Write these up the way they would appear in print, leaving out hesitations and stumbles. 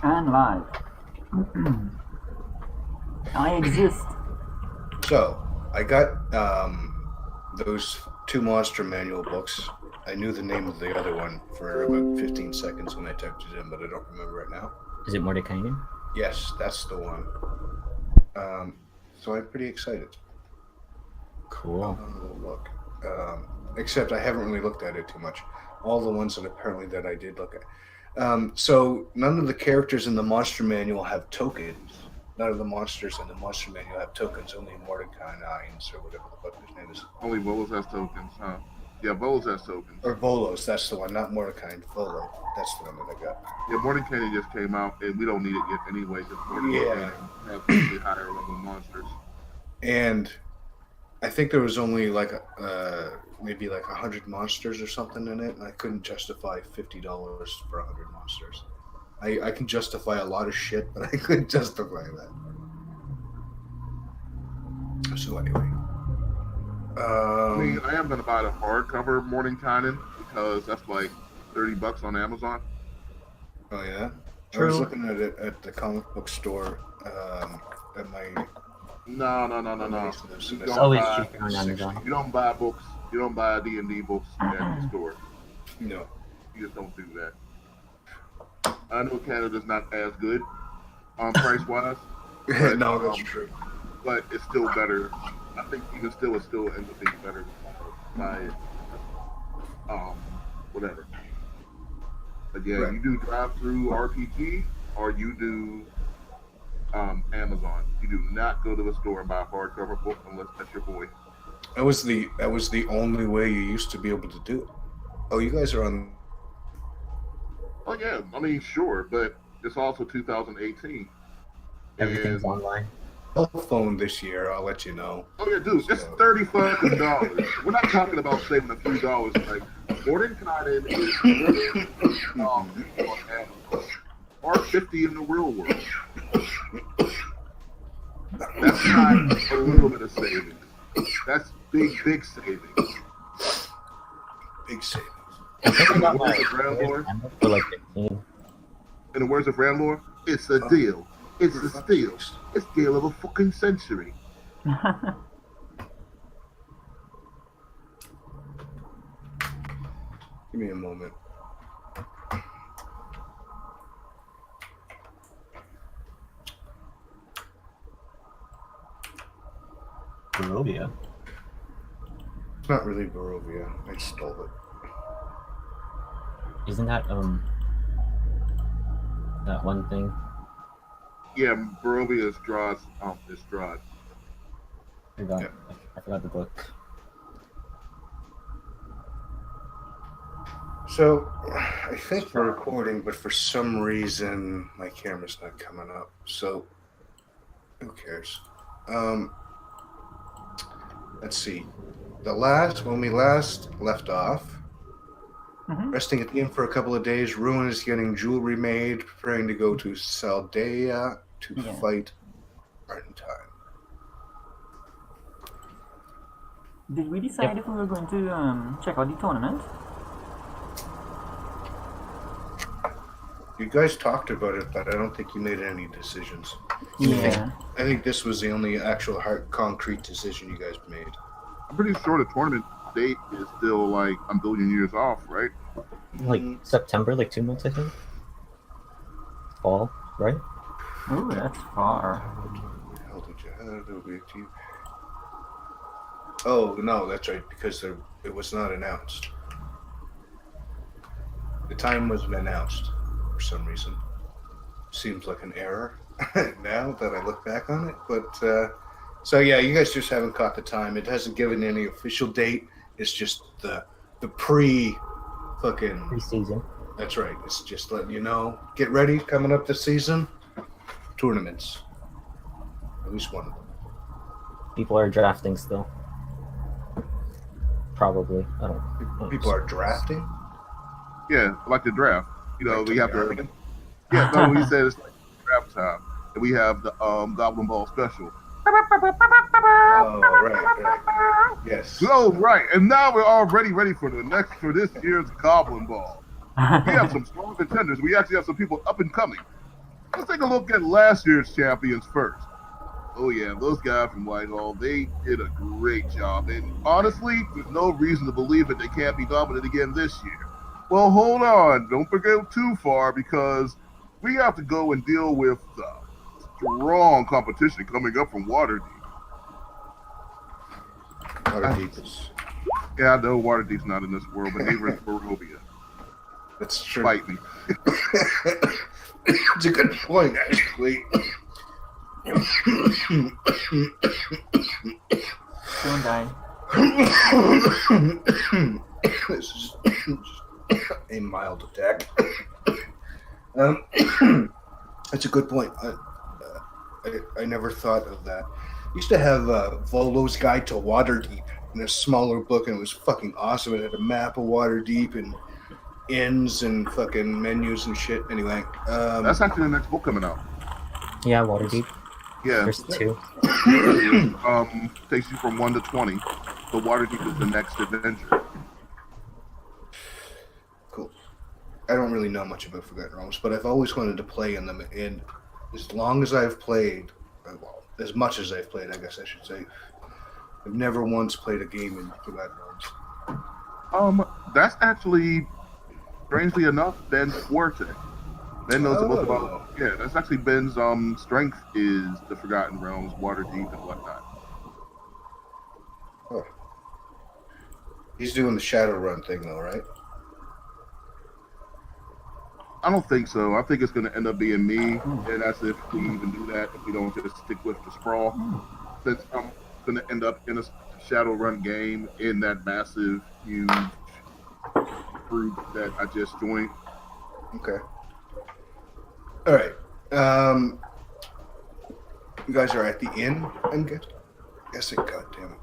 And live. I exist. So, I got those 2 monster manual books. I knew the name of the other one for about 15 seconds when I typed it in, but I don't remember it now. Is it Mordecai? Yes, that's the one. So I'm pretty excited. Cool. Look. Except I haven't really looked at it too much. All the ones that I did look at. So none of the characters in the monster manual have tokens. None of the monsters in the monster manual have tokens. Only Mordecai Nines or whatever the fuck his name is. Only Volos has tokens, huh? Yeah, Volos has tokens. Or Volos, that's the one. Not Mordecai, Volo. That's the one that I got. Yeah, Mordecai just came out, and we don't need it yet anyway, because Mordecai has the higher level monsters. And I think there was only like maybe like 100 monsters or something in it, and I couldn't justify $50 for 100 monsters. I can justify a lot of shit, but I couldn't justify that. So anyway, I mean, I am gonna buy the hardcover Mordenkainen because that's like $30 on Amazon. Oh yeah, True. I was looking at it at the comic book store at my. No. It's always cheaper on Amazon. You don't buy books. You don't buy D&D books at the store. No. You just don't do that. I know Canada's not as good price-wise. No, that's true. But it's still better. I think even still, it still ends up being better to buy it. Whatever. But yeah, you do drive-through RPG or you do Amazon. You do not go to the store and buy a hardcover book unless that's your boy. That was the only way you used to be able to do it. Oh, you guys are on. Oh yeah, I mean sure, but it's also 2018. Everything's online. Cell phone this year, I'll let you know. Oh yeah, dude, it's $35. We're not talking about saving a few dollars. Like Mordenkainen is on Amazon, or 50 in the real world. That's not a little bit of savings. That's big savings. Big savings. I think I got Where's my the Brandlord? for like 15. In the words of Brandlord, it's a deal. It's a steal. It's the deal of a fucking century. Give me a moment. Barovia. It's not really Barovia. I stole it. Isn't that that one thing? Yeah, Barovia is Strahd. Is Strahd. I forgot the book. So, I think we're recording, but for some reason my camera's not coming up. So, who cares? Let's see. When we last left off, resting at the inn for a couple of days, Ruin is getting jewelry made, preparing to go to Saldea to fight Argentine. Did we decide if we were going to check out the tournament? You guys talked about it, but I don't think you made any decisions. Yeah. I think this was the only actual concrete decision you guys made. I'm pretty sure the tournament date is still like a billion years off, right? Like September, like 2 months, I think. Fall, right? Ooh, that's far. How did you? Oh no, that's right, because it was not announced. The time wasn't announced for some reason. Seems like an error now that I look back on it, but so yeah, you guys just haven't caught the time. It hasn't given any official date. It's just the Pre-season. That's right. It's just letting you know. Get ready, coming up this season. Tournaments. At least one of them. People are drafting still. Probably. I don't know. People are drafting? Yeah, like the draft. You know, Like we have the to. Yeah, no, we said it's like draft time, and we have the Goblin Ball special. Oh, right. Yes. So right, and now we're all ready for this year's Goblin Ball. We have some strong contenders. We actually have some people up and coming. let's take a look at last year's champions first. Oh yeah, those guys from Whitehall, they did a great job. And honestly, there's no reason to believe that they can't be dominant again this year. Well, hold on. Don't forget too far because we have to go and deal with strong competition coming up from Waterdeep. Waterdeep. Yeah, I know Waterdeep's not in this world, but neither is Barovia. That's true. Fight me. It's a good point, actually. Don't die. This is a mild attack. That's a good point. I never thought of that. Used to have Volo's Guide to Waterdeep in a smaller book, and it was fucking awesome. It had a map of Waterdeep and inns and fucking menus and shit. Anyway, That's actually the next book coming out. Yeah, Waterdeep. Yeah. There's 2. Takes you from 1 to 20. So Waterdeep is the next adventure. cool. I don't really know much about Forgotten Realms, but I've always wanted to play in them. And as long as I've played, well, as much as I've played, I guess I should say, I've never once played a game in Forgotten Realms. That's actually, strangely enough, Ben's forte. Ben knows the most about. Yeah, that's actually Ben's strength is the Forgotten Realms, Waterdeep, and whatnot. Oh. He's doing the Shadowrun thing, though, right? I don't think so. I think it's going to end up being me, and that's if we even do that. If we don't just stick with the sprawl, since I'm going to end up in a Shadowrun game in that massive, huge group that I just joined. Okay. All right. You guys are at the inn, I'm guessing. God damn it.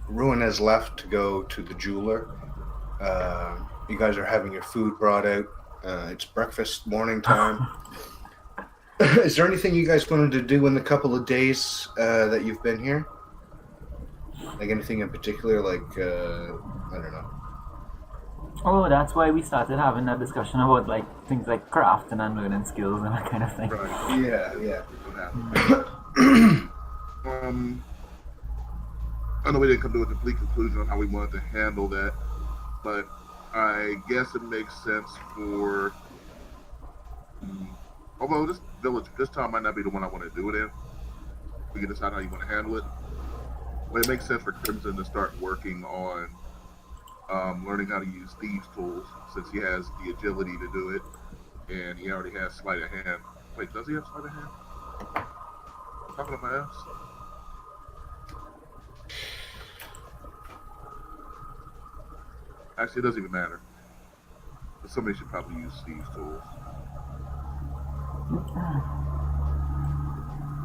Ruin has left to go to the jeweler. You guys are having your food brought out. It's breakfast, morning time. Is there anything you guys wanted to do in the couple of days that you've been here? Like anything in particular, like, I don't know. Oh, that's why we started having that discussion about like things like crafting and learning skills and that kind of thing. Right. Yeah. I know we didn't come to a complete conclusion on how we wanted to handle that, but I guess it makes sense for. Although this time might not be the one I want to do it in. We can decide how you want to handle it. But it makes sense for Crimson to start working on learning how to use thieves' tools, since he has the agility to do it, and he already has sleight of hand. Wait, does he have sleight of hand? Talking about my ass. Actually, it doesn't even matter. But somebody should probably use thieves' tools.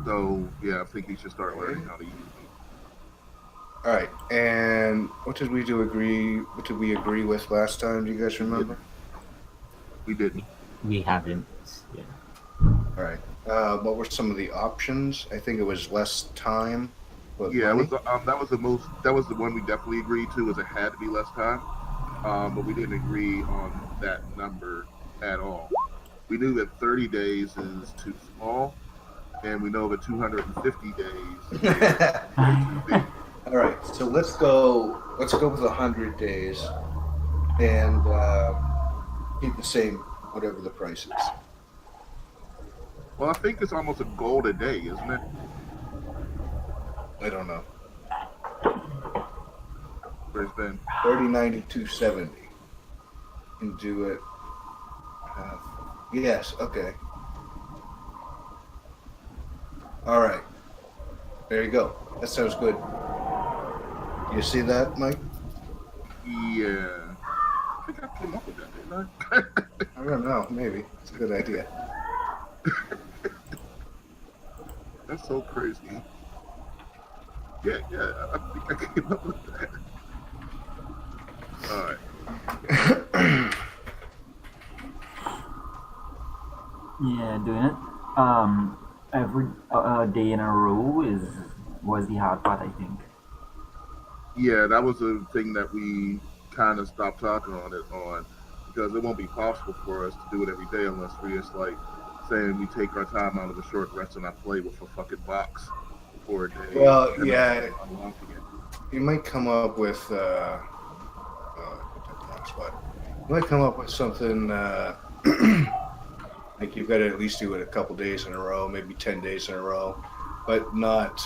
So yeah, I think he should start learning how to use them. All right. And what did we agree with last time? Do you guys remember? We didn't. We haven't. Yeah. All right. What were some of the options? I think it was less time. But Yeah, it money? was that was the most. That was the one we definitely agreed to. Was it had to be less time, but we didn't agree on that number at all. We knew that 30 days is too small, and we know that 250 days is too big. All right. So let's go with 100 days, and keep the same whatever the price is. Well, I think it's almost a gold a day, isn't it? I don't know. Where's Ben? 30, 90, 270. Can do it. Yes. Okay. All right. There you go. That sounds good. You see that, Mike? Yeah. I think I came up with that, didn't I? I don't know. Maybe it's a good idea. That's so crazy. Yeah, I think I came up with that. Alright. Yeah, doing it. Every day in a row was the hard part, I think. Yeah, that was a thing that we kind of stopped talking on because it won't be possible for us to do it every day unless we just like saying we take our time out of a short rest and I play with a fucking box for a day Well, and yeah, unlocking it. you might come up with spot. You might come up with something like you've got to at least do it a couple days in a row, maybe 10 days in a row, but not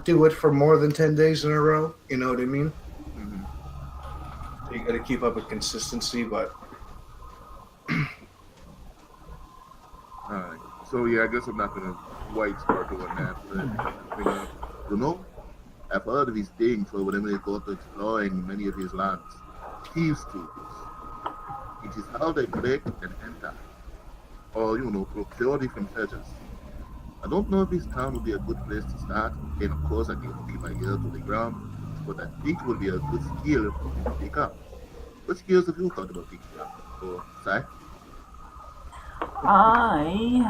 do it for more than 10 days in a row. You know what I mean? Hmm. You got to keep up with consistency, but Alright. So yeah, I guess I'm not gonna white start doing that. But, you know, I've heard of his thing for whenever they go to exploring many of his lands. Thieves' tools. It is how they break and enter, or procure different treasures. I don't know if this town would be a good place to start, and of course I need to keep my ear to the ground, but I think it would be a good skill to pick up. What skills have you thought about picking up? Or, Sai? I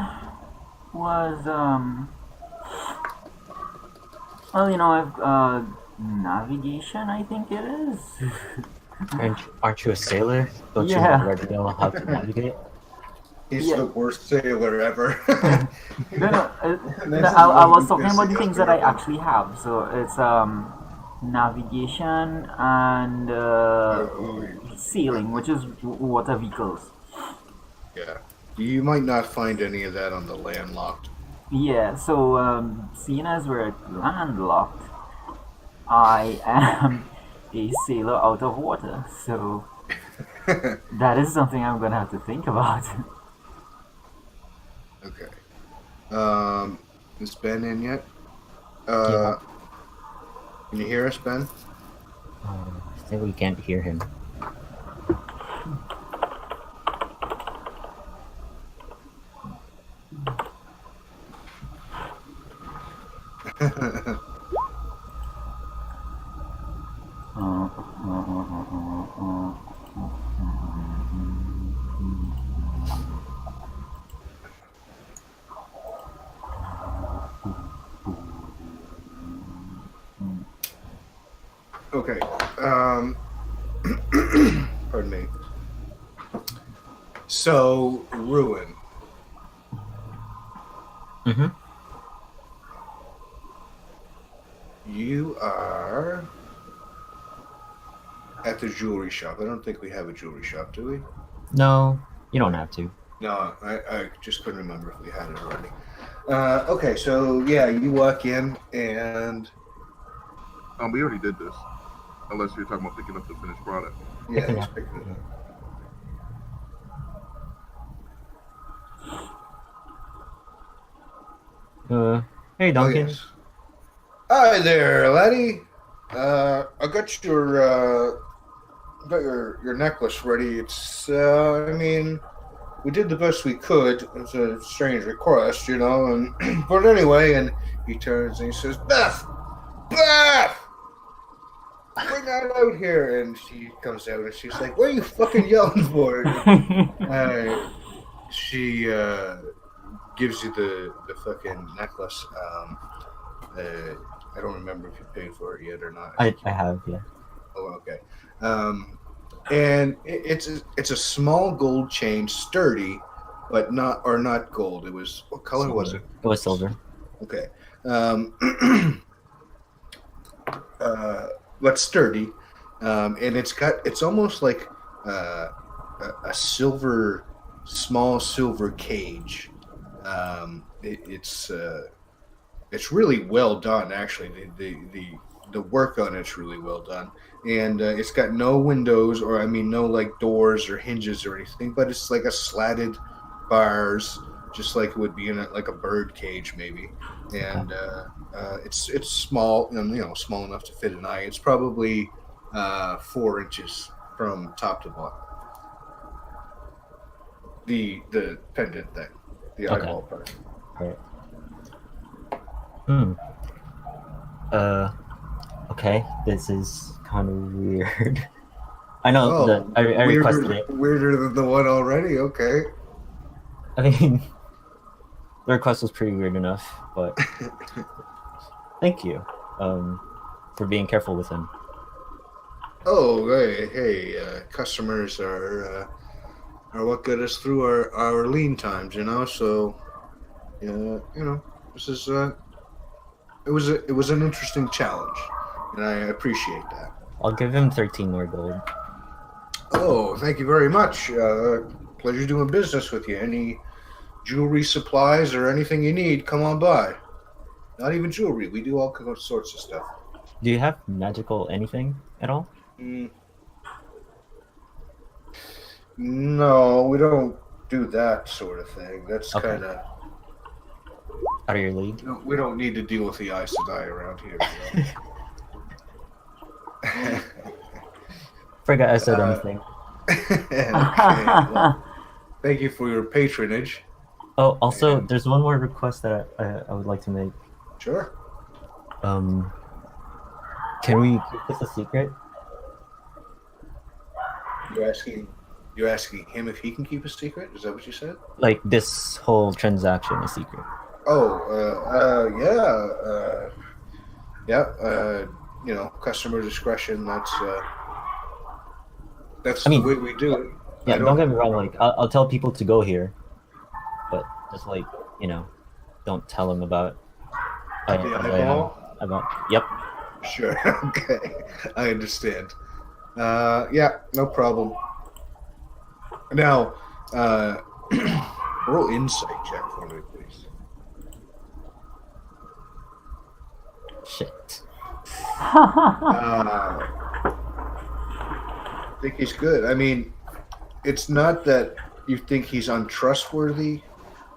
was well, I've navigation, I think it is. Aren't you a sailor? Don't you Yeah. already know how to navigate? he's Yeah. the worst sailor ever. No, This is I was what talking about the you things guys that I are doing. actually have. So it's navigation and sailing, which is water vehicles. Yeah. You might not find any of that on the landlocked. Yeah, so seeing as we're landlocked, I am a sailor out of water. So that is something I'm gonna have to think about. Okay. Is Ben in yet? Yeah. Can you hear us, Ben? I think we can't hear him. Okay. Pardon me. So, Ruin. Mm-hmm. You are at the jewelry shop. I don't think we have a jewelry shop, do we? No, you don't have to. No, I just couldn't remember if we had it already. Okay, so yeah, you walk in and We already did this. Unless you're talking about picking up the finished product. yeah, Picking he's up. picking it up. Hey Oh Duncan. yes. Hi there, laddie. I got your necklace ready. It's I mean, we did the best we could. It's a strange request, and but anyway, and he turns and he says, Beth, bring that out here. And she comes out and she's like, what are you fucking yelling for? She gives you the fucking necklace. I don't remember if you paid for it yet or not. I have, yeah. Oh, okay. And it's a small gold chain, sturdy, but not gold. It was, what color Silver. was it? It was silver. Okay. But sturdy, and it's almost like a small silver cage. It's really well done, actually. The work on it's really well done, and it's got no windows, or I mean no like doors or hinges or anything, but it's like a slatted bars, just like it would be in like a bird cage maybe. And it's small, small enough to fit an eye. It's probably 4 inches from top to bottom. The pendant thing, the Okay. eyeball part. Right. Okay, this is kind of weird. I know that I requested it. Weirder than the one already. Okay. I mean, the request was pretty weird enough, but Thank you. For being careful with him. Oh, hey, customers are what get us through our lean times, you know. So, this is it was an interesting challenge, and I appreciate that. I'll give him 13 more gold. Oh, thank you very much. Pleasure doing business with you. Any jewelry supplies or anything you need, come on by. Not even jewelry. We do all sorts of stuff. Do you have magical anything at all? No, we don't do that sort of thing. That's Okay. kind of... Out of your league? No, we don't need to deal with the Aes Sedai around here. Forgot I said anything. Okay, well, thank you for your patronage. Oh, also, there's one more request that I would like to make. Sure. Can we keep this a secret? You're asking him if he can keep a secret? Is that what you said? Like, this whole transaction a secret. Customer discretion. That's I mean, the way we do it. Yeah, don't get me wrong. Like, I'll tell people to go here, but just like, don't tell them about. The eyeball? Yep. Sure. Okay. I understand. No problem. Now, roll insight check for me, please. Shit. I think he's good. I mean, it's not that you think he's untrustworthy,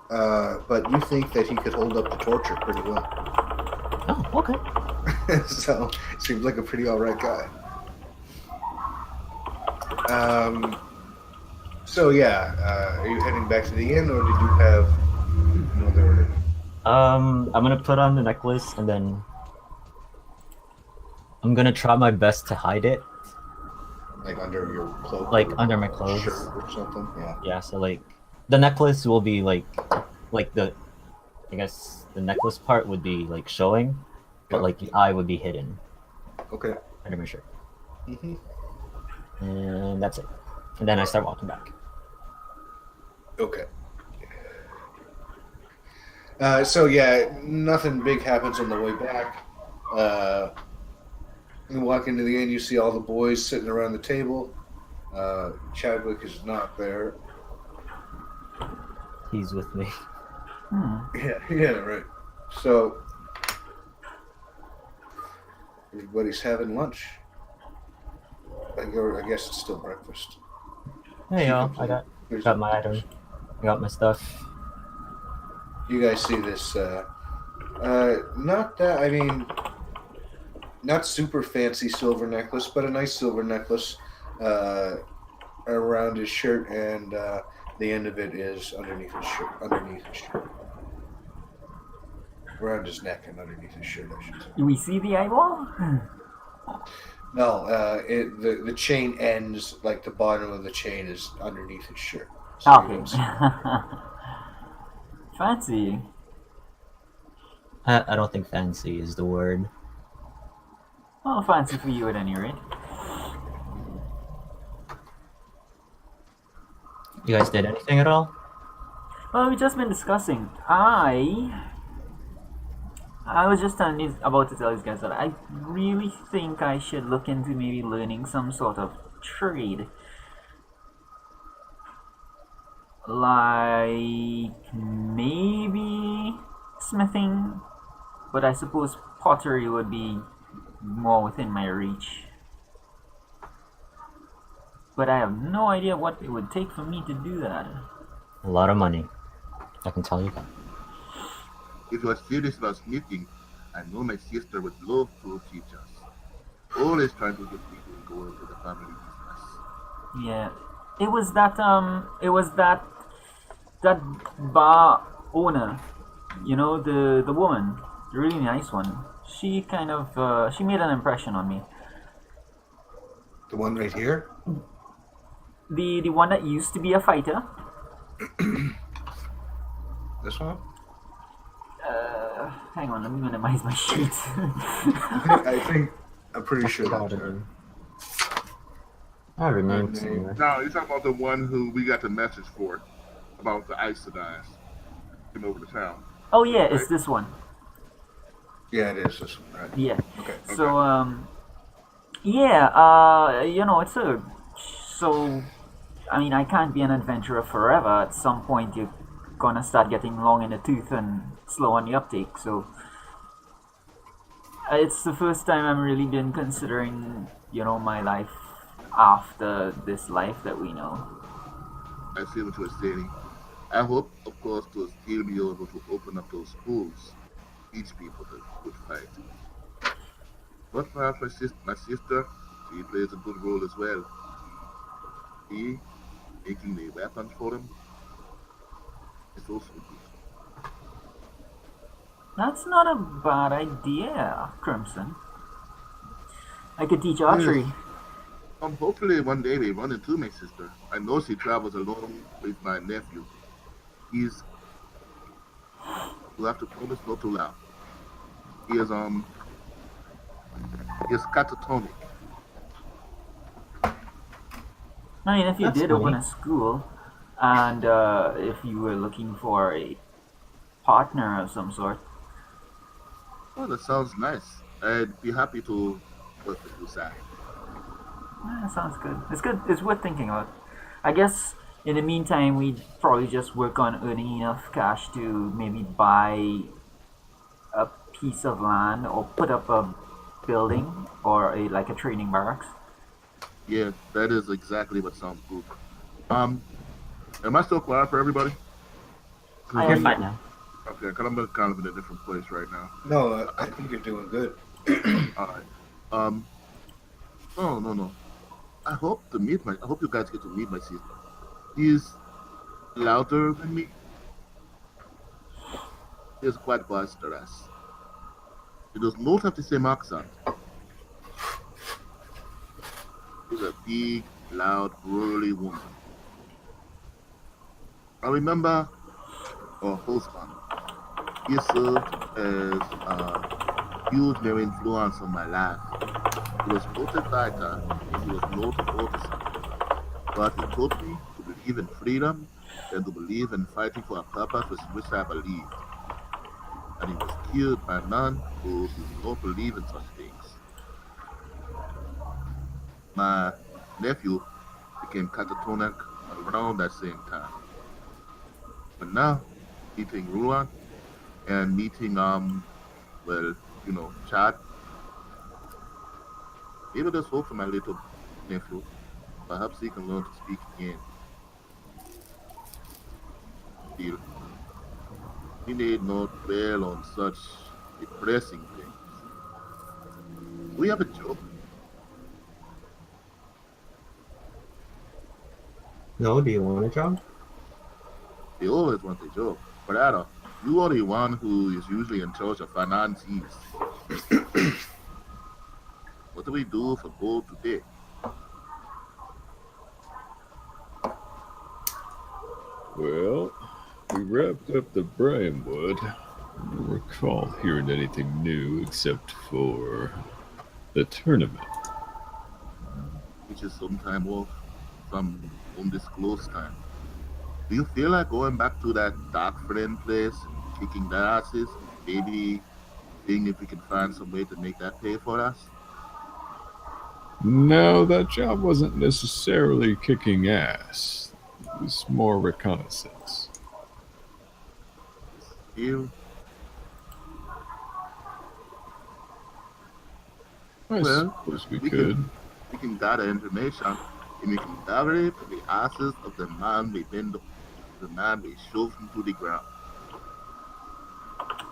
but you think that he could hold up to torture pretty well. Oh, okay. So, seems like a pretty alright guy. Are you heading back to the inn, or did you have another... I'm gonna put on the necklace, and then I'm gonna try my best to hide it. Like under your cloak? Like under my clothes. Shirt or something? Yeah. Yeah, so like, the necklace will be like I guess the necklace part would be like showing, but like the eye would be hidden. Okay. Under my shirt. Mm-hmm. And that's it. And then I start walking back. Okay. Nothing big happens on the way back. You walk into the inn, you see all the boys sitting around the table. Chadwick is not there. He's with me. Yeah, right. So, everybody's having lunch. I guess it's still breakfast. Hey y'all, I got my item. I got my stuff. You guys see this? Not super fancy silver necklace, but a nice silver necklace around his shirt, and the end of it is underneath his shirt. Around his neck and underneath his shirt, I should say. Do we see the eyeball? No, the chain ends, like the bottom of the chain is underneath his shirt. So Okay. Fancy. I don't think fancy is the word. Well, fancy for you at any rate. You guys did anything at all? Well, we've just been discussing. I was just about to tell these guys that I really think I should look into maybe learning some sort of trade. Like maybe smithing, but I suppose pottery would be more within my reach. But I have no idea what it would take for me to do that. A lot of money. I can tell you that. If you are serious about smithing, I know my sister would love to teach us. Always trying to get people to go into the family business. Yeah, it was that bar owner, the woman, the really nice one. She kind of she made an impression on me. The one right here? The one that used to be a fighter. This one? hang on, let me minimize my sheet. I'm pretty sure About that's it. her. I have her name Name. somewhere. No, you're talking about the one who we got the message for about the ice guys came over to town. Oh yeah, it's Right. this one. Yeah, it is this one, right? Yeah. Okay. So yeah, it's a so. I mean, I can't be an adventurer forever. At some point, you're gonna start getting long in the tooth and slow on the uptake. So it's the first time I'm really been considering, my life after this life that we know. I see what you're saying. I hope, of course, to still be able to open up those schools, teach people the good fight. But perhaps my sister, she plays a good role as well. She making the weapons for them is also good. That's not a bad idea, Crimson. I could teach archery. Yes. Hopefully one day we run into my sister. I know she travels alone with my nephew. He's you have to promise not to laugh. He is he's catatonic. I mean, if you That's did open funny. a school, and if you were looking for a partner of some sort, Oh, that sounds nice. I'd be happy to work with you, Sam. that sounds good. It's good. It's worth thinking about. I guess in the meantime, we'd probably just work on earning enough cash to maybe buy a piece of land or put up a building or like a training barracks. Yeah, that is exactly what sounds good. Um, am I still quiet for everybody? I- You're fine now. Okay, because I'm kind of in a different place right now. No, I think you're doing good. All right. Um. Oh no. I hope to meet my. I hope you guys get to meet my sister. She's louder than me. She's quite boisterous. She does not have the same accent. She's a big, loud, burly woman. I remember our husband. He served as a huge major influence on my life. He was not a fighter, and he was not an officer. But he taught me to believe in freedom and to believe in fighting for a purpose with which I believed. And he was killed by a man who did not believe in such things. My nephew became catatonic around that same time. But now, meeting Ruan and meeting Chad, maybe there's hope for my little nephew. Perhaps he can learn to speak again. Still, he need not dwell on such depressing things. We have a job. No, do you want a job? They always want a job. But Ada, you are the one who is usually in charge of finances. What do we do for gold today? Well, we wrapped up the Brianwood. I don't recall hearing anything new except for the tournament. Which is some time off, some undisclosed time. Do you feel like going back to that dark friend place and kicking their asses? Maybe seeing if we can find some way to make that pay for us? No, that job wasn't necessarily kicking ass. It was more reconnaissance. Still, I Well, suppose we we could. we can gather information and we can gather it from the asses of the man the man we shoved into the ground.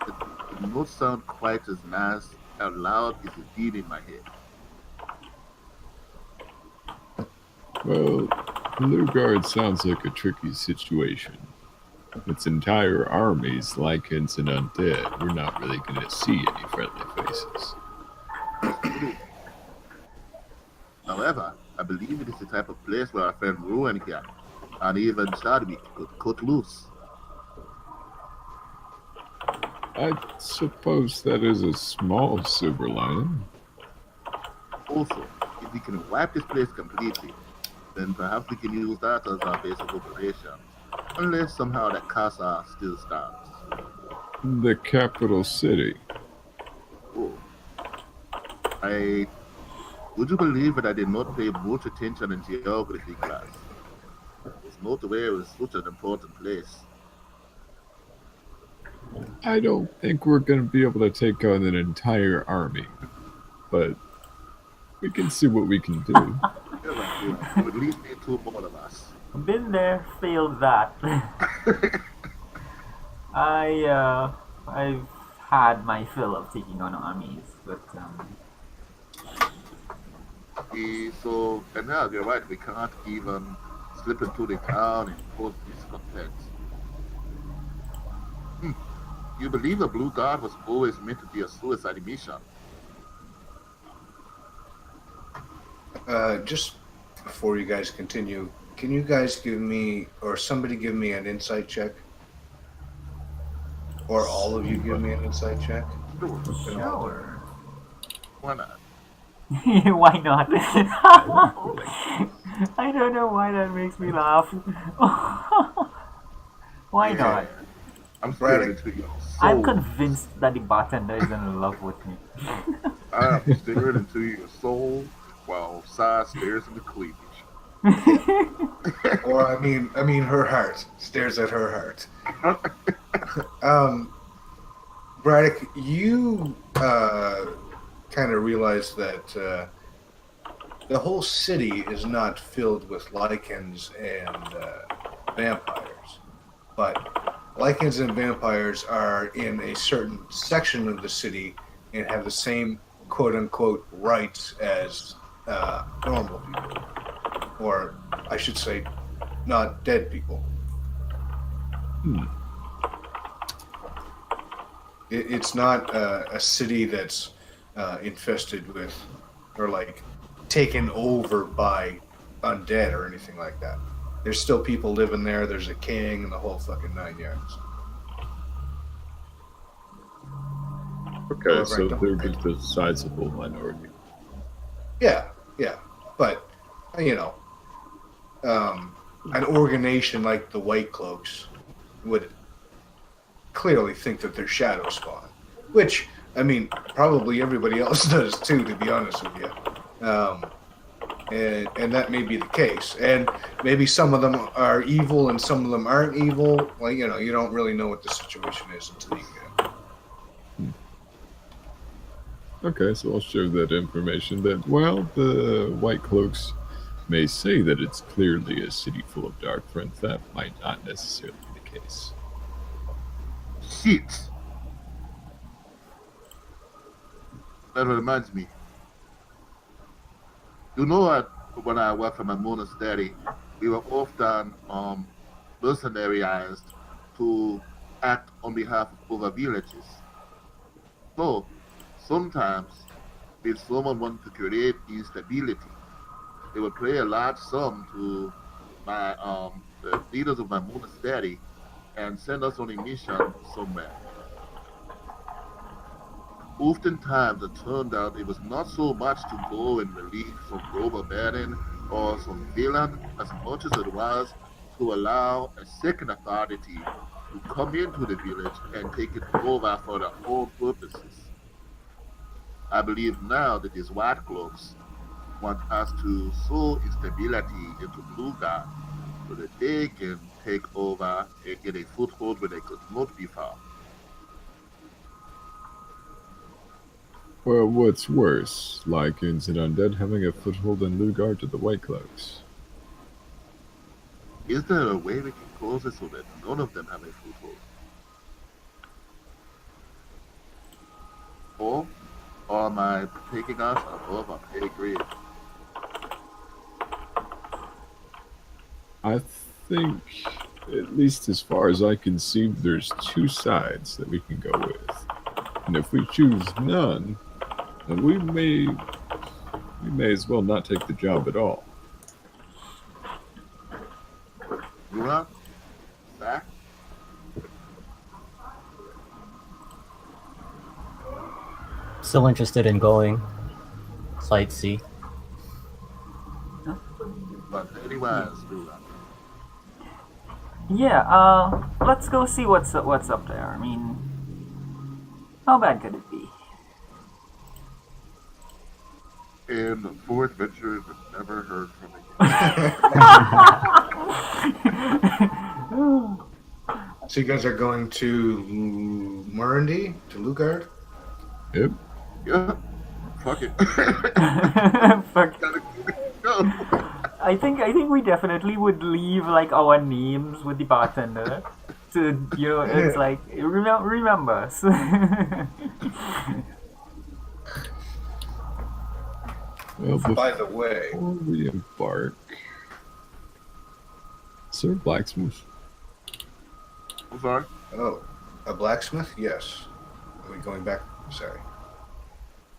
It did not sound quite as nice out loud as it did in my head. Well, Lugard sounds like a tricky situation. Its entire army's lichens and undead. We're not really going to see any friendly faces. True. However, I believe it is the type of place where our friend Ruin here and even Chadwick could cut loose. I suppose that is a small silver lining. Also, if we can wipe this place completely, then perhaps we can use that as our base of operations. Unless somehow that casa still stands. The capital city. Oh, would you believe that I did not pay much attention in geography class? I was not aware it was such an important place. I don't think we're going to be able to take on an entire army, but we can see what we can do. You would leave me two more of us. Been there, failed that. I've had my fill of taking on armies, but And now you're right, we can't even slip into the town and cause discontent. You believe the Blue Guard was always meant to be a suicide mission? Just before you guys continue, can you guys give me, or somebody give me an insight check? Or all of you give me an insight check? sure. Why not? Why not? I don't know why that makes me laugh. Why not? I'm staring into your soul. I'm convinced that the bartender is in love with me. I'm staring into your soul while Sai stares into cleavage. Or I mean her heart stares at her heart. Braddock, you kind of realize that the whole city is not filled with lichens and vampires, but lichens and vampires are in a certain section of the city and have the same quote-unquote rights as normal people, or I should say not dead people. It's not a city that's infested with or like taken over by undead or anything like that. There's still people living there. There's a king and the whole fucking 9 yards. Okay, However, so I don't they're think- just a sizable minority. Yeah, but you know, an organization like the White Cloaks would clearly think that they're shadow spawn, which I mean probably everybody else does too, to be honest with you. And that may be the case, and maybe some of them are evil and some of them aren't evil. Well, you know, you don't really know what the situation is until you get it. Okay, so I'll share that information that while the White Cloaks may say that it's clearly a city full of dark friends, that might not necessarily be the case. Shit! That reminds me. You know, when I worked for my monastery, we were often mercenarized to act on behalf of other villages. So, sometimes, if someone wanted to create instability, they would pay a large sum to the leaders of my monastery and send us on a mission somewhere. Oftentimes, it turned out it was not so much to go and relieve some robber baron or some villain as much as it was to allow a second authority to come into the village and take it over for their own purposes. I believe now that these White Cloaks want us to sow instability into Blue Guard so that they can take over and get a foothold where they could not be found. Well, what's worse, Lycans and Undead having a foothold in Lugard to the White Cloaks? Is there a way we can close it so that none of them have a foothold? Or am I taking us above our pay grade? I think, at least as far as I can see, there's two sides that we can go with. And if we choose none, then we may as well not take the job at all. Rura? Zach? still interested in going sightsee. But anyways, do that. Yeah, let's go see what's up there. I mean, how bad could it be? And 4 adventurers that never heard from again. So you guys are going to Murundi, to Lugard? Yep. Yeah. Fuck it. Fuck. Gotta go. I think we definitely would leave like our names with the bartender. To it's like remember us. Well, By the way, before we embark, is there a blacksmith? I'm sorry. oh, a blacksmith? Yes. Are we going back? Sorry.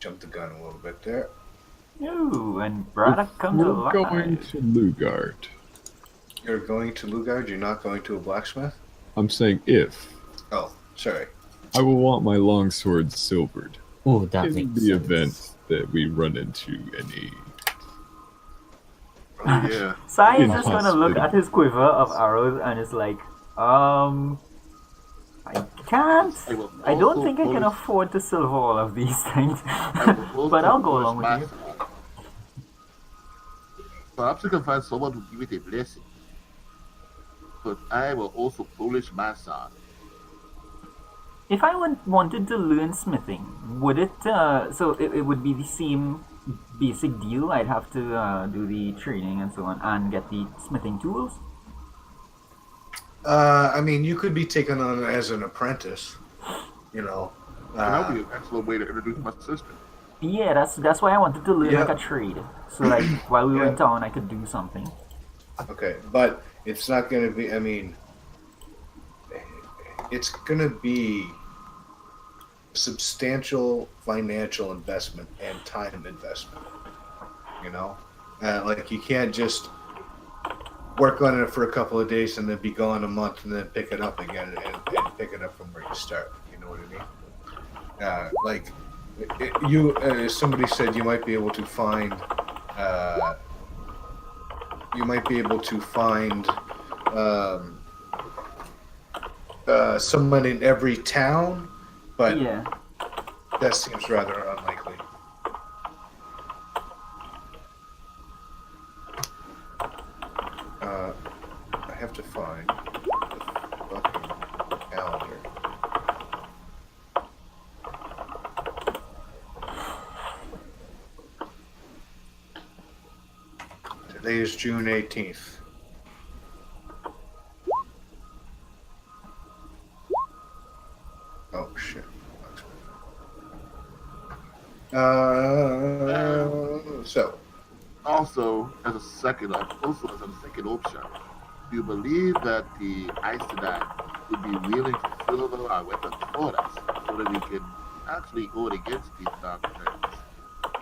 Jumped the gun a little bit there. Ooh, and Braddock comes We're alive. going to Lugard. You're going to Lugard? You're not going to a blacksmith? I'm saying if. Oh, sorry. I will want my longsword silvered. Ooh, that In makes the sense. event that we run into any. Oh, yeah. Sai is just gonna look Inhospitable. at his quiver of arrows and is like, I can't. I don't think I can afford to silver all of these things. But I'll go along with you. Perhaps you can find someone who give it a blessing. But I will also polish my sword. If I wanted to learn smithing, would it? So it would be the same basic deal. I'd have to do the training and so on, and get the smithing tools. I mean, you could be taken on as an apprentice. You know. And that would be an excellent way to introduce my sister. Yeah, that's why I wanted to learn Yeah. like a trade. So like while we were in Yeah. town, I could do something. Okay, but it's not going to be. I mean, it's going to be substantial financial investment and time investment. You know, like you can't just work on it for a couple of days and then be gone a month and then pick it up again and pick it up from where you start. You know what I mean? Like somebody said, you might be able to find. Someone in every town, but Yeah. that seems rather unlikely. I have to find the fucking calendar. Today is June 18th. Oh shit. So Also, as a second option, do you believe that the Iceland would be willing to silver our weapons for us so that we can actually go against these dark things?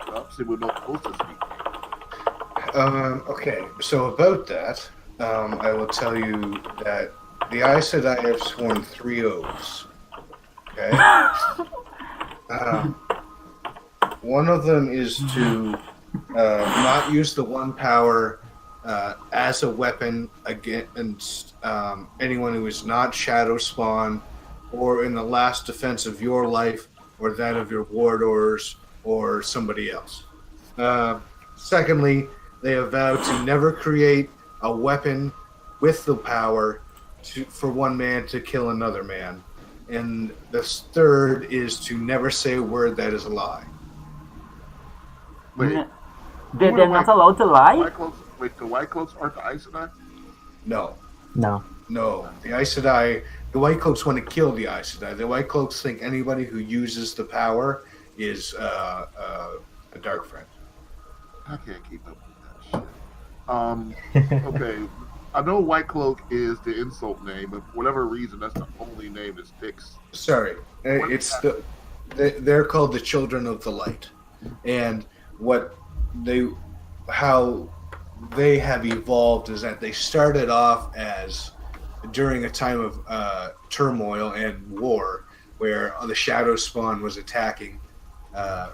Perhaps it would not cost us anything. okay, so about that, I will tell you that the Aes Sedai have sworn 3 oaths. Okay? One of them is to not use the one power as a weapon against anyone who is not Shadow Spawn or in the last defense of your life or that of your warders or somebody else. Secondly, they have vowed to never create a weapon with the power for one man to kill another man. And the third is to never say a word that is a lie. Wait, They're not allowed to lie? the White Cloaks aren't the Iceland? No. No. No, the Aes Sedai, the White Cloaks want to kill the Aes Sedai. The White Cloaks think anybody who uses the power is a dark friend. I can't keep up with that shit. Okay, I know White Cloak is the insult name, but for whatever reason, that's the only name that sticks. Sorry, it's they're called the Children of the Light, and how they have evolved is that they started off as during a time of turmoil and war, where the Shadow Spawn was attacking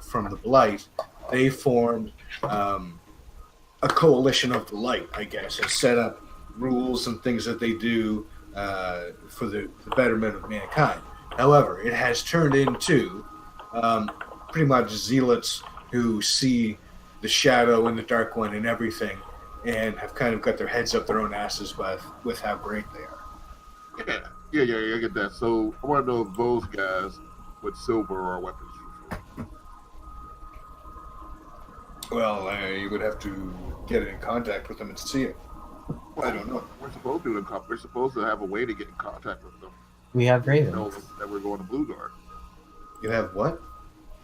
from the Blight, they formed a coalition of the light, I guess, and set up rules and things that they do for the betterment of mankind. However, it has turned into pretty much zealots who see the shadow and the dark one and everything, and have kind of got their heads up their own asses with how great they are. Yeah, I get that. So I want to know if those guys with silver are weapons. Well, you would have to get in contact with them and see it. I don't know. We're supposed to we're supposed to have a way to get in contact with them. We have Know ravens. that we're going to Blue Guard. You have what?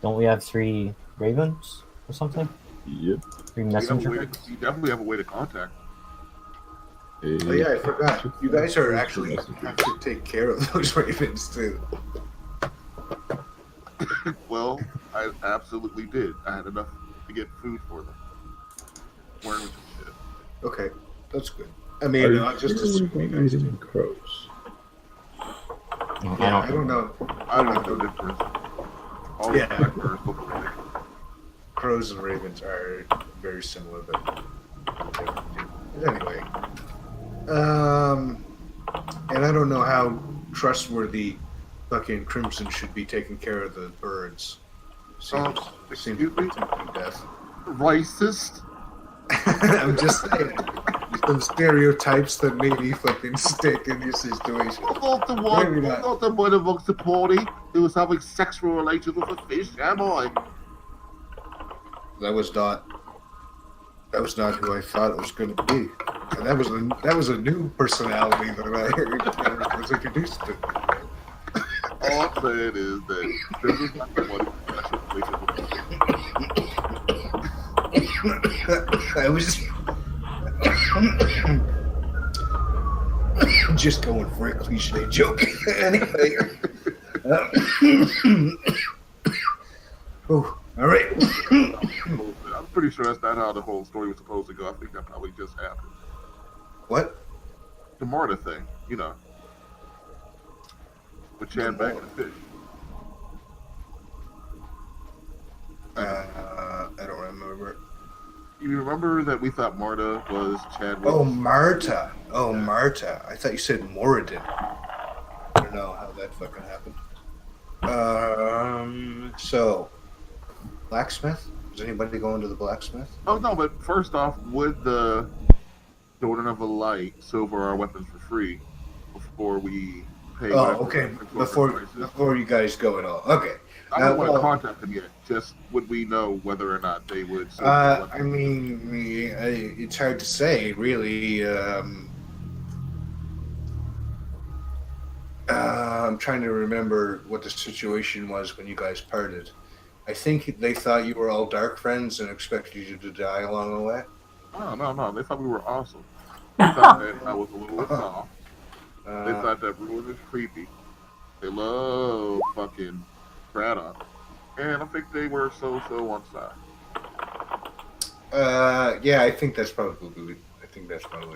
Don't we have 3 ravens or something? Yep. 3 You messenger? definitely have a way to contact. Oh yeah, I forgot. You guys are actually have to take care of those ravens too. Well, I absolutely did. I had enough to get food for them. Where was the shit? Okay, that's good. I Are mean, you just sure assume we're you not guys eating do. crows? Yeah, I don't know. I don't know the difference. All Yeah. the blackbirds look alike. Crows and ravens are very similar, but anyway. And I don't know how trustworthy fucking Crimson should be taking care of the birds. Seems Excuse to be me? to death. Racist? I'm just saying. Some stereotypes that maybe fucking stick in this situation. I thought Maybe not. the one amongst the party who was having sexual relations with a fish, am I? That was not who I thought it was going to be. And that was a new personality that I was introduced to. All I'm saying is that this is not the one who has I was just going for a cliche joke. Anyway. Oh, all right. I'm pretty sure that's not how the whole story was supposed to go. I think that probably just happened. What? The Marta thing, you know. With Chad back and the fish. I don't remember. You remember that we thought Marta was Chad? Oh, Marta. Oh, Marta. I thought you said Moradin. I don't know how that fucking happened. So, blacksmith? Is anybody going to the blacksmith? Oh no, but first off, would the Children of the Light silver our weapons for free before we pay? Oh, okay. Before you guys go at all. Okay. I don't want to contact them yet. Just would we know whether or not they would? Silver our weapons? I mean, it's hard to say, really. I'm trying to remember what the situation was when you guys parted. I think they thought you were all dark friends and expected you to die along the way. No. They thought we were awesome. They thought that I was a little soft. They thought that Ruin was creepy. They love fucking Braddock. And I think they were so on side. Yeah, I think that's probably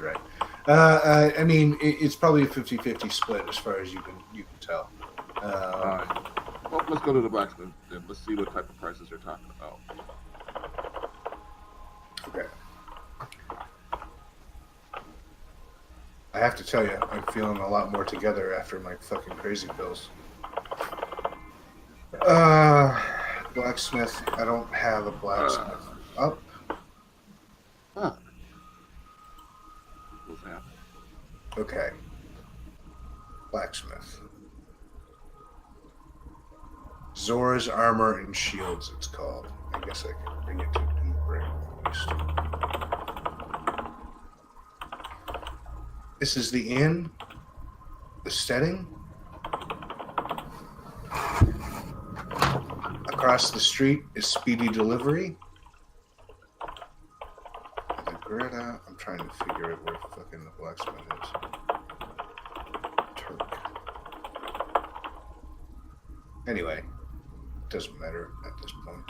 right. I mean, it's probably a 50-50 split as far as you can tell. Alright. Well, let's go to the blacksmith and let's see what type of prices they're talking about. Okay. I have to tell you, I'm feeling a lot more together after my fucking crazy pills. Blacksmith. I don't have a blacksmith. Oh, Fuck. What's happening? okay. Blacksmith. Zora's Armor and Shields, it's called. I guess I can bring it to new bring at least. This is the inn. The setting. Across the street is Speedy Delivery. The Greta. I'm trying to figure out where fucking the blacksmith is. Turk. Anyway, doesn't matter at this point.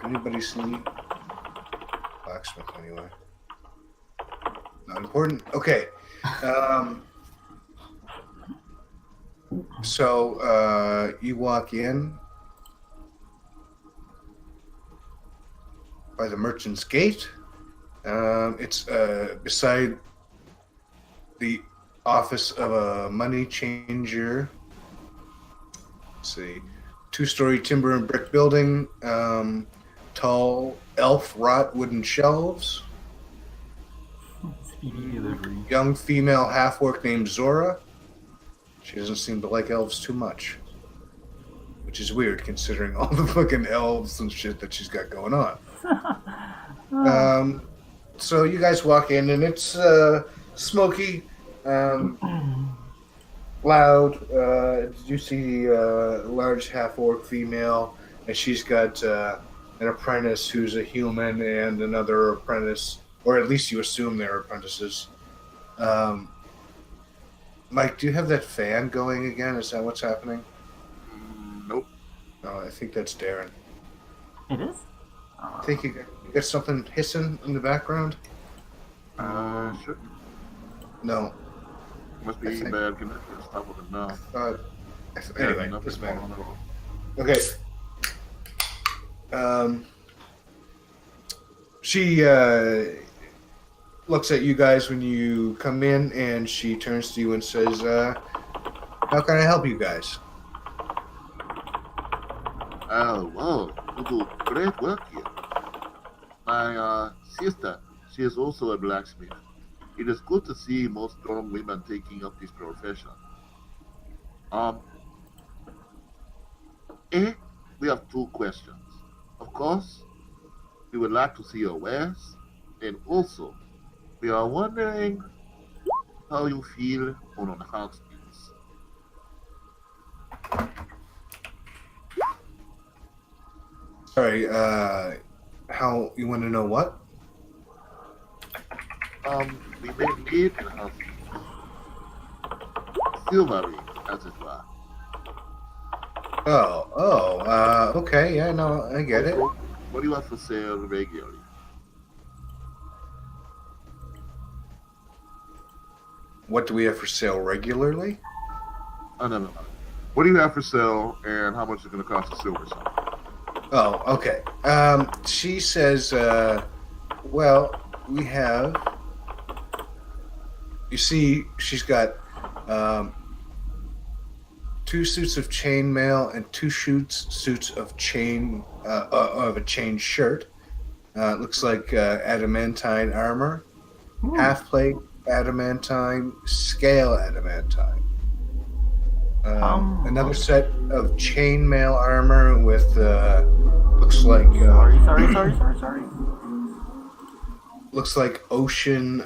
Anybody see blacksmith anyway? Not important. Okay. So you walk in by the Merchant's Gate. It's beside the office of a money changer. Let's see. 2-story timber and brick building. Tall elf wrought wooden shelves. Speedy delivery. Young female half-orc named Zora. She doesn't seem to like elves too much. Which is weird considering all the fucking elves and shit that she's got going on. So you guys walk in and it's smoky, loud. You see a large half-orc female, and she's got an apprentice who's a human and another apprentice, or at least you assume they're apprentices. Mike, do you have that fan going again? Is that what's happening? Nope. No, I think that's Darren. It is? I think you got something hissing in the background? Sure. No. Must I be think- bad connection stuff with it now. Anyway, Nothing doesn't matter. going on at all. Okay. She looks at you guys when you come in, and she turns to you and says, "How can I help you guys?" Oh, wow. You do great work here. My sister, she is also a blacksmith. It is good to see more strong women taking up this profession. We have 2 questions. Of course, we would like to see your wares, and also, we are wondering how you feel on enhancements. Sorry, how you want to know what? We may need enhancements. Silvery, as it were. Okay, yeah, no, I get it. Also, what do you have for sale regularly? What do we have for sale regularly? Oh, no. What do you have for sale, and how much is it going to cost a silver sign? Oh, okay. She says, well, we have. You see, she's got 2 suits of chainmail and 2 suits of chain of a chain shirt. Looks like adamantine armor, half plate adamantine, scale adamantine. Another set of chainmail armor with looks like Sorry. looks like ocean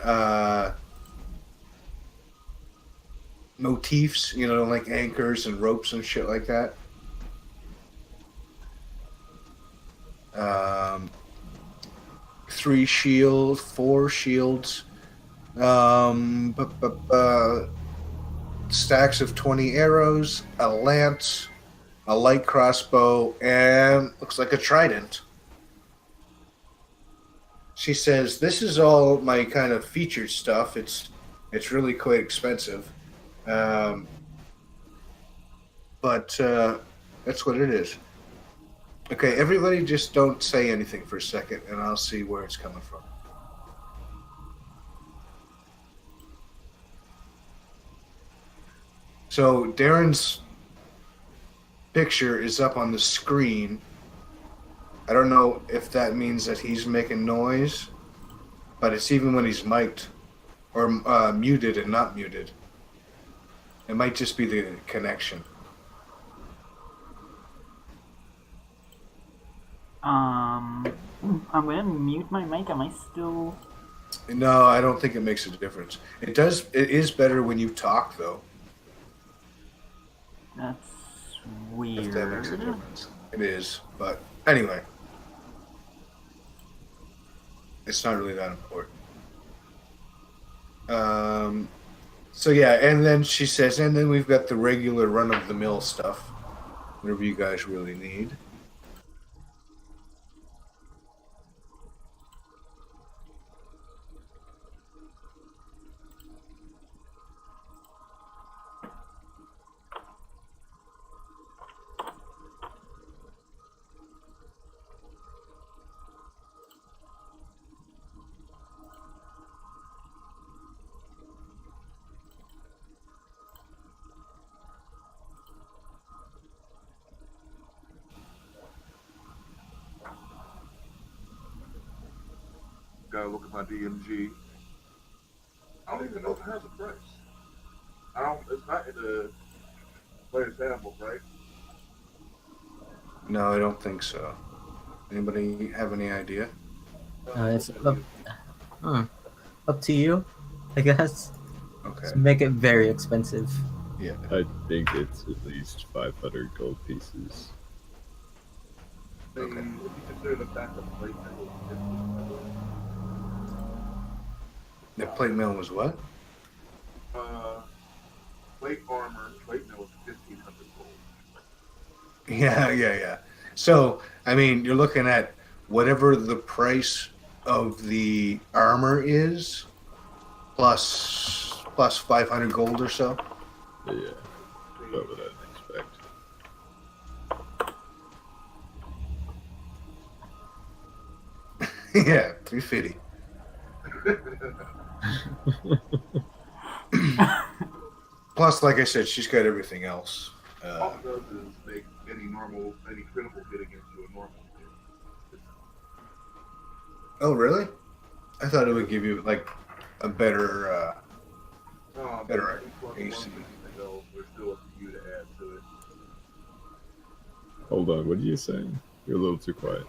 motifs, you know, like anchors and ropes and shit like that. 3 shields, 4 shields, stacks of 20 arrows, a lance, a light crossbow, and looks like a trident. She says, "This is all my kind of featured stuff. It's really quite expensive, but that's what it is." Okay, everybody, just don't say anything for a second, and I'll see where it's coming from. So Darren's picture is up on the screen. I don't know if that means that he's making noise, but it's even when he's mic'd or muted and not muted. It might just be the connection. I'm gonna mute my mic. Am I still? No, I don't think it makes a difference. It does. It is better when you talk, though. That's If that makes a weird. difference. It is, but anyway, it's not really that important. So yeah, and then she says, and then we've got the regular run-of-the-mill stuff, whatever you guys really need. gotta look at my DMG. I don't even know if it has a price. I don't. It's not in the player's handbook, right? No, I don't think so. Anybody have any idea? It's up to you, I guess. Okay. Just make it very expensive. Yeah. I think it's at least 500 gold pieces. They, Okay. if you consider the fact that the plate metal is The plate mail was what? plate armor, plate metal is 1,500 gold. Yeah. So, I mean, you're looking at whatever the price of the armor is, plus 500 gold or so. Yeah, about what I'd expect. Yeah, 350. Plus, like I said, she's got everything else. All it does is make any critical hit against you a normal hit. Oh, really? I thought it would give you like a better. Better AC. There's still up to you to add to it. Hold on, what are you saying? You're a little too quiet.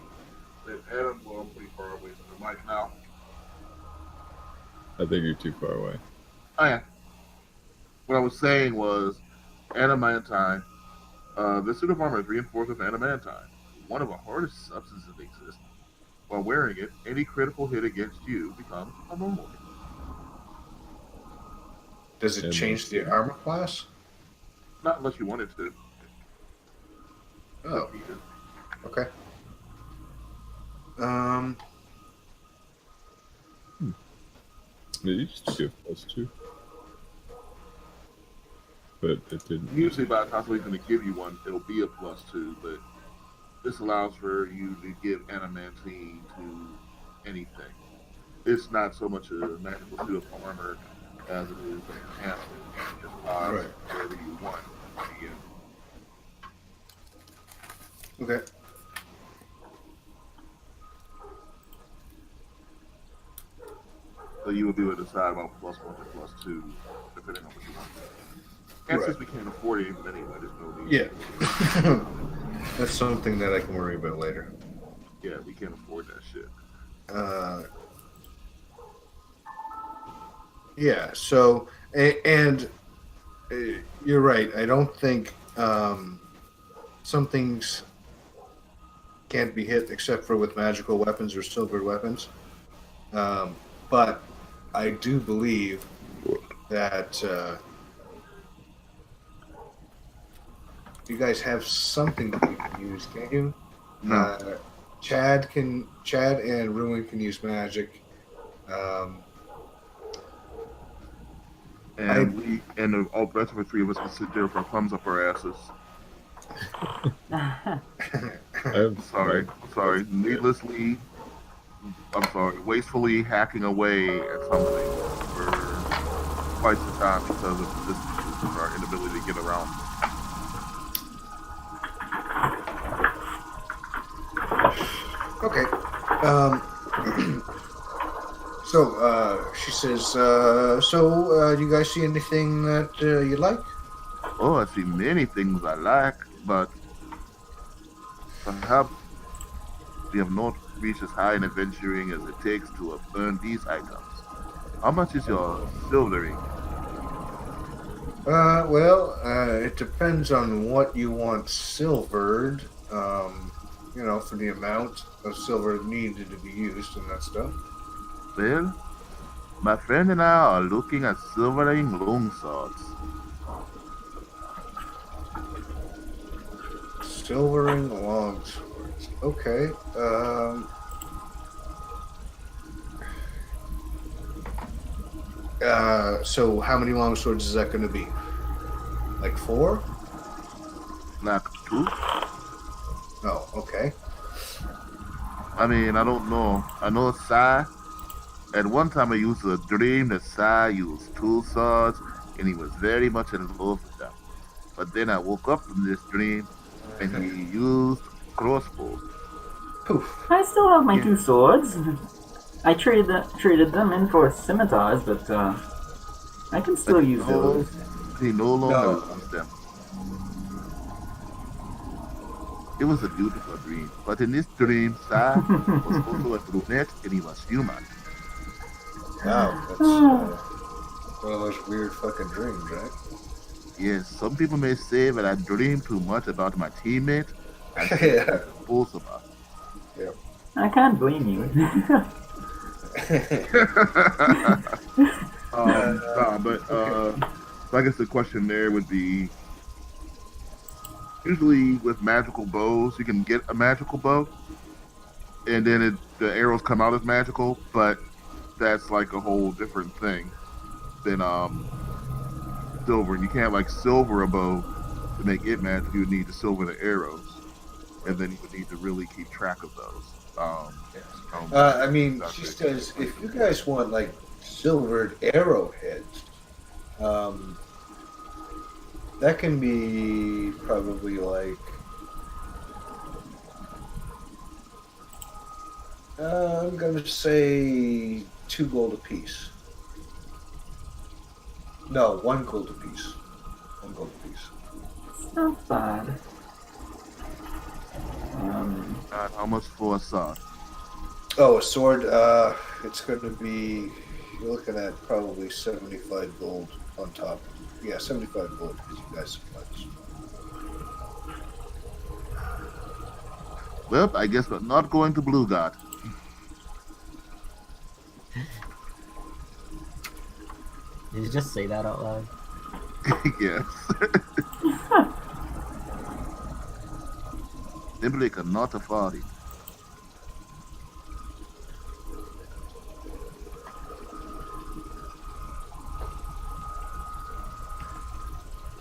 Then Adam, well, I'm pretty far away from the mic now. I think you're too far away. Oh yeah. What I was saying was adamantine. This suit of armor is reinforced with adamantine, one of the hardest substances that exist. While wearing it, any critical hit against you becomes a normal hit. Does it change the armor class? Not unless you wanted to. Oh, okay. Um, It used to give +2. But it didn't. Usually by the time somebody's going to give you one, it'll be a +2, but this allows for you to give adamantine to anything. It's not so much a magical suit of armor as it is an enhancement. It just allows Right. wherever you want. okay. So you would be able to decide about +1 or +2, depending on what you want. And Right. since we can't afford it even anyway, there's no need. Yeah. That's something that I can worry about later. Yeah, we can't afford that shit. Yeah. So, and you're right. I don't think some things can't be hit except for with magical weapons or silver weapons. But I do believe that you guys have something that you can use, can't you? No. Chad and Ruin can use magic. And all the rest of the three of us can sit there with our thumbs up our asses. Sorry. Needlessly, wastefully hacking away at something for quite some time because of this our inability to get around. Okay. So she says, do you guys see anything that you like? Oh, I see many things I like, but perhaps we have not reached as high in adventuring as it takes to earn these items. How much is your silvering? It depends on what you want silvered, for the amount of silver needed to be used and that stuff. Well, my friend and I are looking at silvering longswords. Silvering longswords. Okay. So how many longswords is that going to be? Like 4? Like 2? Oh, okay. I mean, I don't know. I know Sai. At one time I used to dream that Sai used 2 swords, and he was very much in love with them. But then I woke up from this dream, and he used crossbows. Poof. I still have my 2 swords. I traded them in for scimitars, but I can still use those. He no longer No. wants them. It was a beautiful dream, but in this dream, Sai was also a brunette and he was human. Wow, that's one of those weird fucking dreams, right? Yes, some people may say that I dream too much about my teammate. Yeah. Both of us. I can't blame you. So I guess the question there would be, usually with magical bows, you can get a magical bow, and then the arrows come out as magical, but that's like a whole different thing than silver. And you can't like silver a bow to make it magic. You would need to silver the arrows, and then you would need to really keep track of those. I mean, she says if you guys want like silvered arrowheads, that can be probably like I'm gonna say 2 gold apiece. No, 1 gold apiece. 1 gold apiece. Not bad. How much for a sword? Oh, a sword. It's going to be. You're looking at probably 75 gold on top. Yeah, 75 gold because you guys supplies. Well, I guess we're not going to Blue God. Did you just say that out loud? Yes. Simply cannot afford it.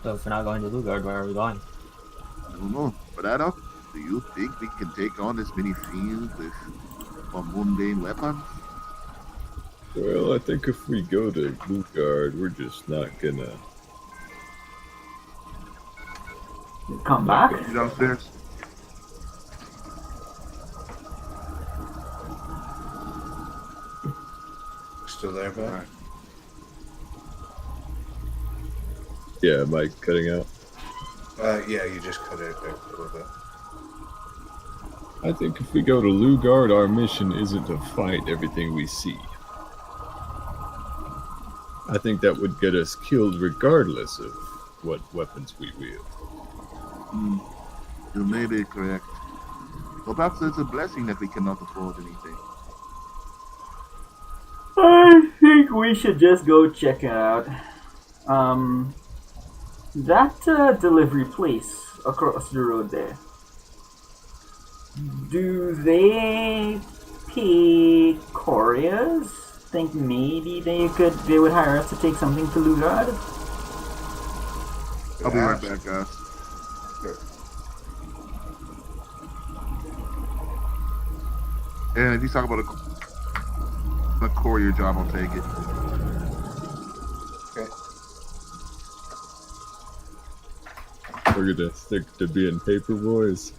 So if we're not going to Lugard, where are we going? I don't know. But I don't. Do you think we can take on as many fiends with more mundane weapons? Well, I think if we go to Lugard, we're just not gonna. Come back. You downstairs? Still there, man? Alright. Yeah, am I cutting out? Yeah, you just cut it there a little bit. I think if we go to Lugard, our mission isn't to fight everything we see. I think that would get us killed regardless of what weapons we wield. You may be correct. Well, perhaps it's a blessing that we cannot afford anything. I think we should just go check it out. That delivery place across the road there. Do they pay couriers? Think maybe they would hire us to take something to Lugard? I'll be right back, guys. Sure. And if you talk about a courier job, I'll take it. Okay. We're gonna stick to being paper boys.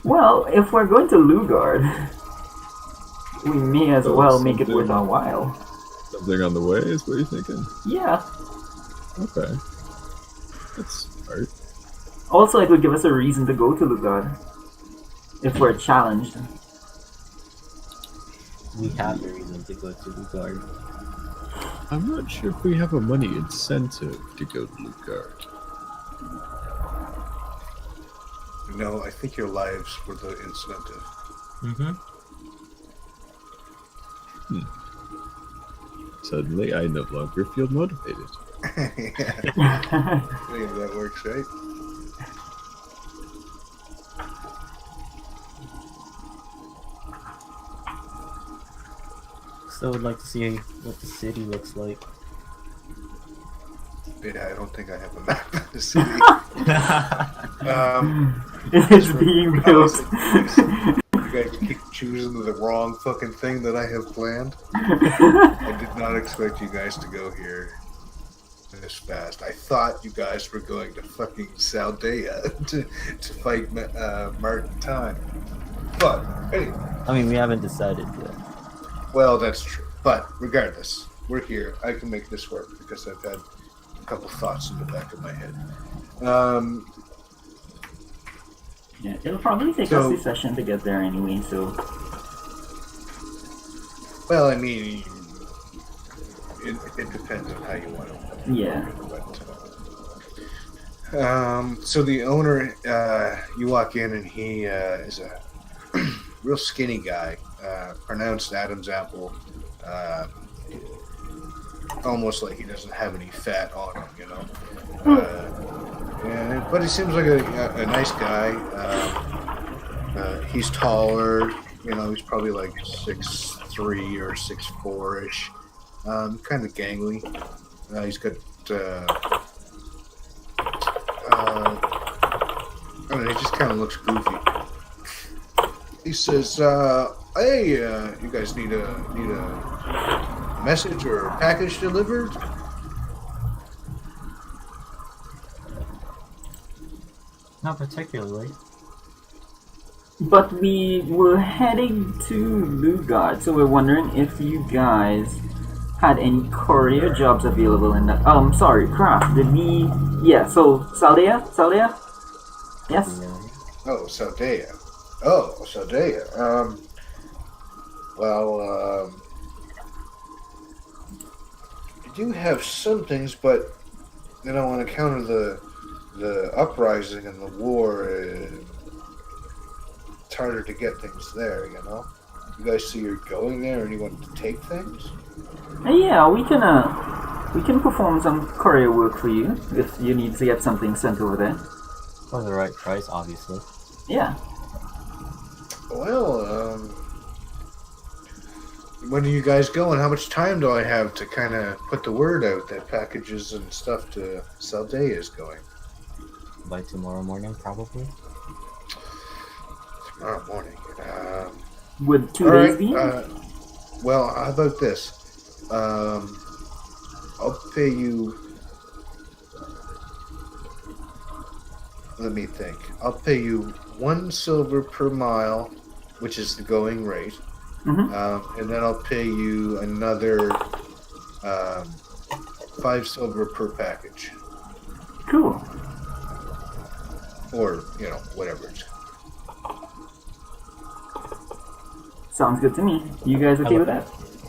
Well, if we're going to Lugard, we may as well make it worth our while. Something on the way is what you're thinking? Yeah. Okay. That's smart. Also, it would give us a reason to go to Lugard if we're challenged. We have a reason to go to Lugard. I'm not sure if we have a money incentive to go to Lugard. No, I think your lives were the incentive. Mm-hmm. Suddenly, I no longer feel motivated. Yeah, that works, right? Still would like to see what the city looks like. Yeah, I don't think I have a map of the city. It's being built. You guys keep choosing the wrong fucking thing that I have planned. I did not expect you guys to go here this fast. I thought you guys were going to fucking Saldea to fight Martin Time. But anyway, I mean, we haven't decided yet. Well, that's true. But regardless, we're here. I can make this work because I've had a couple thoughts in the back of my head. Yeah, it'll probably take us a session to get there anyway, so... Well, I mean, it depends on how you want to. Yeah. So the owner, you walk in and he is a real skinny guy, pronounced Adam's apple, almost like he doesn't have any fat on him, you know. But he seems like a nice guy. He's taller, you know. He's probably like 6'3" or 6'4" kind of gangly. He's got. I mean, he just kind of looks goofy. He says, "Hey, you guys need a message or a package delivered?" Not particularly. But we were heading to Lugard, so we're wondering if you guys had any courier jobs available in that. Sorry, Craft. Did we? Yeah. So Saldea. Yes. Oh, Saldea. Oh, Saldea. Well, you do have some things, but you know, on account of the uprising and the war, it's harder to get things there. You know. You guys see you're going there, and you want to take things. Yeah, we can perform some courier work for you if you need to get something sent over there. For the right price, obviously. Yeah. Well, when are you guys going? How much time do I have to kind of put the word out that packages and stuff to Saldea is going? By tomorrow morning, probably. Tomorrow morning. Would 2 all days right, be? Well, how about this? I'll pay you. Let me think. I'll pay you 1 silver per mile, which is the going rate. Mm-hmm. And then I'll pay you another 5 silver per package. Cool. Or, you know, whatever. Sounds good to me. You guys okay with that?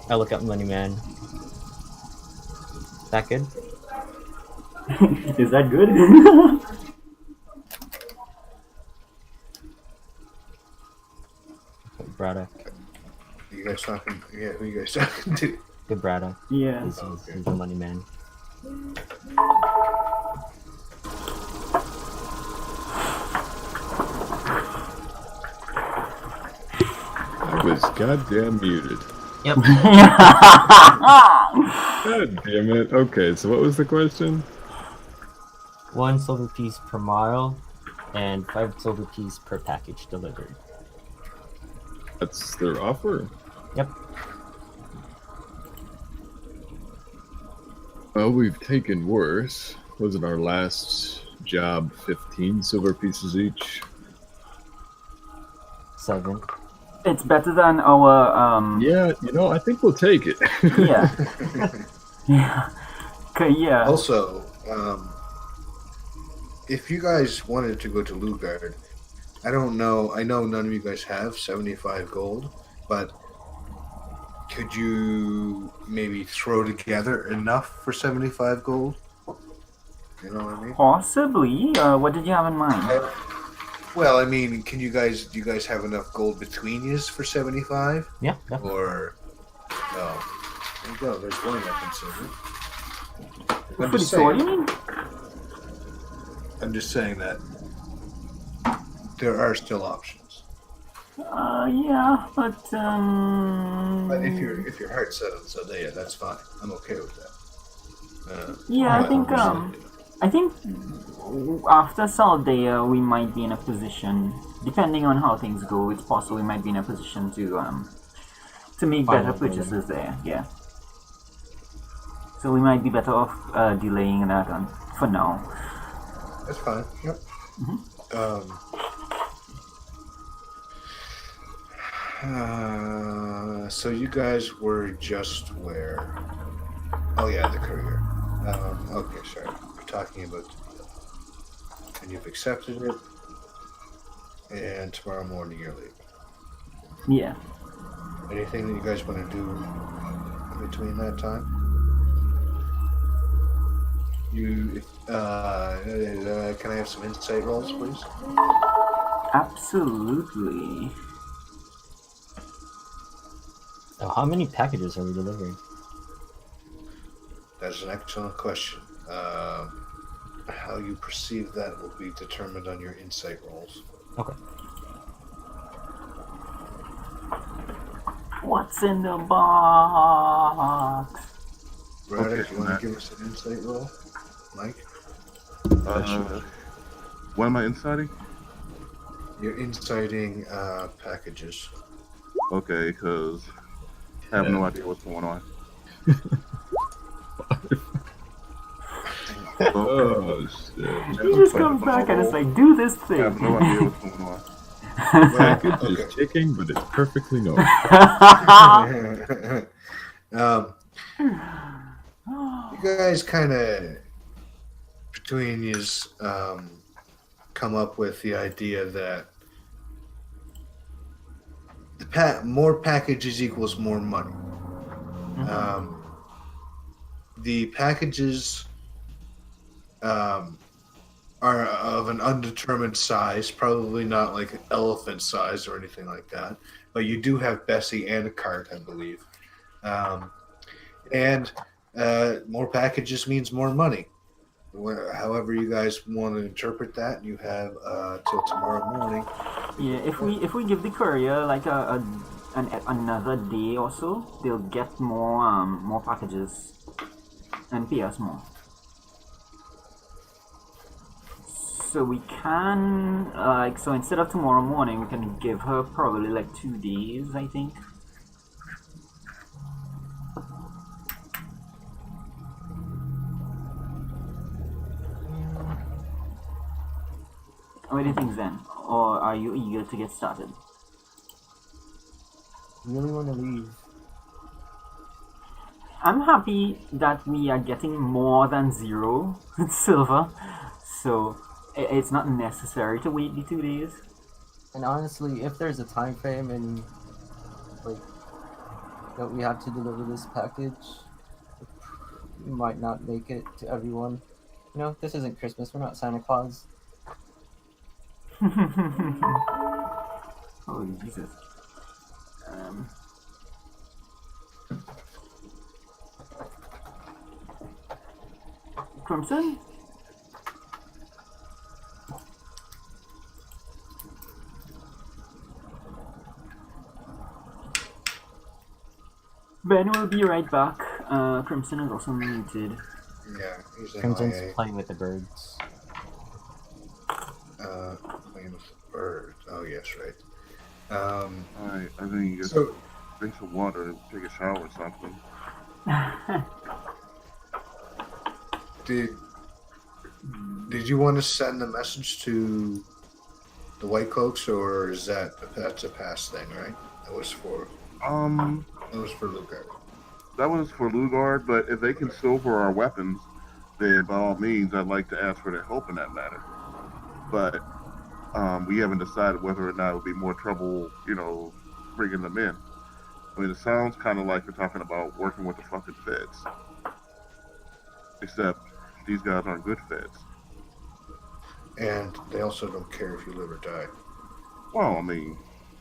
I look up Money Man. That good? Is that good? Braddock. You guys talking? Yeah, who you guys talking to? Good Braddock. Yeah. He's the Money Man. I was goddamn muted. Yep. God damn it. Okay, so what was the question? 1 silver piece per mile, and 5 silver piece per package delivered. That's their offer? Yep. Well, we've taken worse. Wasn't our last job 15 silver pieces each? 7. It's better than our Yeah, you know, I think we'll take it. yeah. Yeah. Okay, yeah. Also, if you guys wanted to go to Lugard, I don't know. I know none of you guys have 75 gold, but could you maybe throw together enough for 75 gold? You know what I mean? Possibly. What did you have in mind? Well, I mean, do you guys have enough gold between you for 75? Yeah, definitely. Or no? There you go. There's one I consider. I'm Pretty just sure, you saying. mean? I'm just saying that there are still options. Yeah, but But if your heart's set on Saldea, that's fine. I'm okay with that. yeah, but I think after Saldea we might be in a position, depending on how things go, it's possible we might be in a position to make better purchases there. Yeah. So we might be better off delaying that for now. That's fine. Yep. So you guys were just where? Oh yeah, the courier. Okay, sorry. We're talking about the deal. And you've accepted it. And tomorrow morning you're leaving. Yeah. Anything that you guys want to do in between that time? Can I have some insight rolls, please? Absolutely. Oh, how many packages are we delivering? That's an excellent question. How you perceive that will be determined on your insight rolls. Okay. What's in the box? Braddock, Okay, you want Matt. to give us an insight roll? Mike? What am I inciting? You're inciting packages. Okay, because I have no idea what's going on. Oh, shit. He just comes back and it's like, do this I thing. have no idea what's going on. Package Okay. is ticking, but it's perfectly normal. You guys kind of, between you, come up with the idea that more packages equals more money. The packages are of an undetermined size, probably not like elephant size or anything like that. But you do have Bessie and a cart, I believe. And more packages means more money. However you guys want to interpret that, you have till tomorrow morning. Yeah, if we give the courier like another day or so, they'll get more packages and pay us more. So we can so instead of tomorrow morning, we can give her probably like 2 days, I think. What do you think, Zen? Or are you eager to get started? Really want to leave. I'm happy that we are getting more than 0 silver, so it's not necessary to wait the 2 days. And honestly, if there's a time frame and like that we have to deliver this package, we might not make it to everyone. You know, this isn't Christmas. We're not Santa Claus. Holy Jesus. Crimson? Ben will be right back. Crimson is also muted. Yeah, he's Crimson's MIA. playing with the birds. Playing with the bird. Oh yes, right. Alright, I think you So drink some water and take a shower or something. did you want to send a message to the White Cloaks, or is that's a past thing, right? That was for Lugard. That was for Lugard, but if they can silver our weapons, then by all means, I'd like to ask for their help in that matter. But we haven't decided whether or not it would be more trouble, bringing them in. I mean, it sounds kind of like we're talking about working with the fucking feds. Except these guys aren't good feds. And they also don't care if you live or die. Well, I mean,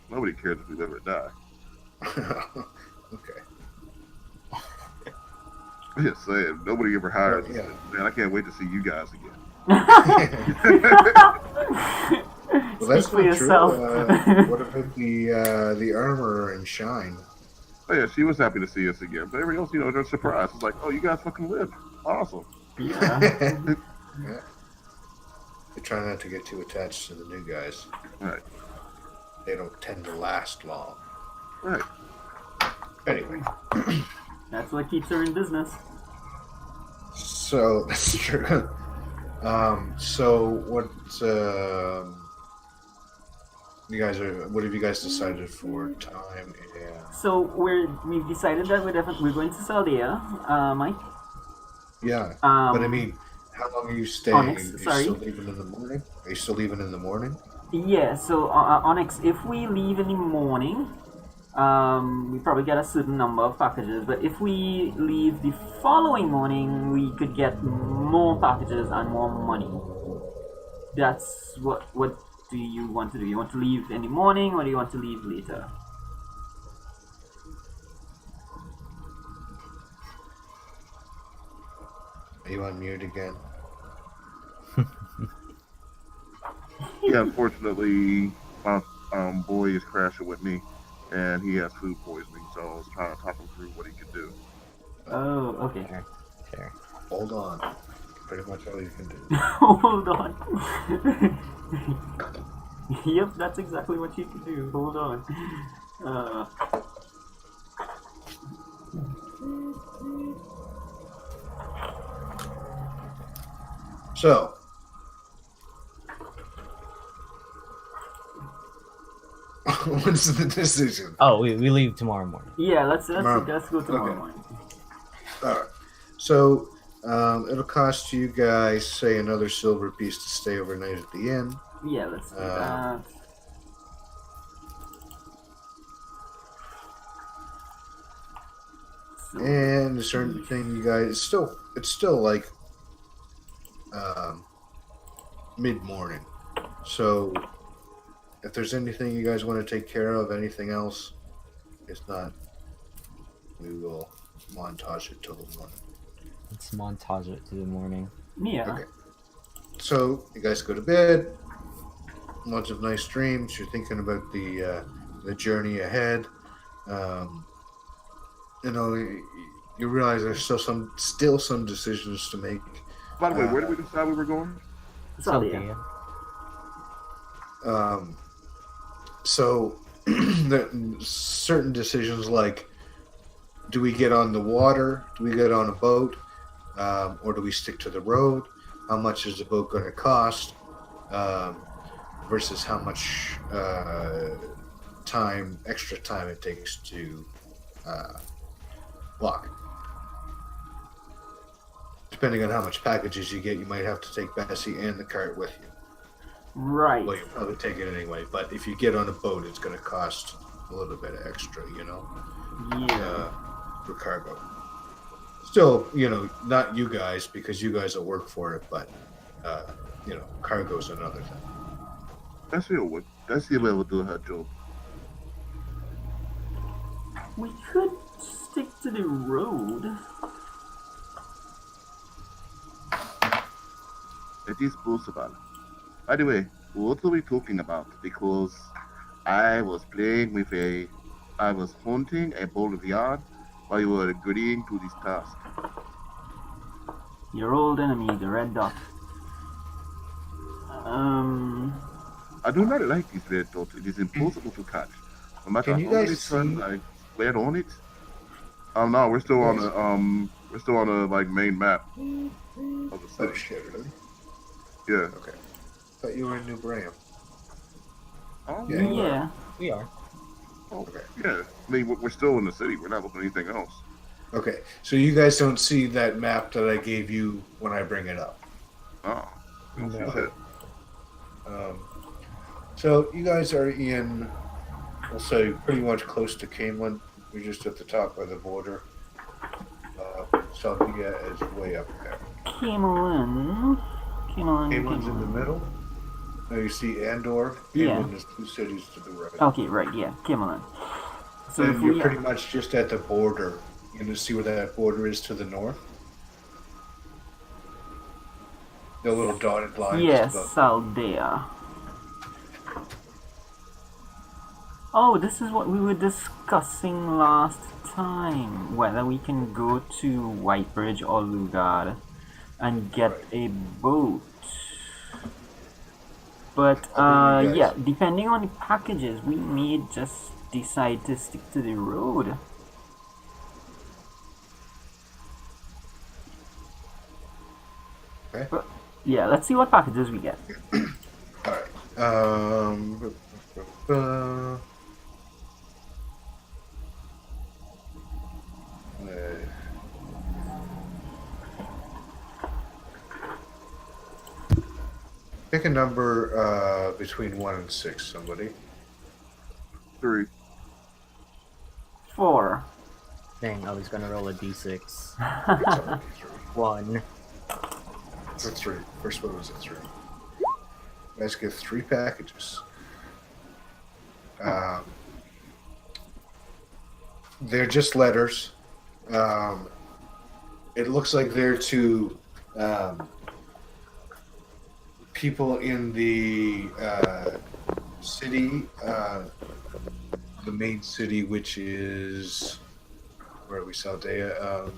nobody cares if we live or die. Okay. I'm just saying, nobody ever hired us. Yeah. Man, I can't wait to see you guys again. Well, that's Speak for not true. yourself. What about the armor and shine? Oh yeah, she was happy to see us again. But everybody else, they're surprised. It's like, oh, you guys fucking lived. Awesome. Yeah. Yeah. They try not to get too attached to the new guys. Right. They don't tend to last long. Right. Anyway, That's what keeps her in business. so that's true. So what? You guys are. What have you guys decided for time and? So we've decided that we're going to Saldia, Mike. Yeah, Um, but I mean, how long are you staying? Onyx, Are you sorry. still leaving in the morning? Are you still leaving in the morning? Yeah. So Onyx, if we leave in the morning, we probably get a certain number of packages. But if we leave the following morning, we could get more packages and more money. That's what do you want to do? You want to leave in the morning, or do you want to leave later? Are you on mute again? Yeah, unfortunately, my boy is crashing with me, and he has food poisoning. So I was trying to talk him through what he could do. Oh, okay. Fair. Hold on. Pretty much all you can do. Hold on. Yep, that's exactly what you can do. Hold on. So, what's the decision? Oh, we leave tomorrow morning. Yeah, let's Tomorrow. go tomorrow Okay. morning. All right. So, it'll cost you guys, say, another silver piece to stay overnight at the inn. Yeah, let's do that. So, And a certain thing, you guys, it's still like mid morning. So, if there's anything you guys want to take care of, anything else, if not, we will montage it till the morning. Let's montage it to the morning. yeah. Okay. So you guys go to bed. Lots of nice dreams. You're thinking about the journey ahead. You know, you realize there's still some decisions to make. By the way, where did we decide we were going? Saldia. So certain decisions like, do we get on the water? Do we get on a boat? Or do we stick to the road? How much is the boat going to cost? Versus how much extra time it takes to walk. Depending on how much packages you get, you might have to take Bessie and the cart with you. Right. Well, you'll probably take it anyway, but if you get on a boat, it's going to cost a little bit extra, Yeah. for cargo. Still, not you guys, because you guys will work for it, but, cargo's another thing. Bessie will do her job. We could stick to the road. It is possible. By the way, what are we talking about? Because I was hunting a ball of yarn while you were agreeing to this task. Your old enemy, the red dot. I do not like this red dot. It is impossible to catch. No matter Can you how many guys times see- I swear on it. No, we're still on the main map of the Oh, city. shit, really? Yeah. Okay. Thought you were in New Bram. Oh, Yeah. Yeah. We are. Okay. yeah. I mean, we're still in the city. We're not looking at anything else. Okay, so you guys don't see that map that I gave you when I bring it up. Oh, we don't see No. shit. So you guys are in, we'll say, pretty much close to Camelin. You're just at the top of the border. Salvia is way up there. Camelin. Camelin's in the middle. Now you see Andor. Yeah. Camelin is 2 cities to the right. Okay, right, yeah, Camelin. So if And you're we pretty much just at the border. You can see where that border is to the north. The little dotted line. yes, just above. Saldia. Oh, this is what we were discussing last time. Whether we can go to Whitebridge or Lugard and get Right. a boat. But How do you guys- yeah, depending on the packages, we may just decide to stick to the road. Okay. But, yeah, let's see what packages we get. All right. Uh, pick a number between 1 and 6, somebody. 3. 4. Dang, I was gonna roll a d6. It's already 3. 1. It's a 3. First one was a 3. You guys get 3 packages. They're just letters. It looks like they're to people in the city, the main city, which is where are we, Saldea?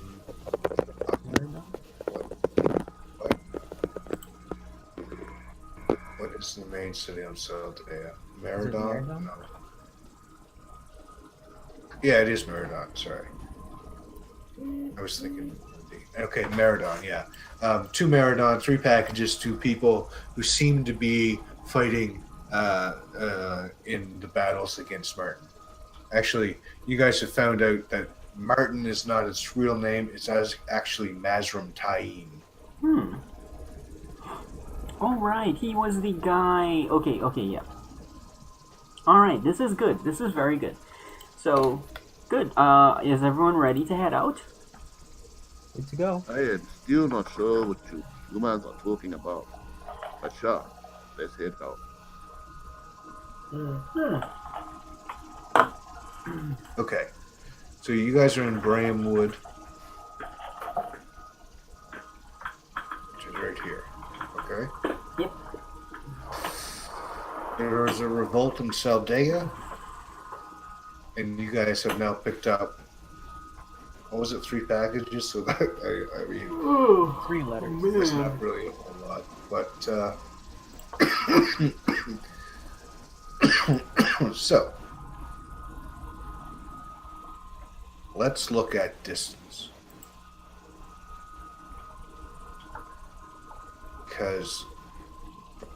What is the main city on Saldea? Meridon? Meridon? No. Yeah, it is Meridon. Sorry, I was thinking. Okay, Meridon. Yeah, 2 Meridon, 3 packages to people who seem to be fighting in the battles against Martin. Actually, you guys have found out that Martin is not its real name. It's actually Mazrim Taim. All right, he was the guy. Okay, yeah. All right, this is good. This is very good. So, good. Is everyone ready to head out? Good to go. I am still not sure what you humans are talking about. But sure, let's head out. Okay, so you guys are in Brahamwood, which is right here. Okay. Yep. There was a revolt in Saldea, and you guys have now picked up. What was it? 3 packages. So that, I mean, 3 letters. it's not really a whole lot, but so let's look at distance, because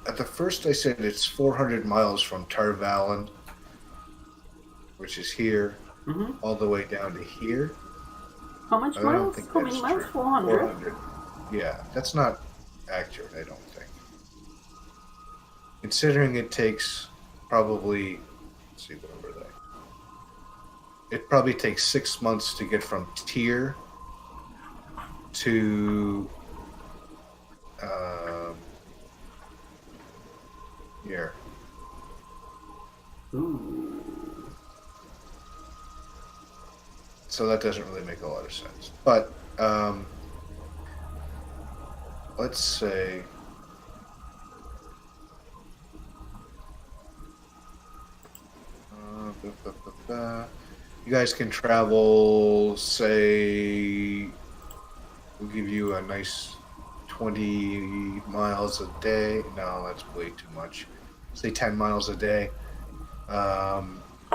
at the first I said it's 400 miles from Tarvalin, which is here, all the way down to here. How much I don't miles? think How many that's miles? true. 400. 400. Yeah, that's not accurate, I don't think. Considering it takes probably, let's see, what were they? It probably takes 6 months to get from Tyr to here. Ooh. So that doesn't really make a lot of sense. But let's say you guys can travel, say, we'll give you a nice 20 miles a day. No, that's way too much. Say 10 miles a day.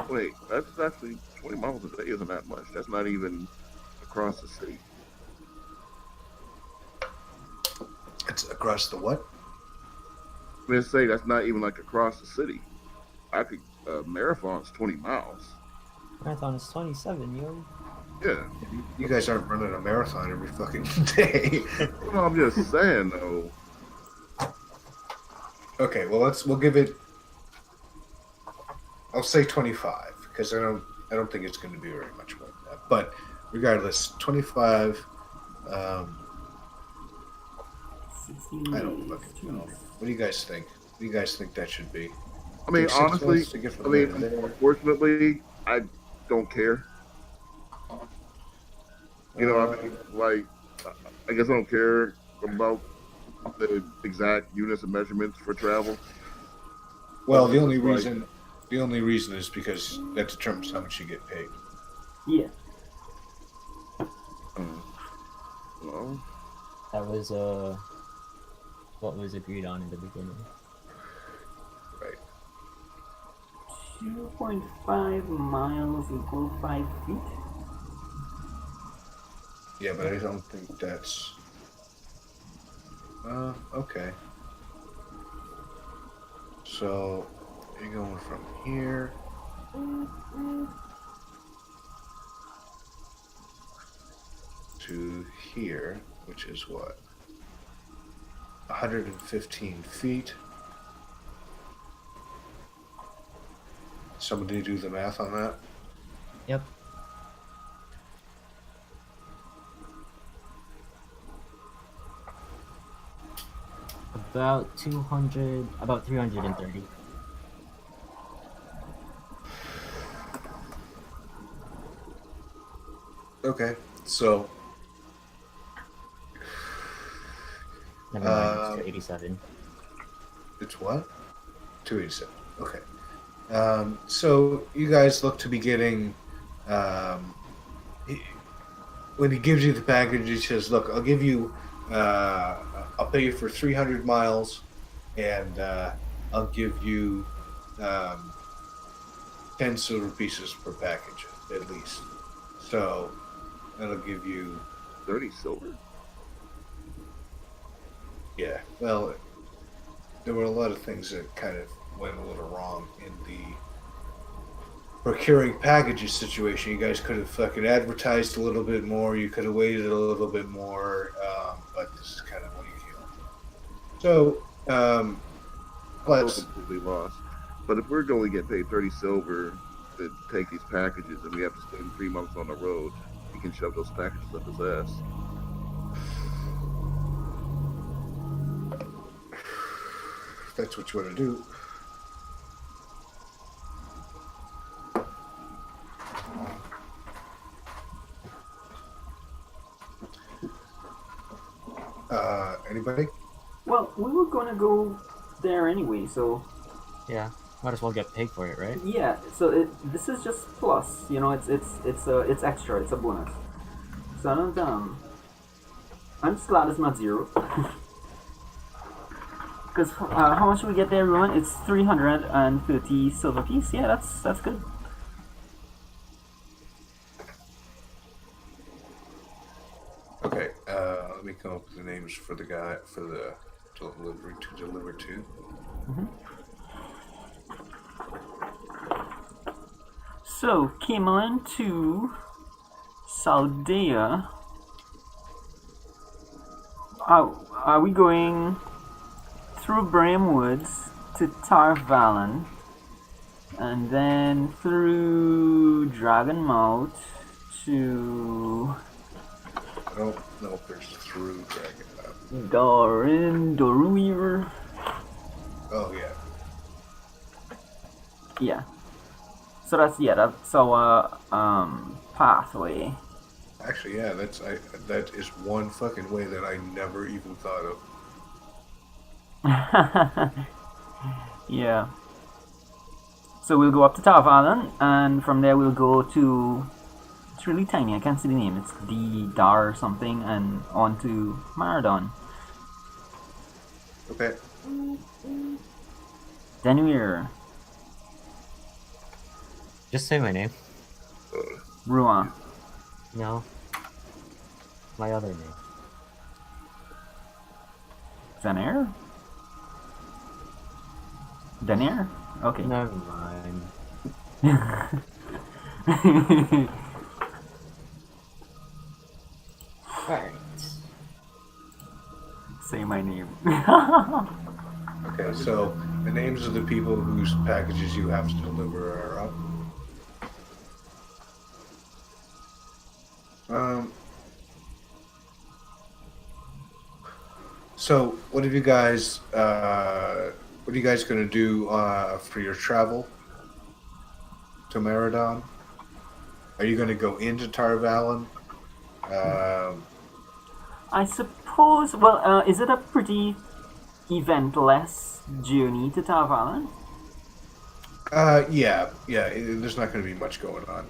Wait, that's actually 20 miles a day isn't that much. That's not even across the city. It's across the what? Let's say that's not even like across the city. I could marathon's 20 miles. Marathon is 27, yo. Yeah. You guys aren't running a marathon every fucking day. Well, I'm just saying though. Okay, well we'll give it. I'll say 25 because I don't think it's going to be very much more than that. But regardless, 25. I don't fucking know. What do you guys think? What do you guys think that should be? I mean, Take 6 honestly, months to get from there to there? unfortunately, I don't care. You know, I mean, like, I guess I don't care about the exact units of measurements for travel. Well, the only Like- reason is because that determines how much you get paid. Yeah. Well, That was what was agreed on in the beginning. Right. 2.5 miles equal 5 feet. Yeah, but I don't think that's. Okay. So, you're going from here to here, which is what? 115 feet. Somebody do the math on that? Yep. About 200, about 330. Okay, so Never mind, it's 287. it's what? 287. Okay. So you guys look to be getting. When he gives you the package, he says, "Look, I'll give you. I'll pay you for 300 miles, and I'll give you 10 silver pieces per package, at least. So that'll give you 30 silver. Yeah, well, there were a lot of things that kind of went a little wrong in the procuring packages situation. You guys could have fucking advertised a little bit more. You could have waited a little bit more, but this is kind of what you came up with. So, I'm let's. completely lost. But if we're going to get paid 30 silver to take these packages and we have to spend 3 months on the road, he can shove those packages up his ass. If that's what you want to do. Anybody? Well, we were gonna go there anyway, so Yeah, might as well get paid for it, right? yeah. So this is just plus, you know. It's extra. It's a bonus. So I don't I'm just glad it's not zero. Because how much do we get there, everyone? It's 330 silver piece. Yeah, that's good. Okay, let me come up with the names for the guy for the delivery to deliver to. So Camelin to Saldea. Are we going through Bram Woods to Tarvalon, and then through Dragonmouth to I don't know if there's through Dragon. Doruir? Oh yeah. Yeah. So that's our pathway. Actually, yeah, that is one fucking way that I never even thought of. Yeah. So we'll go up to Tarvalon, and from there we'll go to. It's really tiny. I can't see the name. It's D Dar or something, and on to Maradon. Okay. Then we're Just say my name. Ruan. No. My other name. Zenair? Denair? Okay. Never mind. Alright. Say my name. Okay, so the names of the people whose packages you have to deliver are up. So what are you guys gonna do for your travel to Maradon? Are you gonna go into Tarvalon? I suppose. Well, is it a pretty eventless journey to Tarvalon? Yeah. There's not going to be much going on.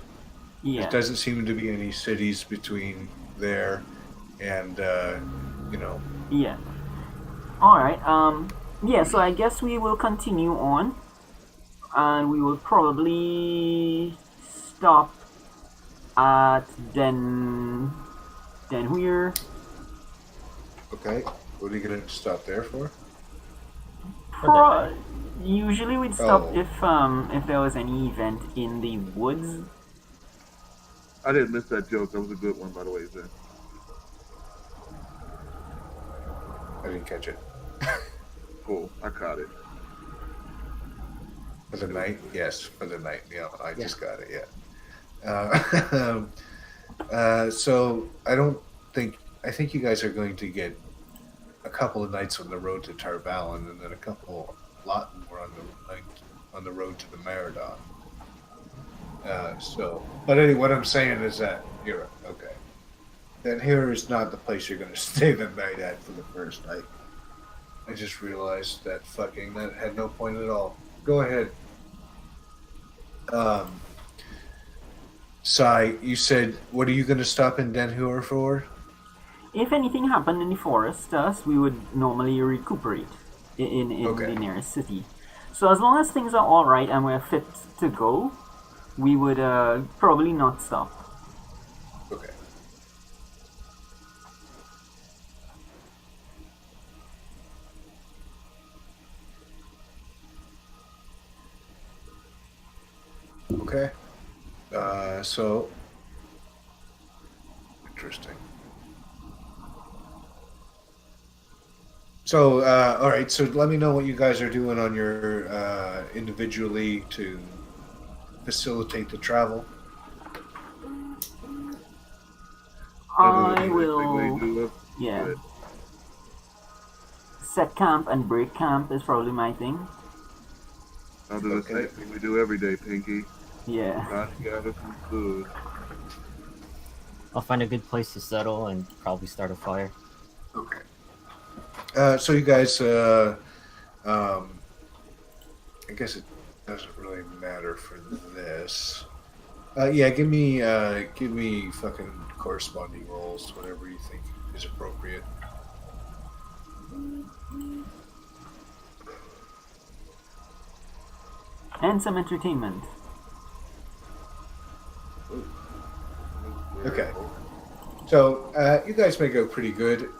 Yeah. There doesn't seem to be any cities between there and, Yeah. All right. Yeah. So I guess we will continue on, and we will probably stop at Denhuir. Okay. What are you going to stop there for? Usually we'd stop Oh. if there was any event in the woods. I didn't miss that joke. That was a good one, by the way, Zen. I didn't catch it. Cool. I caught it. For the night? Yes, for the night. Yeah, I just got it, yeah. So I think you guys are going to get a couple of nights on the road to Tarvalin, and then a lot more on the road to the Meridon. But anyway, what I'm saying is that you're okay. Then here is not the place you're going to stay the night at for the first night. I just realized that had no point at all. Go ahead. Sai, you said, what are you going to stop in Den Hur for? If anything happened in the forest to us, we would normally recuperate in Okay. the nearest city. So as long as things are all right and we're fit to go, we would probably not stop. Okay. Okay. So interesting. So, all right. So, let me know what you guys are doing on your individually to facilitate the travel. I Anything will, they do, yeah. good. Set camp and break camp is probably my thing. I'll do the Okay. same thing we do every day, Pinky. Yeah. Not together some food. I'll find a good place to settle and probably start a fire. Okay. So you guys, I guess it doesn't really matter for this. Yeah, give me fucking corresponding rolls, whatever you think is appropriate. And some entertainment. Okay. So you guys may go pretty good.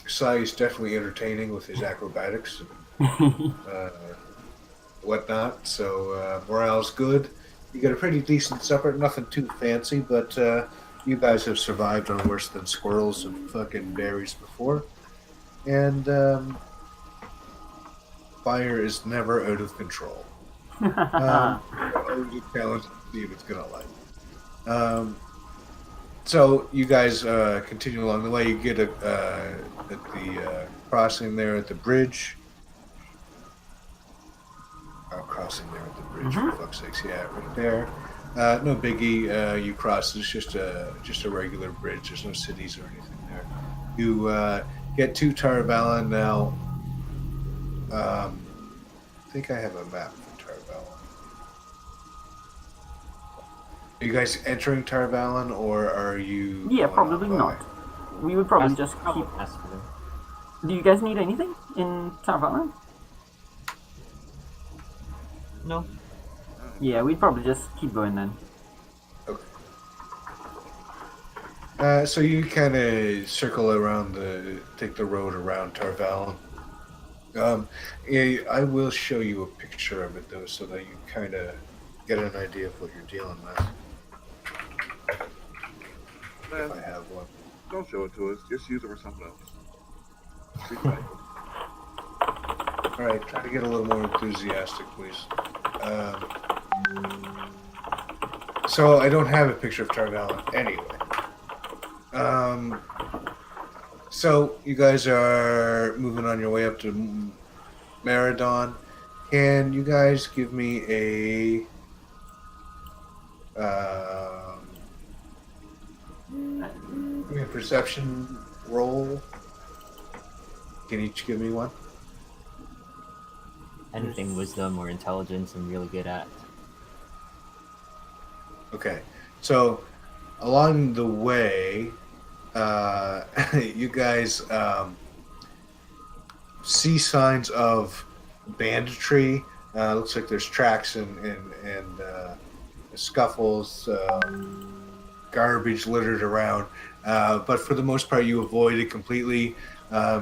Sai is definitely entertaining with his acrobatics and whatnot. So morale's good. You get a pretty decent supper. Nothing too fancy, but you guys have survived on worse than squirrels and fucking berries before. And fire is never out of control. Always a challenge to see if it's gonna light. So you guys continue along the way. You get at the crossing there at the bridge. Crossing there at the bridge, for fuck's sakes! Yeah, right there. No biggie. You cross. It's just a regular bridge. There's no cities or anything there. You get to Tarvalin now. I think I have a map for Tarvalin. Are you guys entering Tarvalin, or are you? Yeah, going probably on by? not. We would probably just keep. Ask for them. Do you guys need anything in Tarvalin? No. Yeah, we'd probably just keep going then. Okay. So you kind of circle around take the road around Tarvalin. I will show you a picture of it though, so that you kind of get an idea of what you're dealing with. If I have one. Don't show it to us. Just use it for something else. Recycle. All right, try to get a little more enthusiastic, please. So I don't have a picture of Tarvalin anyway. So you guys are moving on your way up to Meridon. Can you guys give me a perception roll? Can each give me one? Anything wisdom or intelligence I'm really good at. Okay, so along the way, you guys see signs of banditry. Looks like there's tracks and scuffles, garbage littered around. But for the most part, you avoid it completely.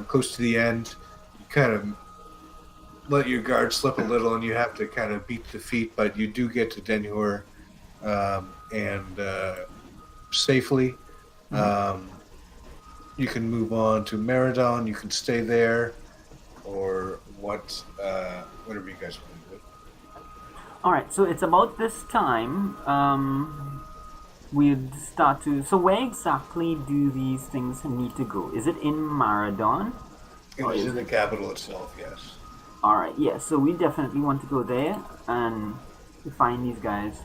Close to the end, you kind of let your guard slip a little, and you have to kind of beat the feet, but you do get to Denhur and safely. You can move on to Meridon. You can stay there, or whatever you guys want to do. All right, so it's about this time. We'd start to. So where exactly do these things need to go? Is it in Maradon? It is in the capital itself, yes. All right, yeah. So we definitely want to go there and find these guys.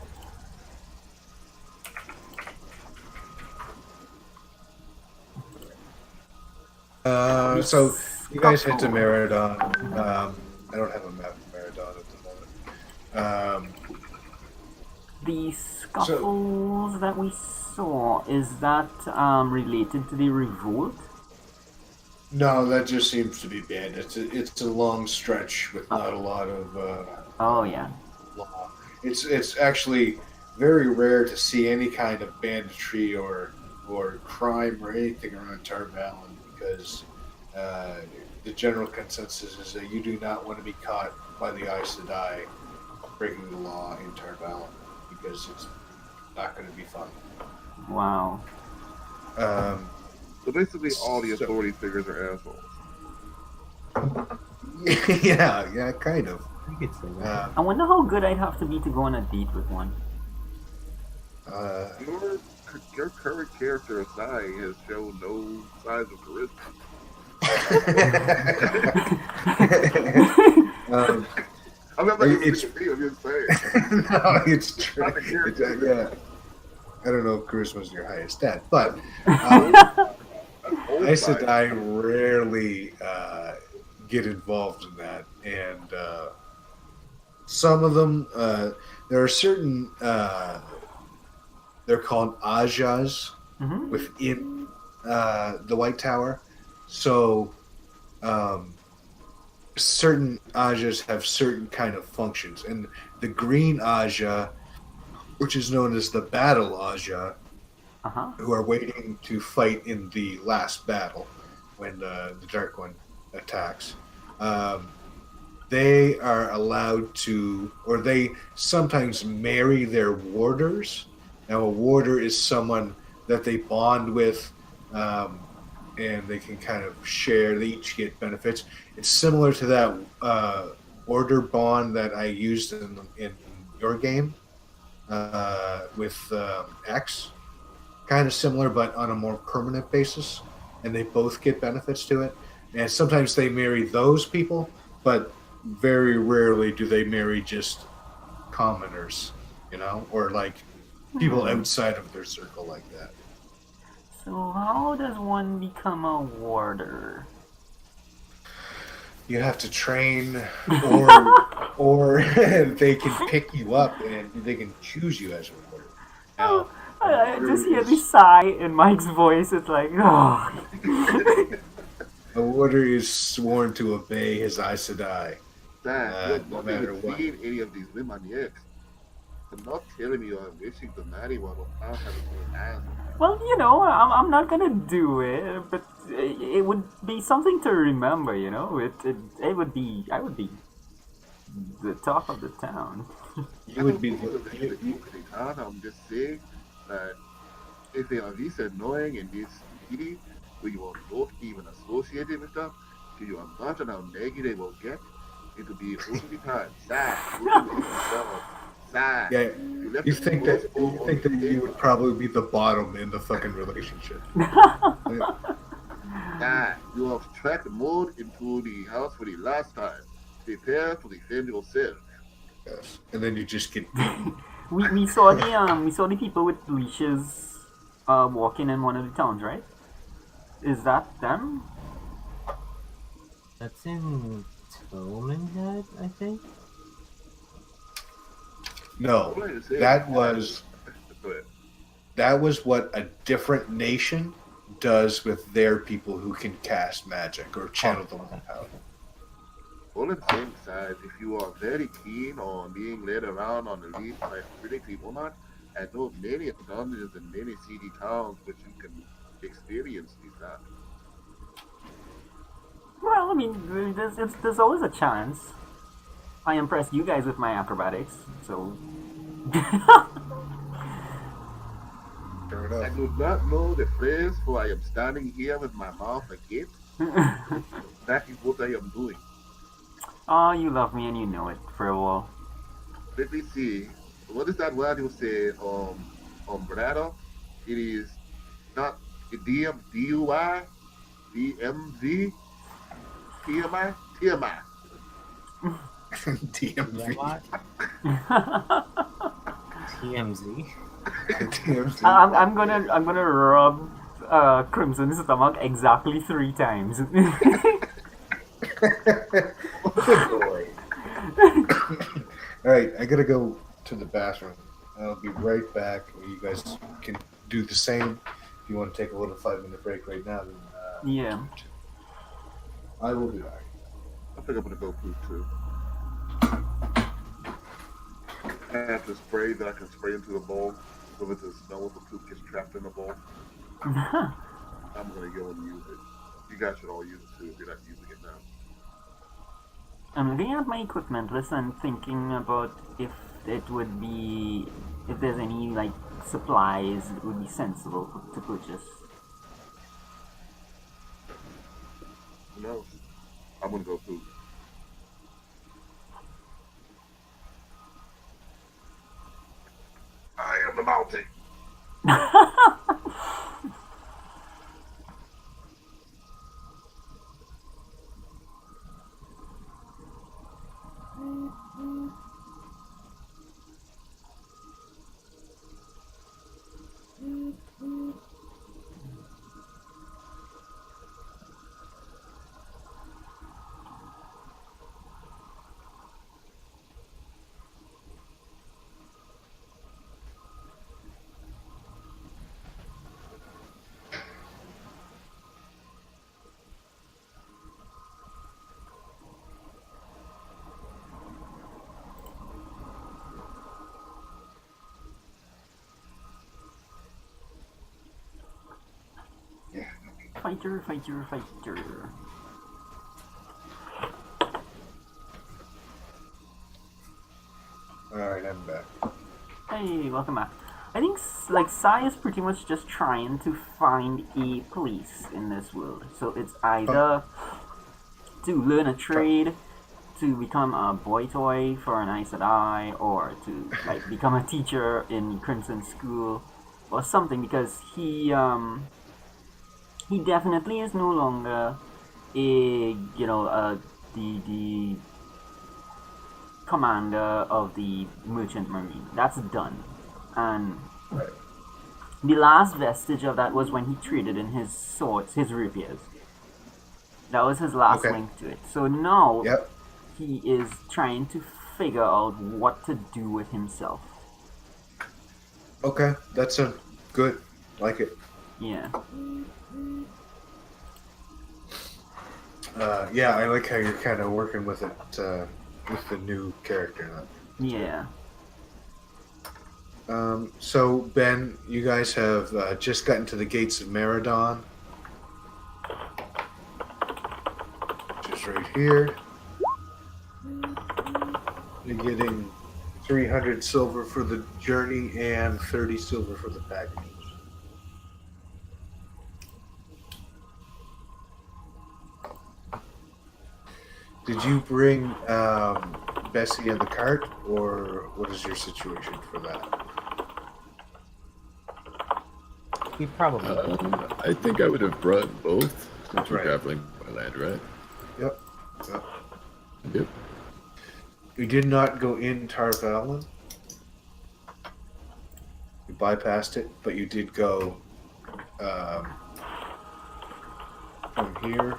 So you guys head to Meridon. I don't have a map of Meridon at the moment. The scuffles that we saw, is that related to the revolt? No, that just seems to be bandits. It's a long stretch with not a lot of Oh yeah. law. It's actually very rare to see any kind of banditry or crime or anything around Tarvalon because the general consensus is that you do not want to be caught by the Aes Sedai breaking the law in Tarvalon because it's not going to be fun. Wow. So basically, all the authority figures are assholes. yeah, kind of. You could say that. I wonder how good I'd have to be to go on a date with one. Your current character, Asai, has shown no signs of charisma. I'm not saying. I'm just saying. No, it's true. Yeah. I don't know if charisma's your highest stat, but Aes Sedai rarely get involved in that, and some of them, there are certain, they're called Ajas within the White Tower. So certain Ajas have certain kind of functions, and the Green Aja, which is known as the Battle Aja, who are waiting to fight in the last battle when the Dark One attacks. They are allowed to, or they sometimes marry their warders. Now, a warder is someone that they bond with, and they can kind of share. They each get benefits. It's similar to that order bond that I used in your game with X. Kind of similar, but on a more permanent basis, and they both get benefits to it. And sometimes they marry those people, but very rarely do they marry just commoners, or like people outside of their circle like that. So how does one become a warder? You have to train, or they can pick you up and they can choose you as a warder. Now, I just hear the sigh in Mike's voice. It's like, oh. a warder is sworn to obey his Aes Sedai. Dad, no you matter haven't what. seen any of these women yet. I'm not telling you I'm wishing to marry one or not having any hands. Well, I'm not gonna do it, but it would be something to remember. I would be the talk of the town. You would be I'm just saying that if they are this annoying and this needy, where you are not even associated with them, can you imagine how naggy they will get? It will be all the time. Sad. Sad. Yeah, you think that you would probably be the bottom in the fucking relationship. Sad. You have tracked mode into the house for the last time. Prepare to defend yourself. Yes. And then you just get we saw the people with leashes walking in one of the towns, right? Is that them? That's in Tomenhead, I think. no. That was what a different nation does with their people who can cast magic or channel the one power. All I'm saying, Sad, if you are very keen on being led around on the lead by a critically woman, I know many dungeons and many seedy towns which you can experience these that. Well, I mean, there's always a chance. I impressed you guys with my acrobatics, so. Fair I enough. do not know the place where I am standing here with my mouth agape. That is what I am doing. Oh, you love me and you know it, Farewell. Let me see. What is that word you say? Umbrella. It is not DUI, DMV, TMI, TMI. DMV. TMZ. DMV. I'm gonna rub Crimson's stomach exactly 3 times. Good boy. All right, I gotta go to the bathroom. I'll be right back. You guys can do the same. If you want to take a little 5-minute break right now, then Yeah. I will be back. I think I'm gonna go poop too. I have to spray that I can spray into the bowl so that the smell of the poop gets trapped in the bowl. I'm gonna go and use it. You guys should all use it too if you're not using it now. I'm looking at my equipment list and thinking about if it would be, if there's any like supplies it would be sensible to purchase. Who knows? I'm gonna go poop. I am the mountain. Fighter, fighter, fighter. All right, I'm back. Hey, welcome back. I think like Sai is pretty much just trying to find a place in this world. So it's either to learn a trade, to become a boy toy for an Aes Sedai, or to like become a teacher in Crimson School, or something. Because he definitely is no longer a the commander of the Merchant Marine. That's done, and Right. the last vestige of that was when he traded in his swords, his rapiers. That was his last Okay. link to it. So now Yep. he is trying to figure out what to do with himself. Okay, that's a good. Like it. Yeah. Yeah, I like how you're kind of working with it with the new character. Yeah. So Ben, you guys have just gotten to the gates of Meridon, which is right here. You're getting 300 silver for the journey and 30 silver for the packages. Did you bring Bessie in the cart, or what is your situation for that? We probably. I think I would have brought both since we're Right. traveling by land, right? Yep. Yep. We did not go in Tarvalin. You bypassed it, but you did go from here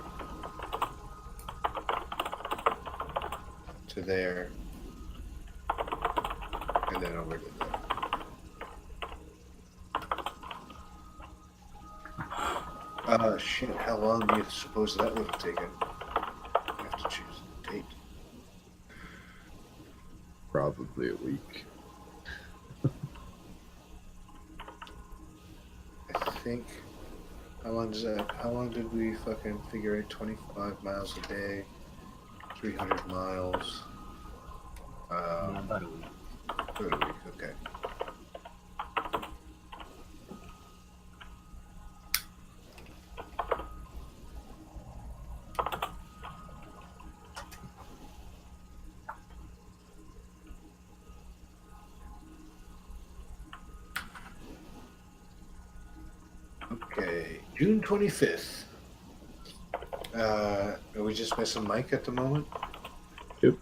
to there, and then over to there. Shit, how long do you suppose that would have taken? You have to choose the date. Probably a week. I think. How long does that? How long did we fucking figure it? 25 miles a day, 300 miles. About a week. About a week, okay. Okay, June 25th. Are we just missing Mike at the moment? Yep.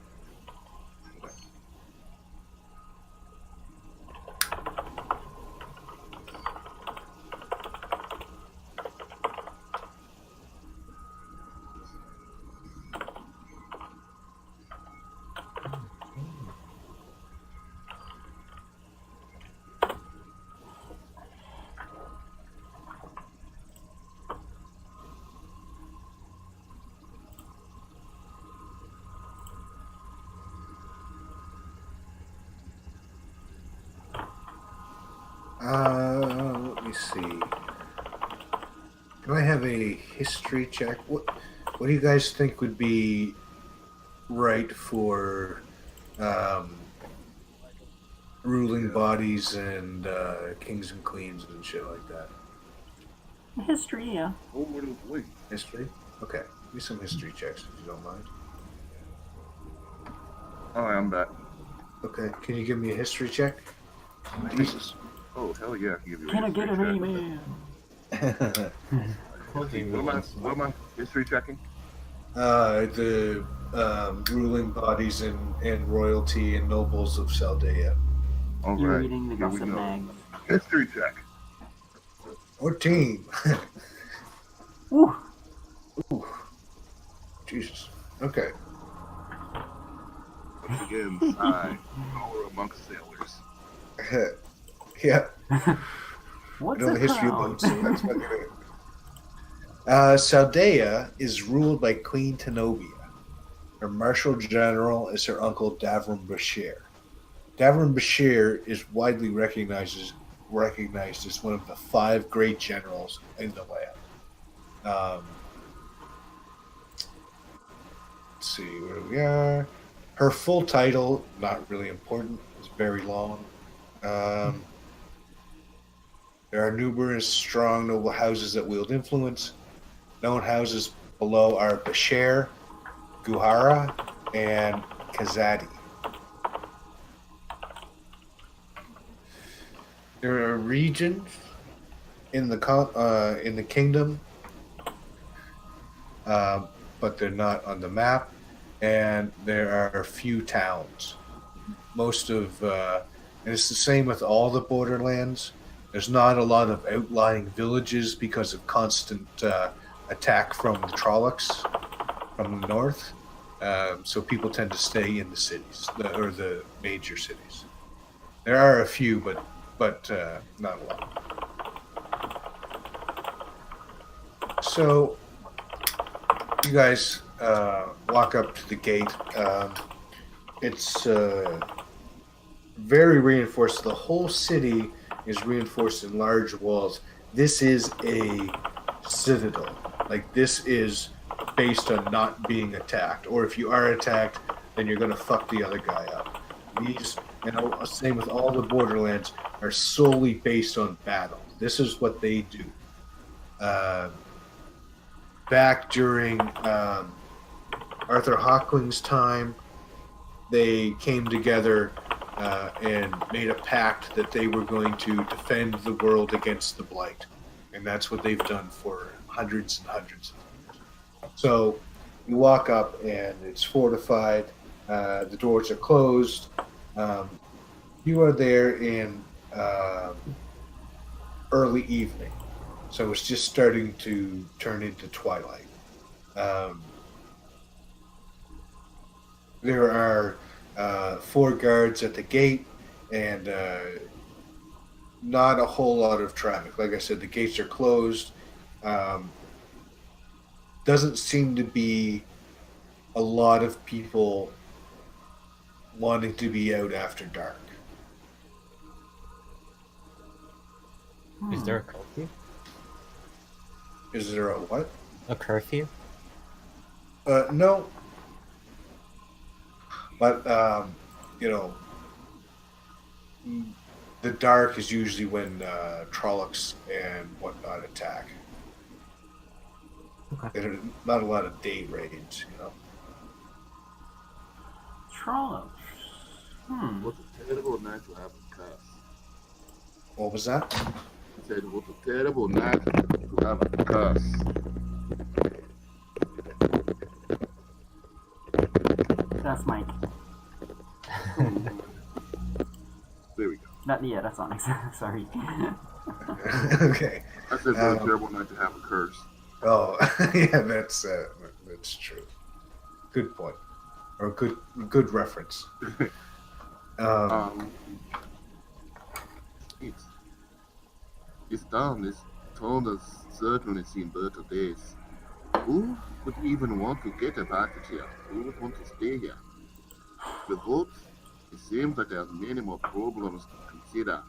Let me see. Can I have a history check? What do you guys think would be right for ruling bodies and kings and queens and shit like that? History, yeah. Over the way. History? Okay. Give me some history checks if you don't mind. All right, I'm back. Okay. Can you give me a history check? Jesus. Oh, hell yeah, I can give you a Can I get history an check. email? What am I history checking? The ruling bodies and royalty and nobles of Saldea. All You're right, reading the here we gossip go. mag. History check. 14. Woo! Ooh. Jesus. Okay. Once again, I power amongst sailors. Yeah. What's I know a the history of crown? boats. That's fucking it. Saldea is ruled by Queen Tenobia. Her marshal general is her uncle Davram Bashir. Davram Bashir is widely recognized as one of the 5 great generals in the land. Let's see where we are. Her full title, not really important, is very long. There are numerous strong noble houses that wield influence. Known houses below are Bashir, Guhara, and Kazadi. There are regions in the kingdom, but they're not on the map, and there are a few towns. And it's the same with all the borderlands. There's not a lot of outlying villages because of constant attack from the Trollocs from the north. So people tend to stay in the cities, or the major cities. There are a few, but not a lot. So you guys walk up to the gate. It's very reinforced. The whole city is reinforced in large walls. This is a citadel. Like, this is based on not being attacked. Or if you are attacked, then you're going to fuck the other guy up. These, same with all the Borderlands, are solely based on battle. This is what they do. Back during Arthur Hawkling's time, they came together and made a pact that they were going to defend the world against the Blight. And that's what they've done for hundreds and hundreds of years. So you walk up and it's fortified. The doors are closed. You are there in early evening. So it's just starting to turn into twilight. There are 4 guards at the gate, and not a whole lot of traffic. Like I said, the gates are closed. Doesn't seem to be a lot of people wanting to be out after dark. Is there a curfew? Is there a what? A curfew? No. But you know, the dark is usually when Trollocs and whatnot attack. Okay. There are not a lot of day raids, you know. Trollocs. It was a terrible night to have a curse. What was that? I said it was a terrible night to have a curse. That's Mike. There we go. That's Onyx. Sorry. Okay. I said it was a terrible night to have a curse. Oh, yeah, that's true. Good point, or good reference. This town is told us certainly seen better days. Who would even want to get a package here? Who would want to stay here? The votes, it seems that there are many more problems to consider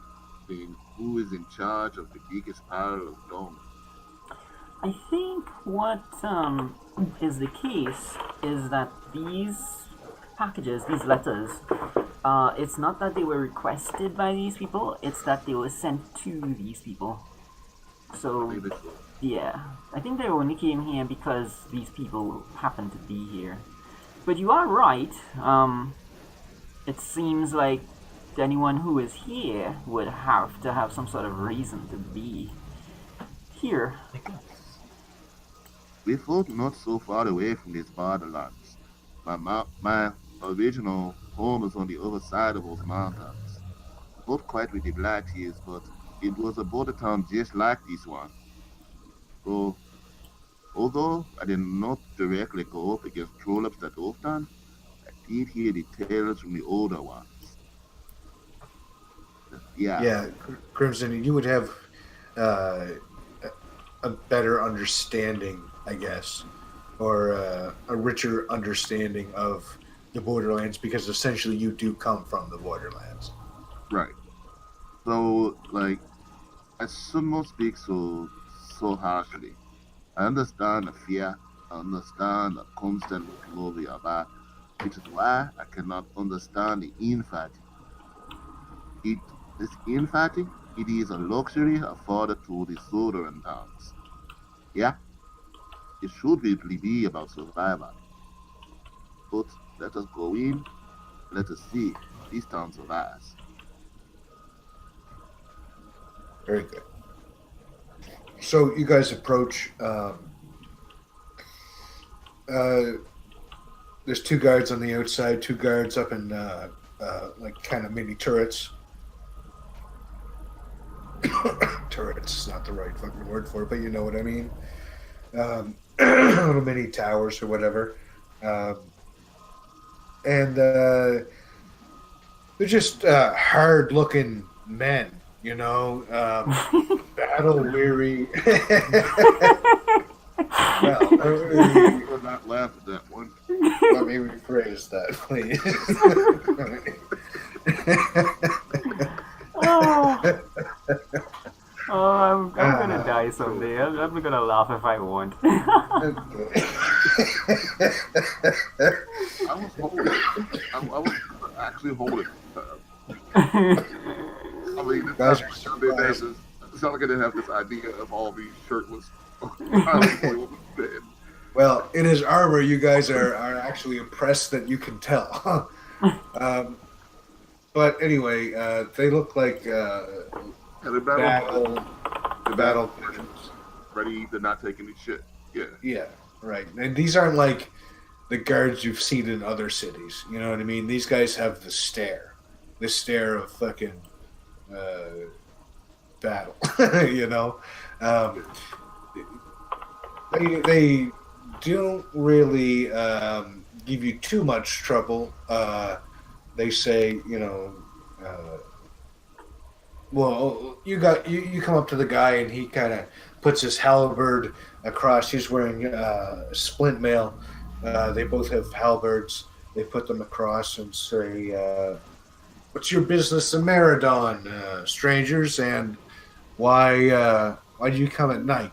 than who is in charge of the biggest pile of dung. I think what is the case is that these packages, these letters, it's not that they were requested by these people, it's that they were sent to these people. So, Maybe so. yeah, I think they only came here because these people happen to be here. But you are right, it seems like anyone who is here would have to have some sort of reason to be here. We fought not so far away from these borderlands. My original home is on the other side of those mountains. Not quite with the Blackheath, but it was a border town just like this one. So, although I did not directly go up against trollops that often, I did hear the tales from the older ones. Yeah, Crimson, you would have a better understanding, I guess, or a richer understanding of the Borderlands because essentially you do come from the Borderlands. Right. So, like, I should not speak so harshly. I understand the fear. I understand the constant looking over your back, which is why I cannot understand the infighting. This infighting, it is a luxury afforded to the southern towns. Yeah, it should really be about survival. But let us go in, let us see these towns survives. Very good. So you guys approach. There's two guards on the outside, two guards up in like kind of mini turrets. Turrets is not the right fucking word for it, but you know what I mean. Little mini towers or whatever. And they're just hard-looking men, you know, battle weary. Well, You will not laugh at that one. let me rephrase that, please. I'm gonna die someday. I'm gonna laugh if I want. I was actually holding. I mean, this Guys time are Sunday surprised. basis. It's not like I didn't have this idea of all these shirtless. Well, in his armor, you guys are actually impressed that you can tell. But anyway, they look like battle veterans. Ready to not take any shit. Yeah. Yeah, right. And these aren't like the guards you've seen in other cities. You know what I mean? These guys have the stare of fucking battle. You know, they don't really give you too much trouble. They say, you know, well, you come up to the guy and he kind of puts his halberd across. He's wearing splint mail. They both have halberds. They put them across and say, "What's your business in Meridon, strangers? And why do you come at night?"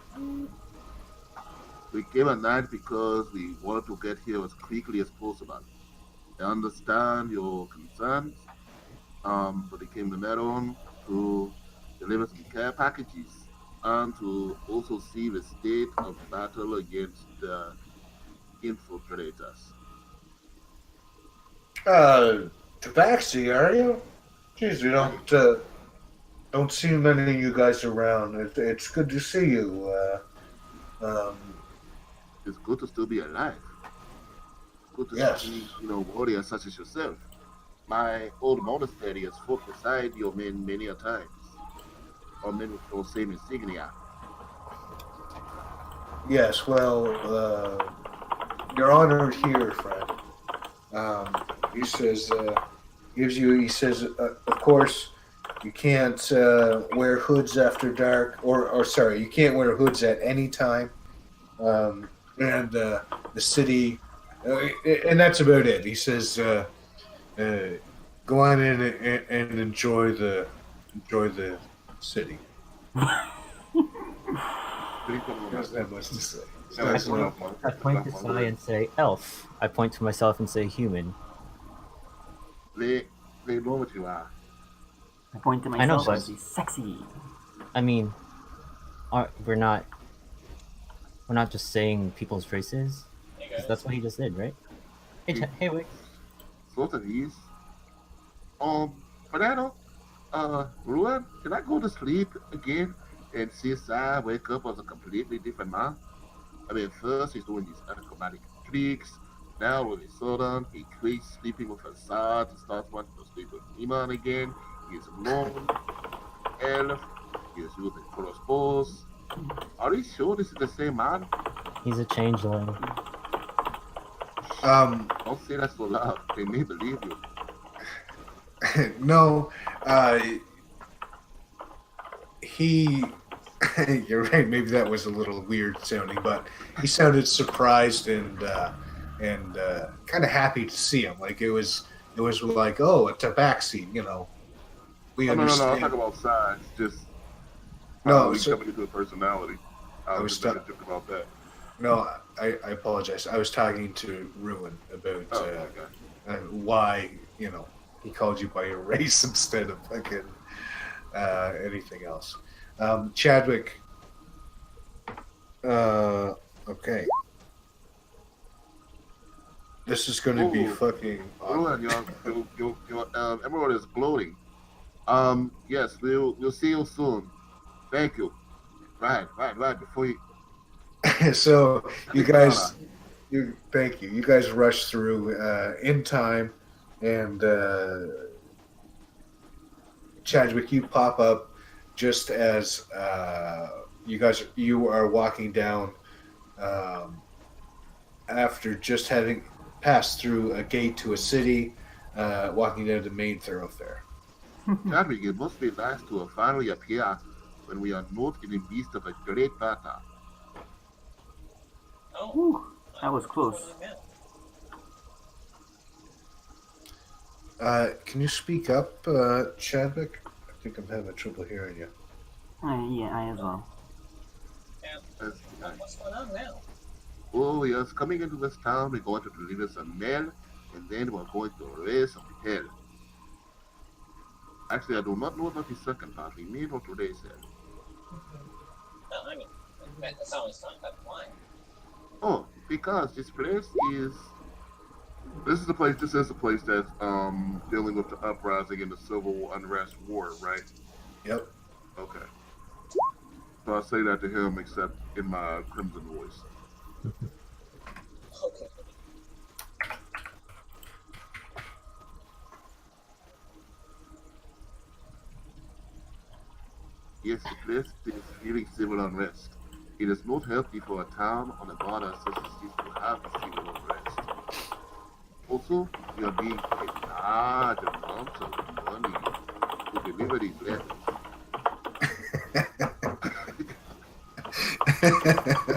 We came at night because we wanted to get here as quickly as possible. I understand your concerns, but they came to Neron to deliver some care packages and to also see the state of battle against the infiltrators. Tabaxi, are you? Jeez, we don't see many of you guys around. It's good to see you. It's good to still be alive. Good to Yes. see, warriors such as yourself. My old monastery has fought beside your men many a times, or men with those same insignia. Yes, well, you're honored here, friend. He says, he says, of course, you can't wear hoods after dark, or sorry, you can't wear hoods at any time. And the city, and that's about it. He says, go on in and enjoy the city. Doesn't have much to say. I point to Sai and say elf. I point to myself and say human. They know what you are. I point to I know, myself and but- say sexy. I mean, we're not just saying people's races. 'Cause that's what he just did, right? Hey, wait. Sort of is. Fernando, Ruan, can I go to sleep again and see Sai wake up as a completely different man? I mean, first he's doing these acrobatic tricks. Now, all of a sudden, he quits sleeping with Assad and starts wanting to sleep with Iman again. He's alone, elf, he's using crossbows. Are you sure this is the same man? He's a changeling. Don't say that so loud. They may believe you. No, he. You're right. Maybe that was a little weird sounding, but he sounded surprised and kind of happy to see him. Like it was like, oh, a tabaxi, We No, I'm understand. talking about size. Just No, how he's so- coming into a personality. I was just making a joke about that. No, I apologize. I was talking to Ruin about Oh, okay. why he called you by your race instead of fucking anything else. Chadwick. Okay. This is going to be Ooh. fucking Roland, awkward. your emerald is glowing. Yes, we'll see you soon. Thank you. Right. Before you. So you guys, thank you. You guys rush through in time, and Chadwick, you pop up just as you are walking down after just having passed through a gate to a city, walking down the main thoroughfare. Chadwick, it must be nice to finally appear when we are not in the midst of a great battle. Whew, that was close. Can you speak up, Chadwick? I think I'm having trouble hearing you. Yeah, I as well. That's nice. What's going on now? Oh, yes, coming into this town, we're going to deliver some mail, and then we're going to raise some hell. Actually, I do not know about the second part. We may not raise hell. No, I mean, that's always talking about wine. Oh, because this is the place that's dealing with the uprising and the civil unrest war, right? Yep. Okay. So I say that to him, except in my crimson voice. Okay. Yes, the place is feeling civil unrest. It is not healthy for a town on the border such as this to have civil unrest. Also, we are being paid large amounts of money to deliver these letters.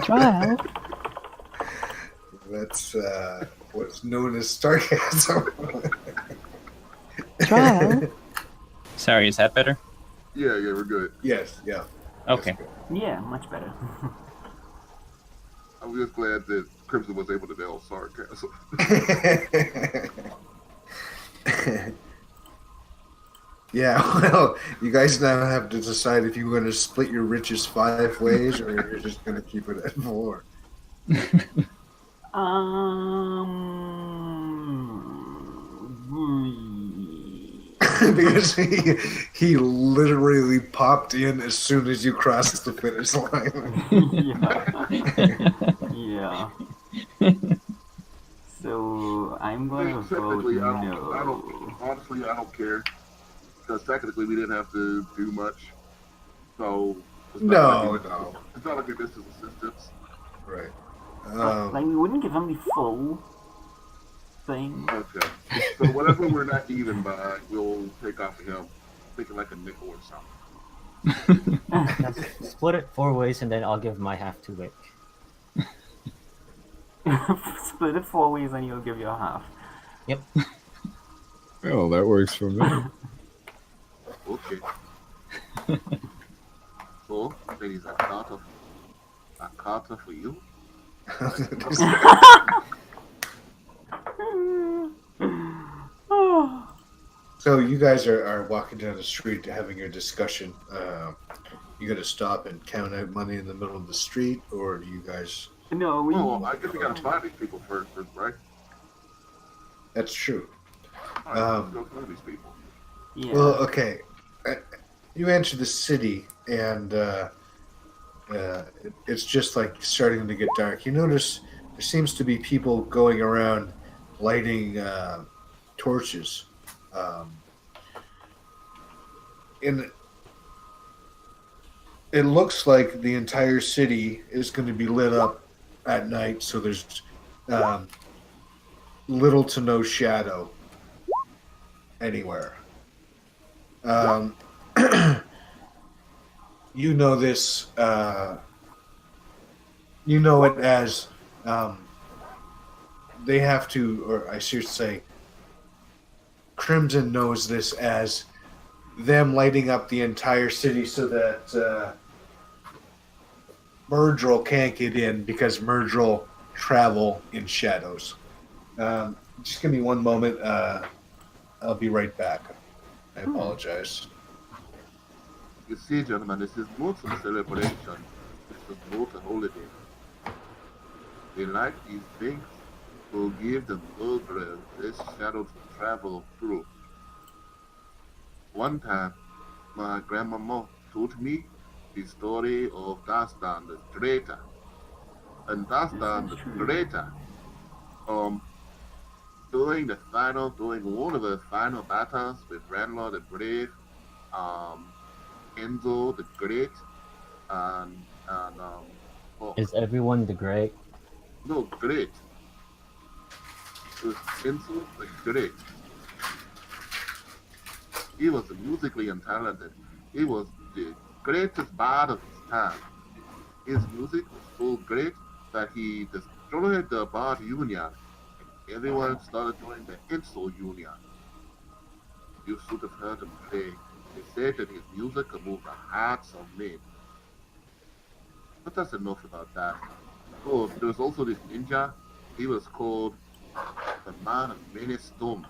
Trial. That's what's known as sarcasm. Trial. Sorry, is that better? Yeah, we're good. Yes, yeah. Okay. Yeah, much better. I'm just glad that Crimson was able to nail sarcasm. That's good. Yeah, well, you guys now have to decide if you're going to split your riches 5 ways or you're just going to keep it at 4. Because he literally popped in as soon as you crossed the finish line. Yeah. So I'm gonna vote Technically, I no. don't. Honestly, I don't care because technically we didn't have to do much. So it's not like No, we, no. it's not like we missed his assistance. Right. Like we wouldn't give him the full thing. Okay. So whatever we're not even by, we'll take off of him, thinking like a nickel or something. Now, split it 4 ways, and then I'll give my half to Wick. Split it 4 ways and you'll give your half. Yep. Well, that works for me. Okay. So there is a carter for you. So you guys are walking down the street having your discussion. You going to stop and count out money in the middle of the street, or do you guys... No, we. Oh, I guess we gotta find these people first, right? That's true. All right, let's go find these people. Yeah. Well, okay. You enter the city, and it's just like starting to get dark. You notice there seems to be people going around lighting torches. And it looks like the entire city is going to be lit up at night, so there's little to no shadow anywhere. You know this. You know it as they have to, or I should say, Crimson knows this as them lighting up the entire city so that Murdrell can't get in because Murdrell travel in shadows. Just give me one moment. I'll be right back. I apologize. You see, gentlemen, this is not a celebration. This is not a holiday. They light these things to give the murderers this shadow to travel through. One time, my grandmama told me the story of Dastan the traitor. And Dastan the traitor, during one of the final battles with Ranlaw the Brave, Enzo the Great, and Is everyone the Great? no, Great. It was Enzo the Great. He was musically untalented. He was the greatest bard of his time. His music was so great that he destroyed the Bard Union. Everyone started joining the Enzo Union. You should have heard him play. They said that his music could move the hearts of men. But that's enough about that. Oh, there was also this ninja. He was called the Man of Many Storms.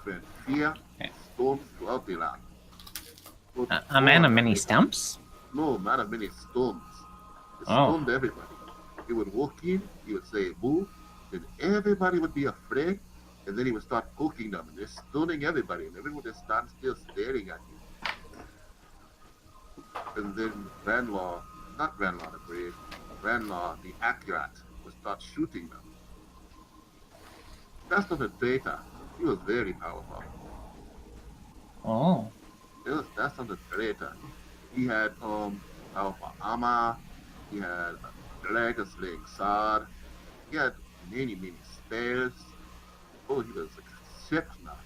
Spread fear and storms throughout the land. But A man of many stumps? No, Man of Many Storms. He Oh. stormed everybody. He would walk in, he would say boo, then everybody would be afraid, and then he would start poking them, and they're stunning everybody, and everyone just stands still staring at you. And then not Ranlaw the Brave, Ranlaw the Accurate would start shooting them. That's not a traitor. He was very powerful. Oh. That's not a traitor. He had powerful armor, he had a dragon slaying sword, he had many spells. Oh, he was exceptional.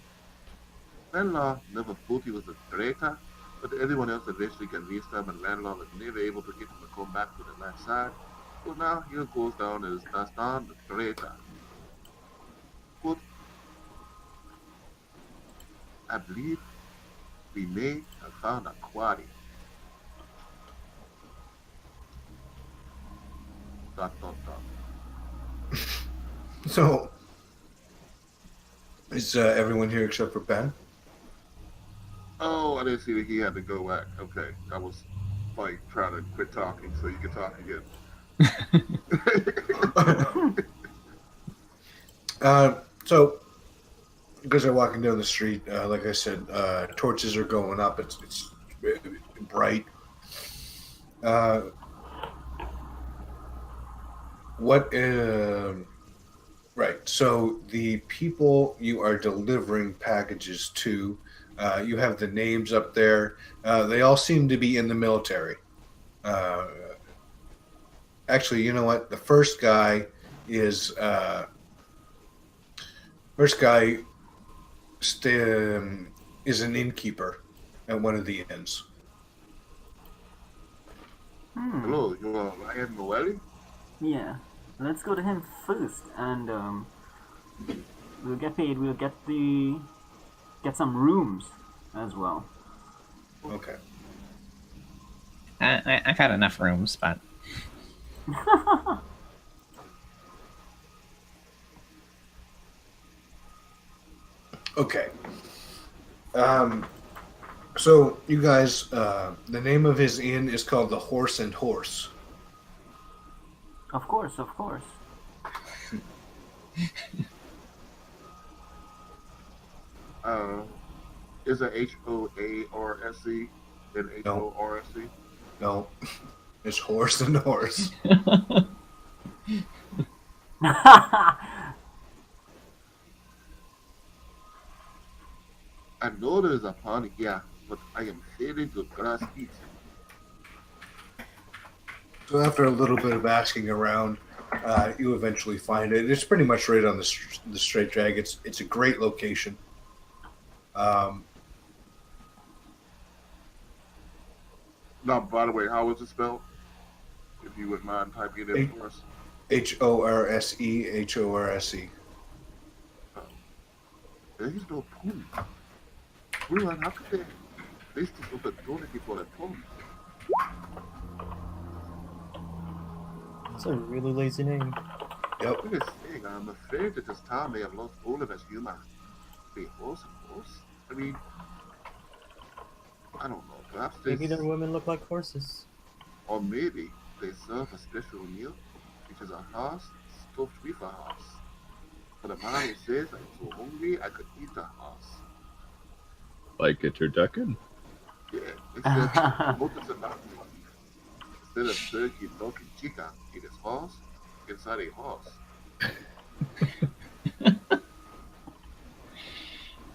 Ranlaw never thought he was a traitor, but everyone else eventually convinced him, and Ranlaw was never able to get him to come back to the left side. So now he goes down as Dastan the traitor. But I believe we may have found a quarry. Dot. So Is everyone here except for Ben? Oh, I didn't see that he had to go back. Okay, I was like trying to quit talking so you can talk again. So, you guys are walking down the street. Like I said, torches are going up. It's bright. What? Right. So the people you are delivering packages to, you have the names up there. They all seem to be in the military. Uh, Actually, you know what? The first guy is first guy is an innkeeper at one of the inns. Hello, you are Ryan Noeli? Yeah. Let's go to him first, and we'll get paid. We'll get some rooms as well. Okay. I've had enough rooms, but Okay. So you guys, the name of his inn is called the Horse and Horse. Of course, of course. Is it HOARSE and HORSE? No, it's Horse and Horse. I know there's a pond here, but I am failing to grasp it. So after a little bit of asking around, you eventually find it. It's pretty much right on the straight drag. It's a great location. Now, by the way, how is it spelled? If you wouldn't mind typing it in for us. HORSE. There is no pond. Well, how could they? This is opportunity for a pond. That's a really lazy name. Yep. I'm just saying, I'm afraid that this town may have lost all of its humor. The horse, of course. I mean, I don't know. Perhaps Maybe their women look like horses. or maybe they serve a special meal, which is a horse stuffed with a horse. For the man who says, I'm so hungry I could eat a horse. Like a turducken? Yeah, except motives are not me. Instead of turkey, dog, and chicken, it is horse inside a horse.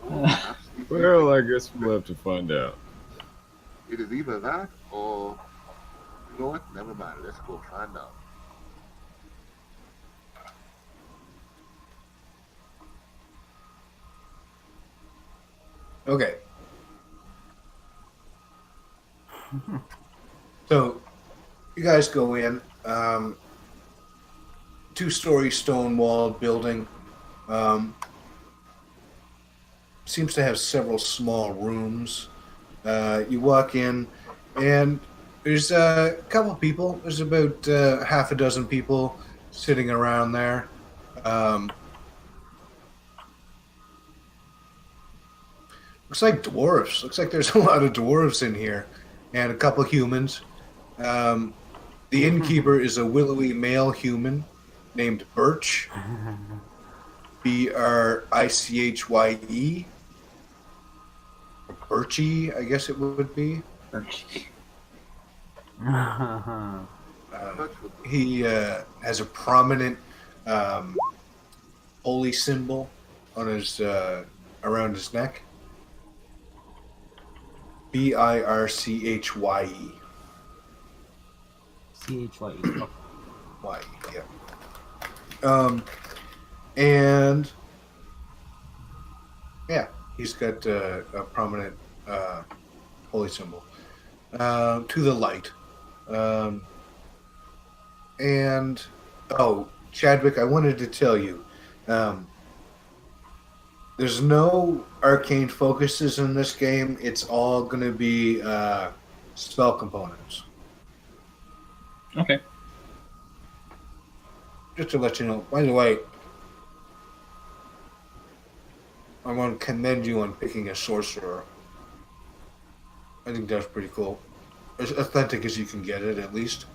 Perhaps it Well, I guess we'll have to find out. is either that or, you know what? Never mind. Let's go find out. Okay. So, you guys go in. Two-story stone-walled building. Seems to have several small rooms. You walk in, and there's a couple people. There's about half a dozen people sitting around there. Looks like dwarves. Looks like there's a lot of dwarves in here, and a couple humans. The innkeeper is a willowy male human named Birch. Birchye. Birchie, I guess it would be. He has a prominent holy symbol on his around his neck. Birchye. CHYE. Y, yeah. And yeah, he's got a prominent holy symbol to the light. And oh, Chadwick, I wanted to tell you, there's no arcane focuses in this game. It's all going to be spell components. okay. Just to let you know. By the way, I want to commend you on picking a sorcerer. I think that's pretty cool. As authentic as you can get it, at least.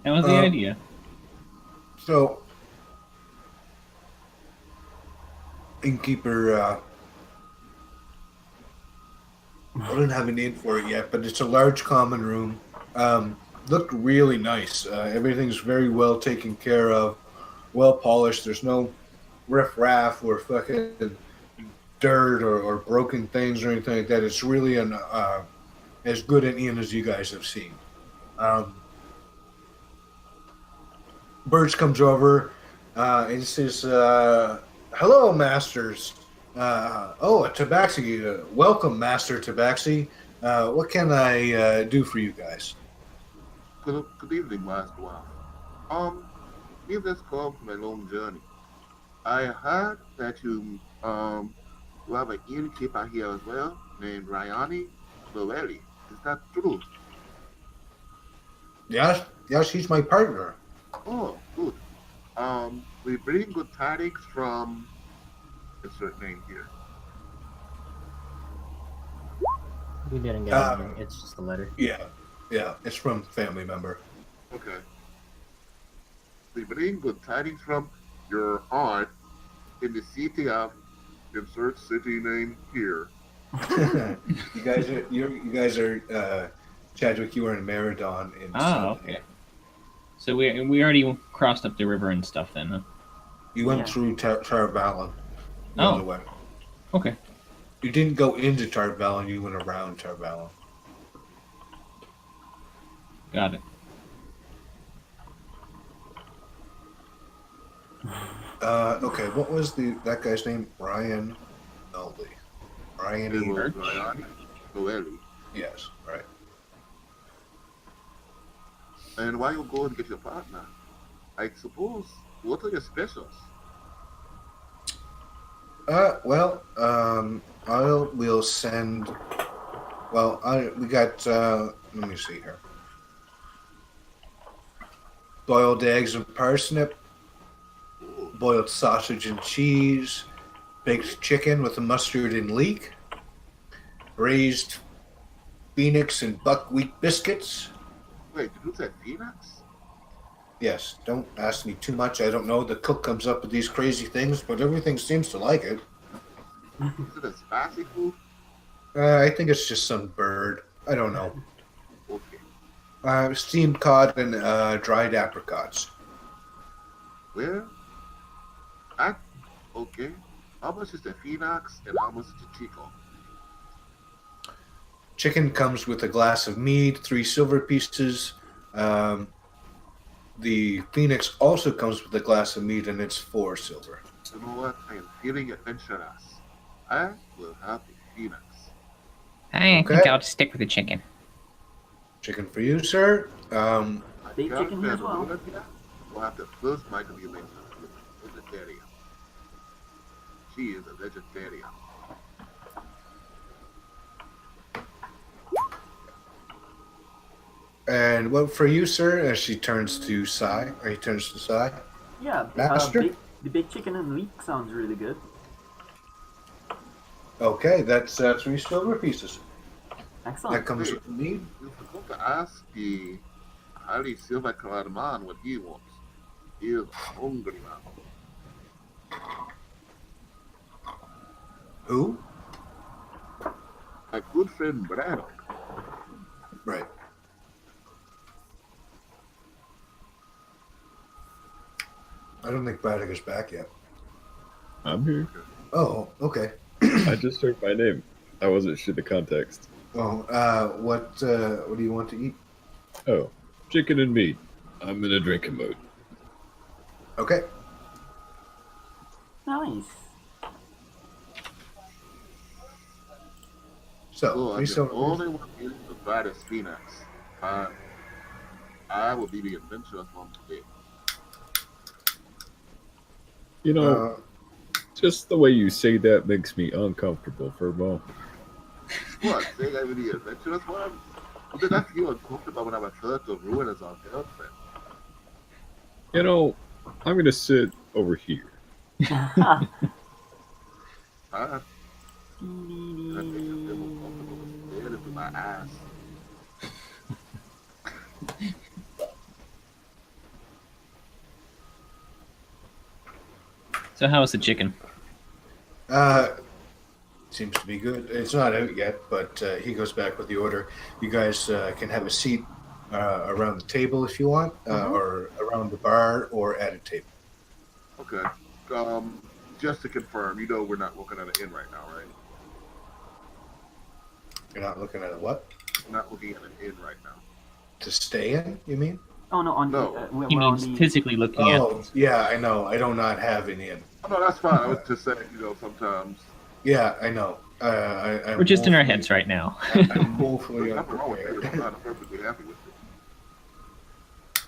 That was the idea. So, innkeeper, I don't have a name for it yet, but it's a large common room. Looked really nice. Everything's very well taken care of, well polished. There's no riff-raff or fucking dirt or broken things or anything like that. It's really as good an inn as you guys have seen. Birch comes over and says, "Hello, masters. A Tabaxi. Welcome, Master Tabaxi. What can I do for you guys?" Good evening, Master Wow. We've just come from a long journey. I heard that you have an innkeeper here as well, named Ryani Loeli. Is that true? Yes, he's my partner. Oh, good. We bring good tidings from insert name here. We didn't get anything. It's just a letter. Yeah, it's from family member. Okay. We bring good tidings from your aunt in the city of insert city name here. you guys are Chadwick. You are in Meridon. Okay. So we already crossed up the river and stuff then, huh? You went through Tarvalon. The Oh. other way. Okay. You didn't go into Tarvalon. You went around Tarvalon. Got it. Okay. What was that guy's name? Brian Melby. Brian It E. was Ryani Loeli. Yes. Right. And while you go and get your partner, I suppose, what are your specials? We'll send. We got. Let me see here. Boiled eggs and parsnip, boiled sausage and cheese, baked chicken with a mustard and leek, braised phoenix and buckwheat biscuits. Wait, did you say Phoenix? Yes, don't ask me too much. I don't know. The cook comes up with these crazy things, but everything seems to like it. Is it a spicy food? I think it's just some bird. I don't know. Okay. Steamed cod and dried apricots. Well, okay. How much is the Phoenix and how much is the Chico? Chicken comes with a glass of mead, 3 silver pieces. The Phoenix also comes with a glass of mead, and it's 4 silver. You know what? I am feeling adventurous. I will have the Phoenix. I think Okay. I'll just stick with the chicken. Chicken for you, sir. Big chicken here as well. We'll have the first bite of your mention. Vegetarian. She is a vegetarian. And what for you, sir? As she turns to Sai, or he turns to Sai. Yeah, Master? the big chicken and leek sounds really good. Okay, that's 3 silver pieces. Excellent. That comes with mead. You forgot to ask the highly silver-clad man what he wants. He is hungry now. Who? My good friend Braddock. Right. I don't think Braddock is back yet. I'm here. Oh, okay. I just heard my name. I wasn't sure the context. Oh, what do you want to eat? Oh, chicken and meat. I'm in a drinking mode. Okay. Nice. So, So 3 I'm the silver only one here to buy this Phoenix. I will be the adventurous one today. You know, just the way you say that makes me uncomfortable for a moment. What? Saying I will be the adventurous one? Well, did I feel uncomfortable when I referred to Ruin as our girlfriend? You know, I'm going to sit over here. fine. I think I feel more comfortable dead into my eyes. So how is the chicken? Seems to be good. It's not out yet, but he goes back with the order. You guys can have a seat around the table if you want, or around the bar, or at a table. Okay. Just to confirm, you know we're not looking at an inn right now, right? You're not looking at a what? We're not looking at an inn right now. To stay in, you mean? Oh no, on No. the we're He on means the physically looking at. Oh, yeah, I know. I do not have an inn. Oh, no, that's fine. I was just saying, sometimes. Yeah, I know. I'm We're just in our woefully- heads right now. I'm woefully There's nothing wrong with it. I'm unprepared. not perfectly happy with it.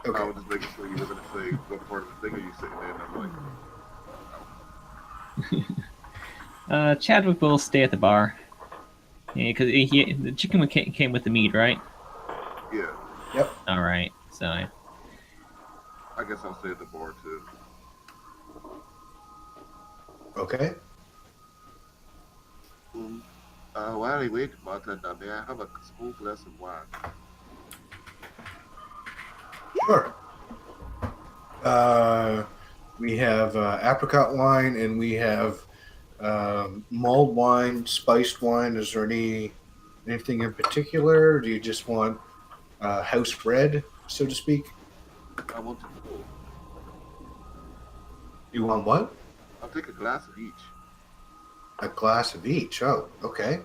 I Okay. was just making sure you were going to say what part of the thing are you sitting in. I'm like, Chadwick will stay at the bar. Yeah, because the chicken came with the meat, right? yeah, All right. So I guess I'll stay at the bar too. Okay. While I wait, bartender, may I have a small glass of wine? Sure. We have apricot wine, and we have mulled wine, spiced wine. Is there anything in particular? Or do you just want house bred, so to speak? I want to pour. You want what? I'll take a glass of each. A glass of each. Oh, okay.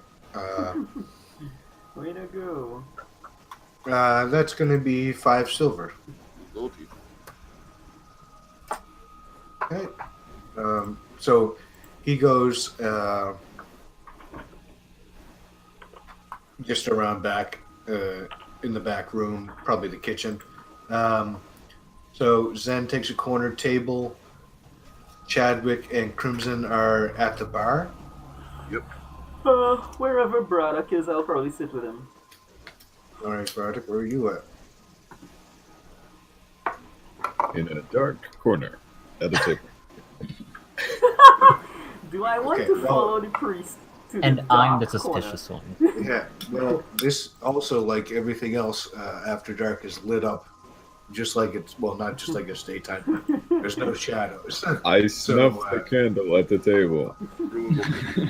way to go. That's going to be 5 silver. Go to you. Okay. So he goes just around back in the back room, probably the kitchen. So Zen takes a corner table. Chadwick and Crimson are at the bar. Wherever Braddock is, I'll probably sit with him. All right, Braddock, where are you at? In a dark corner at a table. Do I want Okay, to well- follow the priest to And the I'm the dark corner? suspicious one. Yeah. Well, this also, like everything else, after dark is lit up, just like it's not just like it's daytime. There's no shadows. I So, snuffed the candle at the table.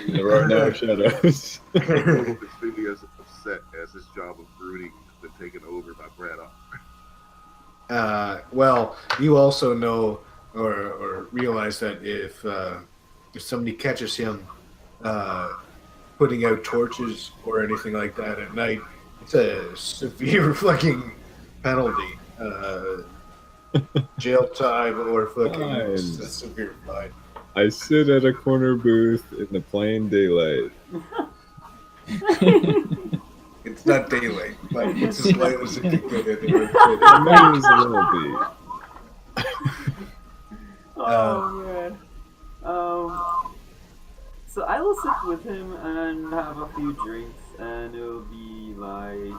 There are no shadows. Bruno will extremely as upset as his job of brooding has been taken over by Braddock. Well, you also know or realize that if somebody catches him putting out torches or anything like that at night, it's a severe fucking penalty. Jail time or fucking Nice. a severe fine. I sit at a corner booth in the plain daylight. It's not daylight, but it's as light as it can get in. It may as well be. Oh man. So I will sit with him and have a few drinks, and it'll be like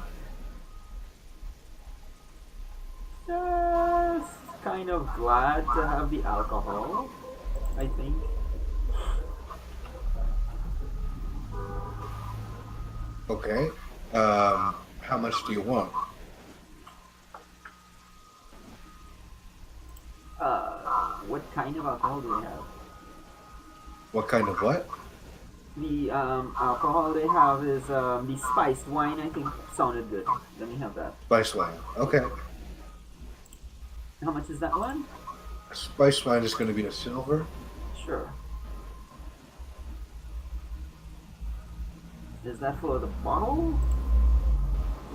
just kind of glad to have the alcohol, I think. Okay. How much do you want? What kind of alcohol do they have? What kind of what? The alcohol they have is the spiced wine. I think sounded good. Let me have that. Spice wine. Okay. How much is that one? Spice wine is going to be a silver. Sure. Is that for the bottle?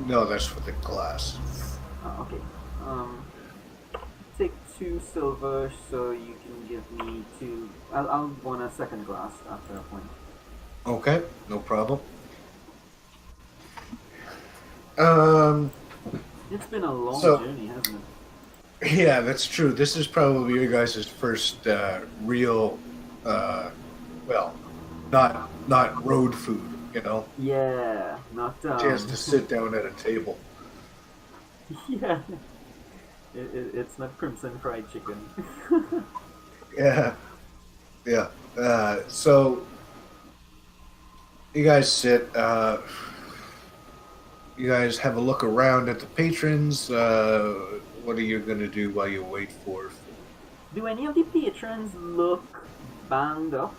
No, that's for the glass. Oh, okay. Take 2 silver so you can give me 2. I'll want a second glass after a point. Okay, no problem. It's been a long So- journey, hasn't it? Yeah, that's true. This is probably your guys' first real, well, not road food. You know, Yeah, not chance to sit down at a table. Yeah. It's not crimson fried chicken. Yeah. Yeah. So you guys sit. You guys have a look around at the patrons. What are you gonna do while you wait for? Do any of the patrons look banged up?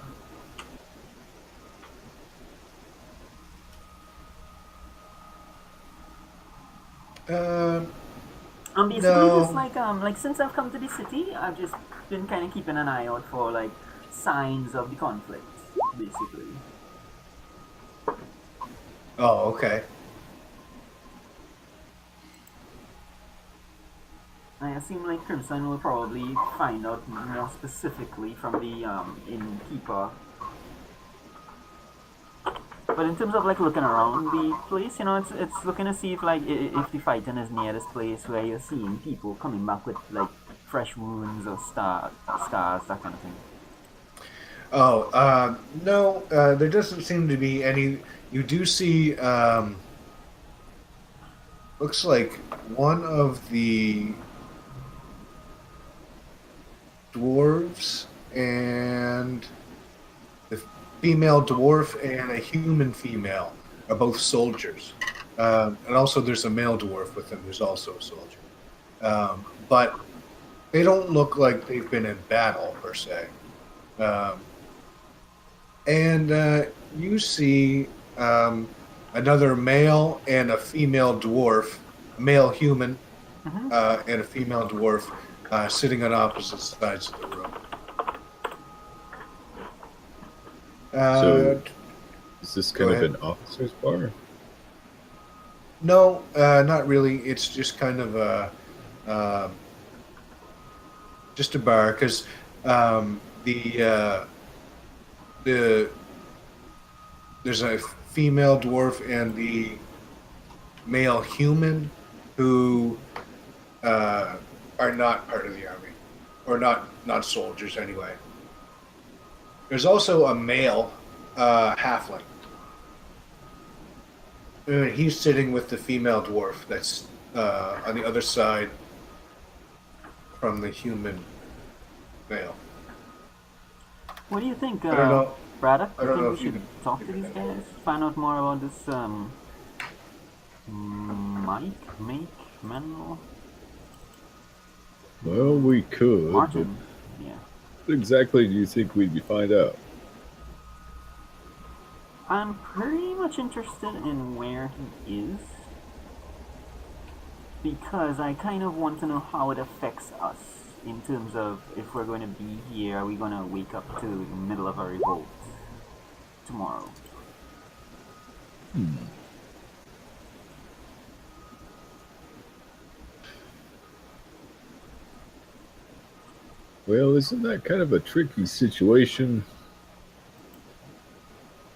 I'm basically just No. like since I've come to the city, I've just been kind of keeping an eye out for like signs of the conflict, basically. Oh, okay. I assume like Crimson will probably find out more specifically from the innkeeper. But in terms of like looking around the place, you know, it's looking to see if like if the fighting is near this place where you're seeing people coming back with like fresh wounds or scars, that kind of thing. Oh, no. There doesn't seem to be any. You do see. Looks like one of the dwarves and the female dwarf and a human female are both soldiers. And also there's a male dwarf with them who's also a soldier. But they don't look like they've been in battle, per se. And you see another male and a female dwarf, a male human and a female dwarf sitting on opposite sides of the room. So, is this kind go of ahead. an officer's bar? No, not really. It's just kind of a just a bar because the there's a female dwarf and the male human who are not part of the army, or not soldiers anyway. There's also a male halfling. He's sitting with the female dwarf that's on the other side from the human male. What do you think, I don't know. Braddock? I don't think know we if you should can talk to figure these that out. guys, find out more about this Manuel, Well, we could, Martin. Yeah. but what exactly do you think we'd find out? I'm pretty much interested in where he is because I kind of want to know how it affects us in terms of if we're going to be here, are we going to wake up to the middle of a revolt tomorrow? Well, isn't that kind of a tricky situation?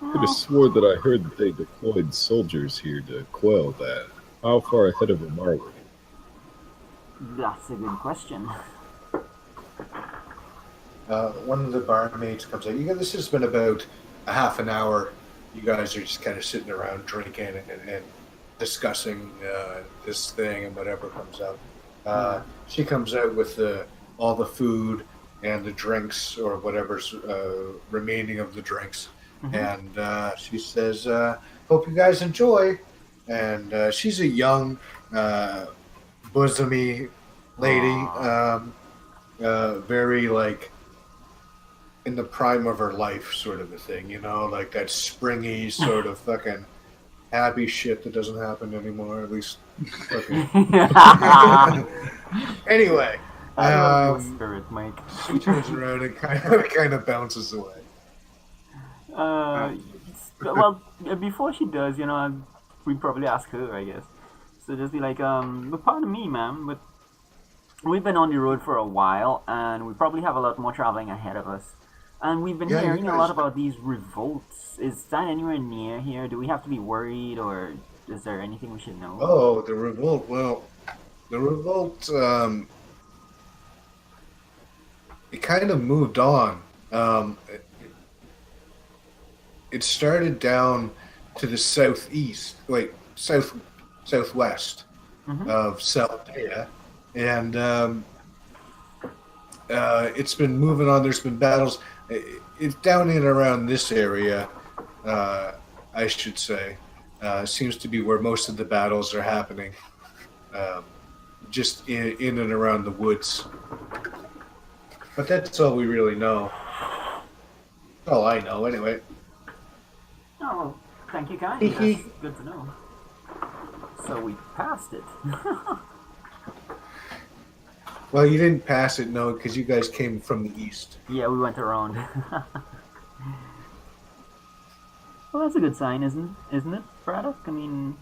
I could have swore that I heard that they deployed soldiers here to quell that. How far ahead of them are we? That's a good question. One of the barmaids comes out. This has been about a half an hour. You guys are just kind of sitting around drinking and discussing this thing and whatever comes out. She comes out with all the food and the drinks or whatever's remaining of the drinks. And she says, hope you guys enjoy. And she's a young, bosomy lady, very like in the prime of her life sort of a thing, like that springy sort of fucking happy shit that doesn't happen anymore, at least fucking. Anyway, I love your spirit, Mike. she turns around and kind of bounces away. Well, before she does, we probably ask her, I guess. So just be like, but pardon me, ma'am, but we've been on the road for a while, and we probably have a lot more traveling ahead of us. And we've been hearing a lot about these revolts. Is that anywhere near here? Do we have to be worried, or is there anything we should know? Oh, the revolt. Well, the revolt, it kind of moved on. It started down to the southwest of Saltea, and it's been moving on. There's been battles. It's down in and around this area, I should say. Seems to be where most of the battles are happening. Um, just in and around the woods. But that's all we really know. All I know, anyway. Oh, thank you kindly. That's good to know. So we passed it. Well, you didn't pass it, no, because you guys came from the east. Yeah, we went around. Well, that's a good sign, isn't it, Braddock? I mean,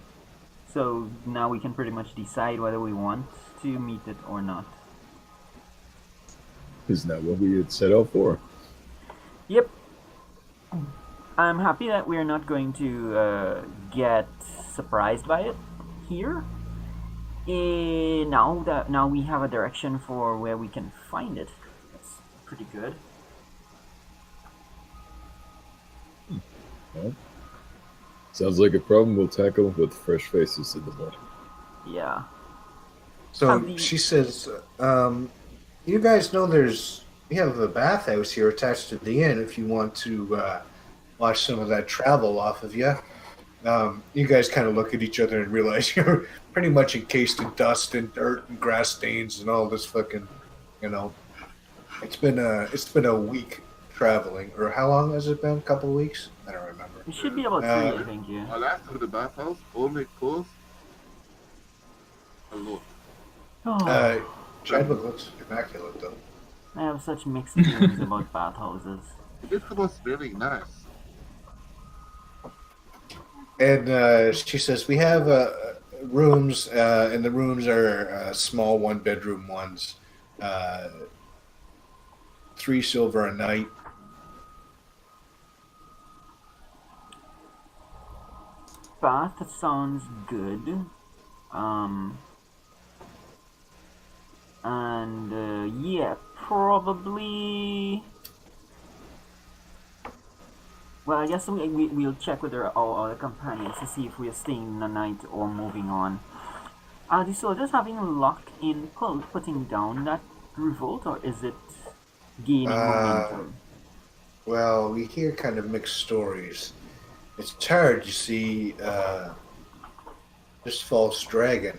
so now we can pretty much decide whether we want to meet it or not. Isn't that what we had set out for? Yep. I'm happy that we're not going to get surprised by it here. Now we have a direction for where we can find it. That's pretty good. Well, sounds like a problem we'll tackle with fresh faces in the morning. Yeah. So she says, you guys know we have a bathhouse here attached to the inn if you want to wash some of that travel off of you. You guys kind of look at each other and realize you're pretty much encased in dust and dirt and grass stains and all this fucking, it's been a week traveling. Or how long has it been? A couple of weeks? I don't remember. It should be about 3, I think, yeah. Our last to the bathhouse only cost a lot. Chadwick looks immaculate, though. I have such mixed feelings about bathhouses. It was very nice. And she says, we have rooms, and the rooms are small one-bedroom ones. 3 silver a night. Bath sounds good. Yeah, probably. Well, I guess we'll check with our other companions to see if we're staying the night or moving on. Are the soldiers having luck in putting down that revolt, or is it gaining momentum? Well, we hear kind of mixed stories. It's hard, you see, this false dragon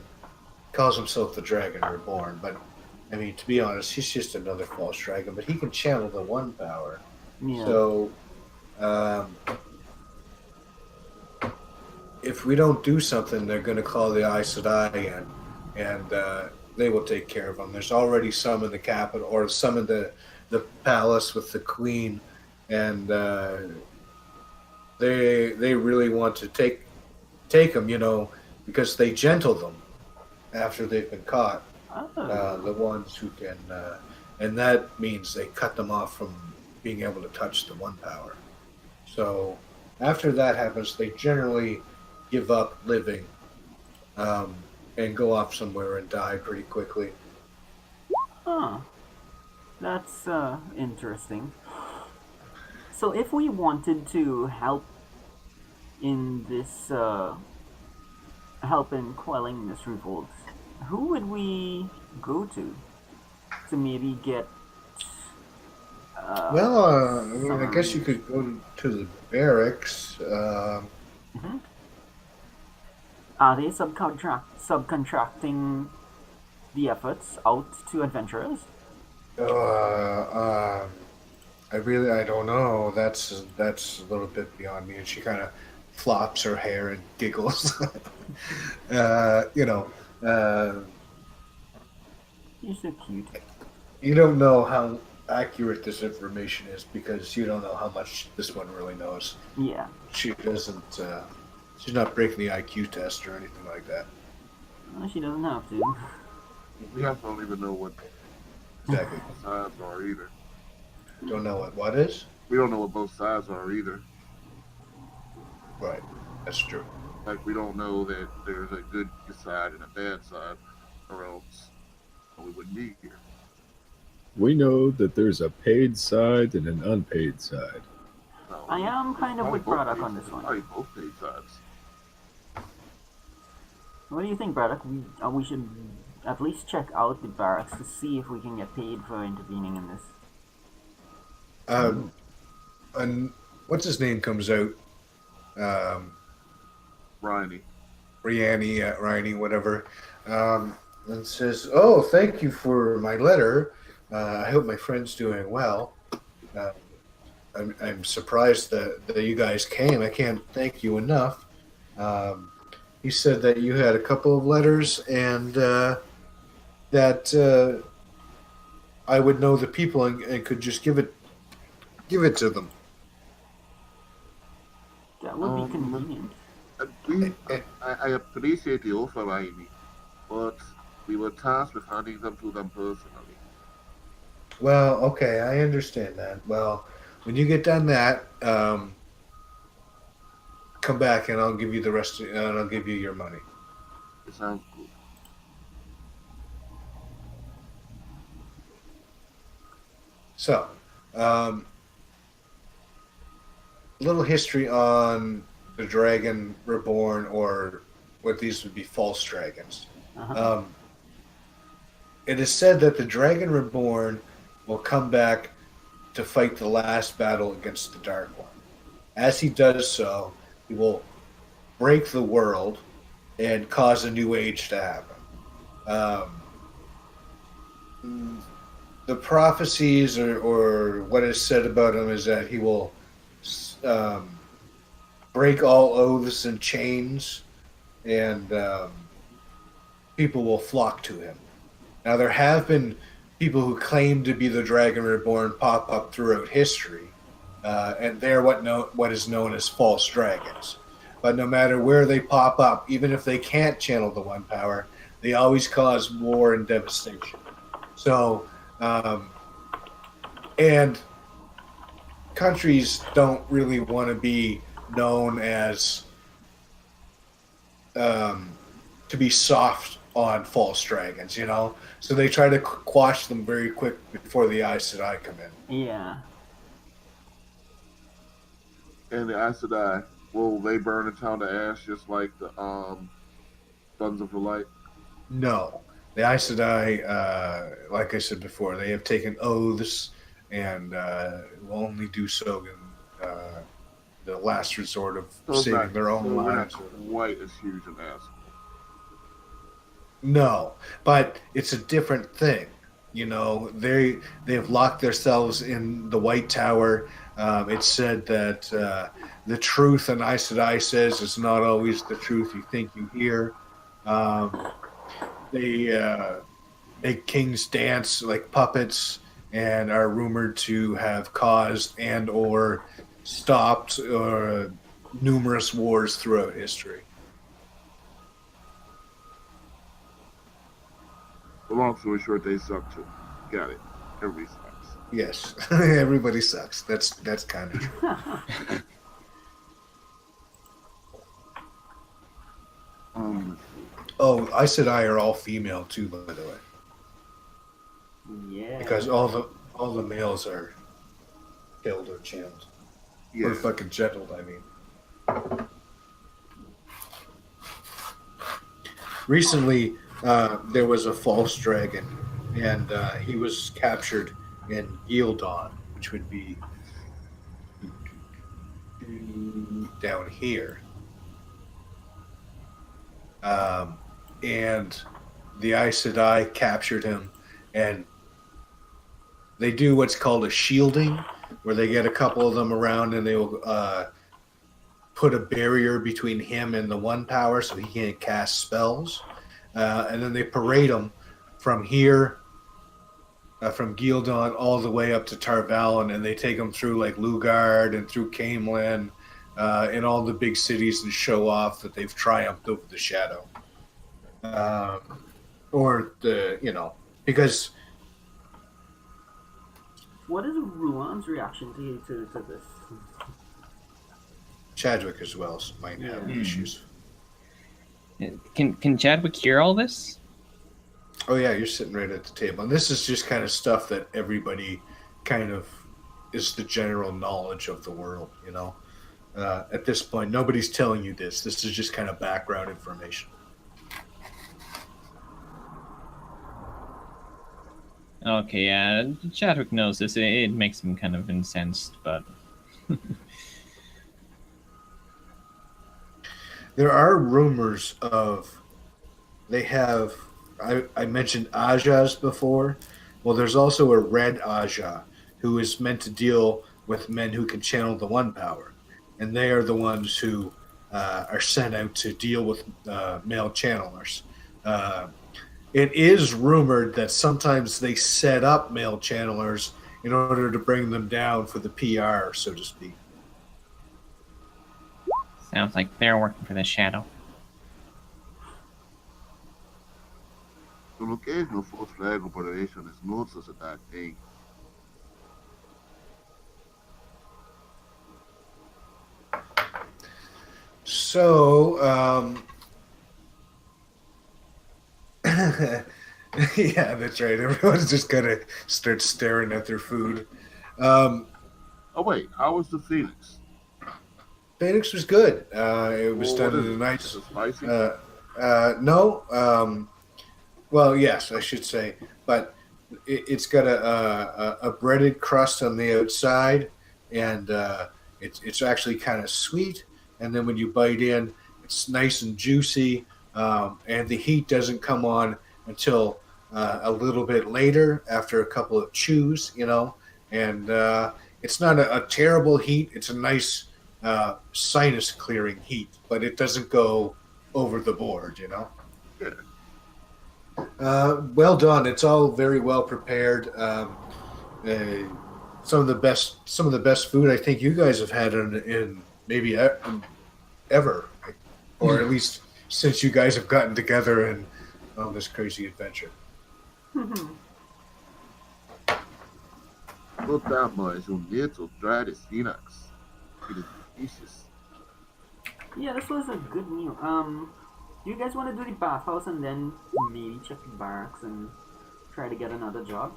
calls himself the Dragon Reborn, but, I mean, to be honest, he's just another false dragon, but he can channel the one power. Yeah. So, if we don't do something, they're going to call the Aes Sedai in, and they will take care of them. There's already some in the capital, or some in the palace with the queen, and they really want to take them, because they gentle them after they've been caught. Oh. The ones who can, and that means they cut them off from being able to touch the one power. So after that happens, they generally give up living and go off somewhere and die pretty quickly. Huh. That's interesting. So if we wanted to help in this, help in quelling this revolt, who would we go to maybe get? I guess you could go to the barracks. Are they subcontracting the efforts out to adventurers? I don't know. That's a little bit beyond me. And she kind of flops her hair and giggles. You're so cute. You don't know how accurate this information is because you don't know how much this one really knows. Yeah. She doesn't. She's not breaking the IQ test or anything like that. Well, she doesn't have to. We also don't even know what Exactly. both sides are either. Don't know what is? We don't know what both sides are either. Right. That's true. Like, we don't know that there's a good side and a bad side, or else we wouldn't be here. We know that there's a paid side and an unpaid side. So, I am kind of with Braddock on this one. Probably both paid sides. What do you think, Braddock? We should at least check out the barracks to see if we can get paid for intervening in this. And what's his name comes out? Riney. Riney, whatever, and says, "Oh, thank you for my letter. I hope my friend's doing well. Uh, I'm surprised that you guys came. I can't thank you enough." He said that you had a couple of letters and that I would know the people and could just give it to them. That would be convenient. I appreciate the offer, Riney, but we were tasked with handing them to them personally. Well, okay, I understand that. Well, when you get done that, come back and I'll give you the rest, and I'll give you your money. It sounds good. So, little history on the Dragon Reborn, or what these would be, false dragons. Uh-huh. It is said that the Dragon Reborn will come back to fight the last battle against the Dark One. As he does so, he will break the world and cause a new age to happen. The prophecies, or what is said about him, is that he will break all oaths and chains, and people will flock to him. Now, there have been people who claim to be the Dragon Reborn pop up throughout history, and they're what is known as false dragons. But no matter where they pop up, even if they can't channel the One Power, they always cause war and devastation. So, and countries don't really want to be known as to be soft on false dragons, so they try to quash them very quick before the Aes Sedai come in. Yeah. And the Aes Sedai, will they burn the town to ash just like the Sons of the Light? No, the Aes Sedai, like I said before, they have taken oaths and will only do so in the last resort of saving their own lives. White is huge and asshole. No, but it's a different thing. They have locked themselves in the White Tower. It's said that the truth, and Aes Sedai says, is not always the truth you think you hear. They make kings dance like puppets, and are rumored to have caused and or stopped numerous wars throughout history. But long story short, they suck too. Got it. Everybody sucks. Yes, everybody sucks. That's kind of true. Oh, Aes Sedai are all female too, by the way. Yeah. Because all the males are killed or channeled. Yeah. Or fucking gentled, I mean. Recently, there was a false dragon, and he was captured in Gildon, which would be down here. And the Aes Sedai captured him, and they do what's called a shielding, where they get a couple of them around and they will put a barrier between him and the One Power so he can't cast spells. And then they parade him from here, from Gildon, all the way up to Tarvalon, and they take him through like Lugard and through Caemlyn and all the big cities and show off that they've triumphed over the Shadow. Because... What is Ruan's reaction to this? Chadwick as well might have issues. Can Chadwick hear all this? Oh yeah, you're sitting right at the table. And this is just kind of stuff that everybody kind of is the general knowledge of the world, At this point, nobody's telling you this. This is just kind of background information. Okay, yeah, Chadwick knows this. It makes him kind of incensed, but There are rumors of they have. I mentioned Ajas before. Well, there's also a red Aja who is meant to deal with men who can channel the one power, and they are the ones who are sent out to deal with male channelers. Uh, it is rumored that sometimes they set up male channelers in order to bring them down for the PR, so to speak. sounds like they're working for the Shadow. An occasional false flag operation is no such a bad thing. So, yeah, that's right. Everyone's just gonna start staring at their food. Um, Oh wait, how was the Phoenix? Phoenix was good. It was Well, done what in is a it? nice. Is it spicy? No. Well, yes, I should say, but it's got a breaded crust on the outside, and it's actually kind of sweet. And then when you bite in, it's nice and juicy, and the heat doesn't come on until a little bit later after a couple of chews, And it's not a terrible heat. It's a nice sinus clearing heat, but it doesn't go over the board. Yeah. Well done. It's all very well prepared. Some of the best food I think you guys have had in maybe ever, or at least since you guys have gotten together and on this crazy adventure. No doubt mais little dried Phoenix. It is delicious. Yeah, this was a good meal. Do you guys want to do the bathhouse and then maybe check the barracks and try to get another job?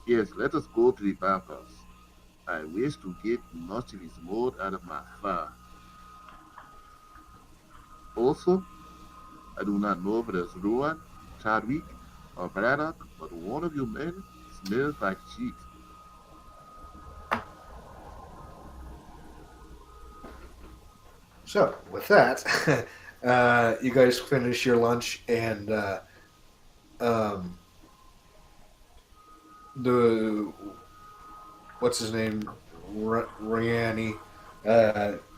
Yes, let us go to the bathhouse. I wish to get much of this mold out of my fire. Also, I do not know if it is Ruan, Chadwick, or Braddock, but one of you men smells like cheese. So with that, you guys finish your lunch and um, the what's his name, Riani,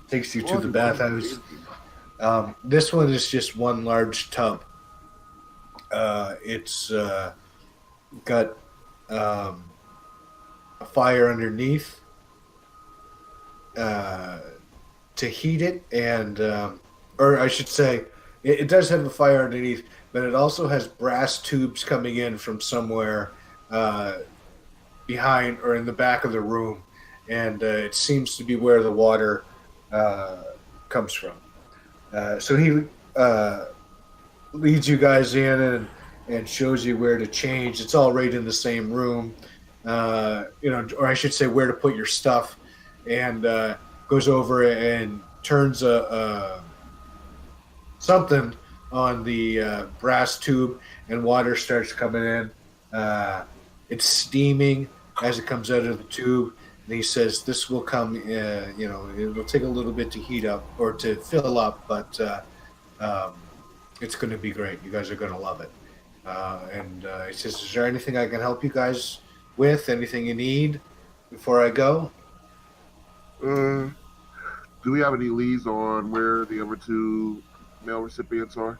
takes you to the bathhouse. This one is just one large tub. It's got a fire underneath to heat it, and or I should say, it does have a fire underneath, but it also has brass tubes coming in from somewhere behind or in the back of the room, and it seems to be where the water comes from. So he leads you guys in and shows you where to change. It's all right in the same room, or I should say where to put your stuff, and goes over and turns something on the brass tube, and water starts coming in. It's steaming as it comes out of the tube, and he says, "This will come. It'll take a little bit to heat up or to fill up, but it's going to be great. You guys are going to love it." And he says, "Is there anything I can help you guys with? Anything you need before I go?" Do we have any leads on where the other two male recipients are?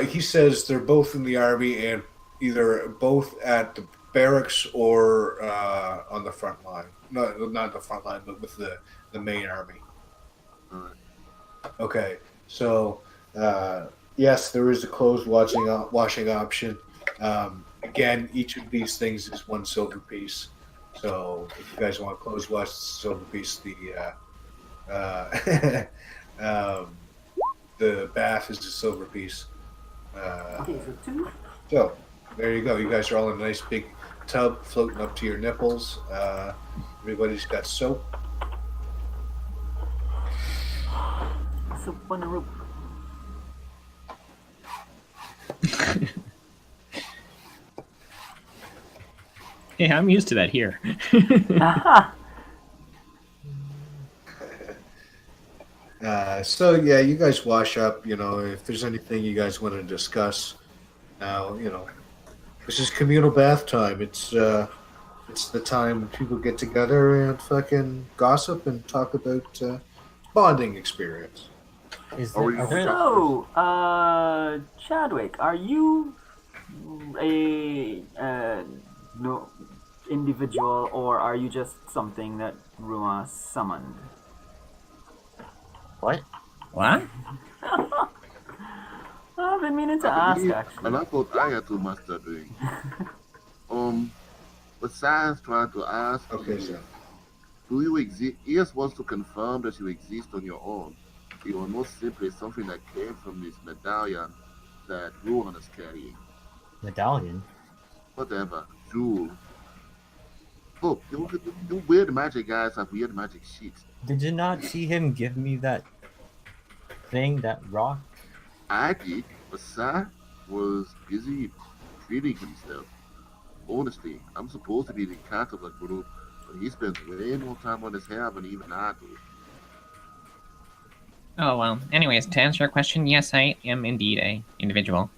He says they're both in the army and either both at the barracks or on the front line. No, not the front line, but with the main army. All right. Okay, so yes, there is a clothes washing option. Again, each of these things is one silver piece. So if you guys want clothes wash, silver piece. The bath is a silver piece. Okay, so 2. So there you go. You guys are all in a nice big tub floating up to your nipples. Everybody's got soap. So on a rope. Yeah, I'm used to that here. Aha! So yeah, you guys wash up. You know, if there's anything you guys want to discuss, now you know this is communal bath time. It's the time when people get together and fucking gossip and talk about bonding experience. Is Are there, we are there, So, Chadwick, are you a no individual, or are you just something that Ruma summoned? What? What? I've been meaning to I ask, believe, actually. and I thought I had too much to drink. Besides trying to ask Okay, you, so do you exist? He just wants to confirm that you exist on your own. You are not simply something that came from this medallion that Ruan is carrying. Medallion? Whatever, jewel. Look, you weird magic guys have weird magic sheets. did you not see him give me that thing, that rock? I did, but Sai was busy treating himself. Honestly, I'm supposed to be the cat of the group, but he spends way more time on his hair than even I do. Oh, well. Anyways, to answer your question, yes, I am indeed a individual.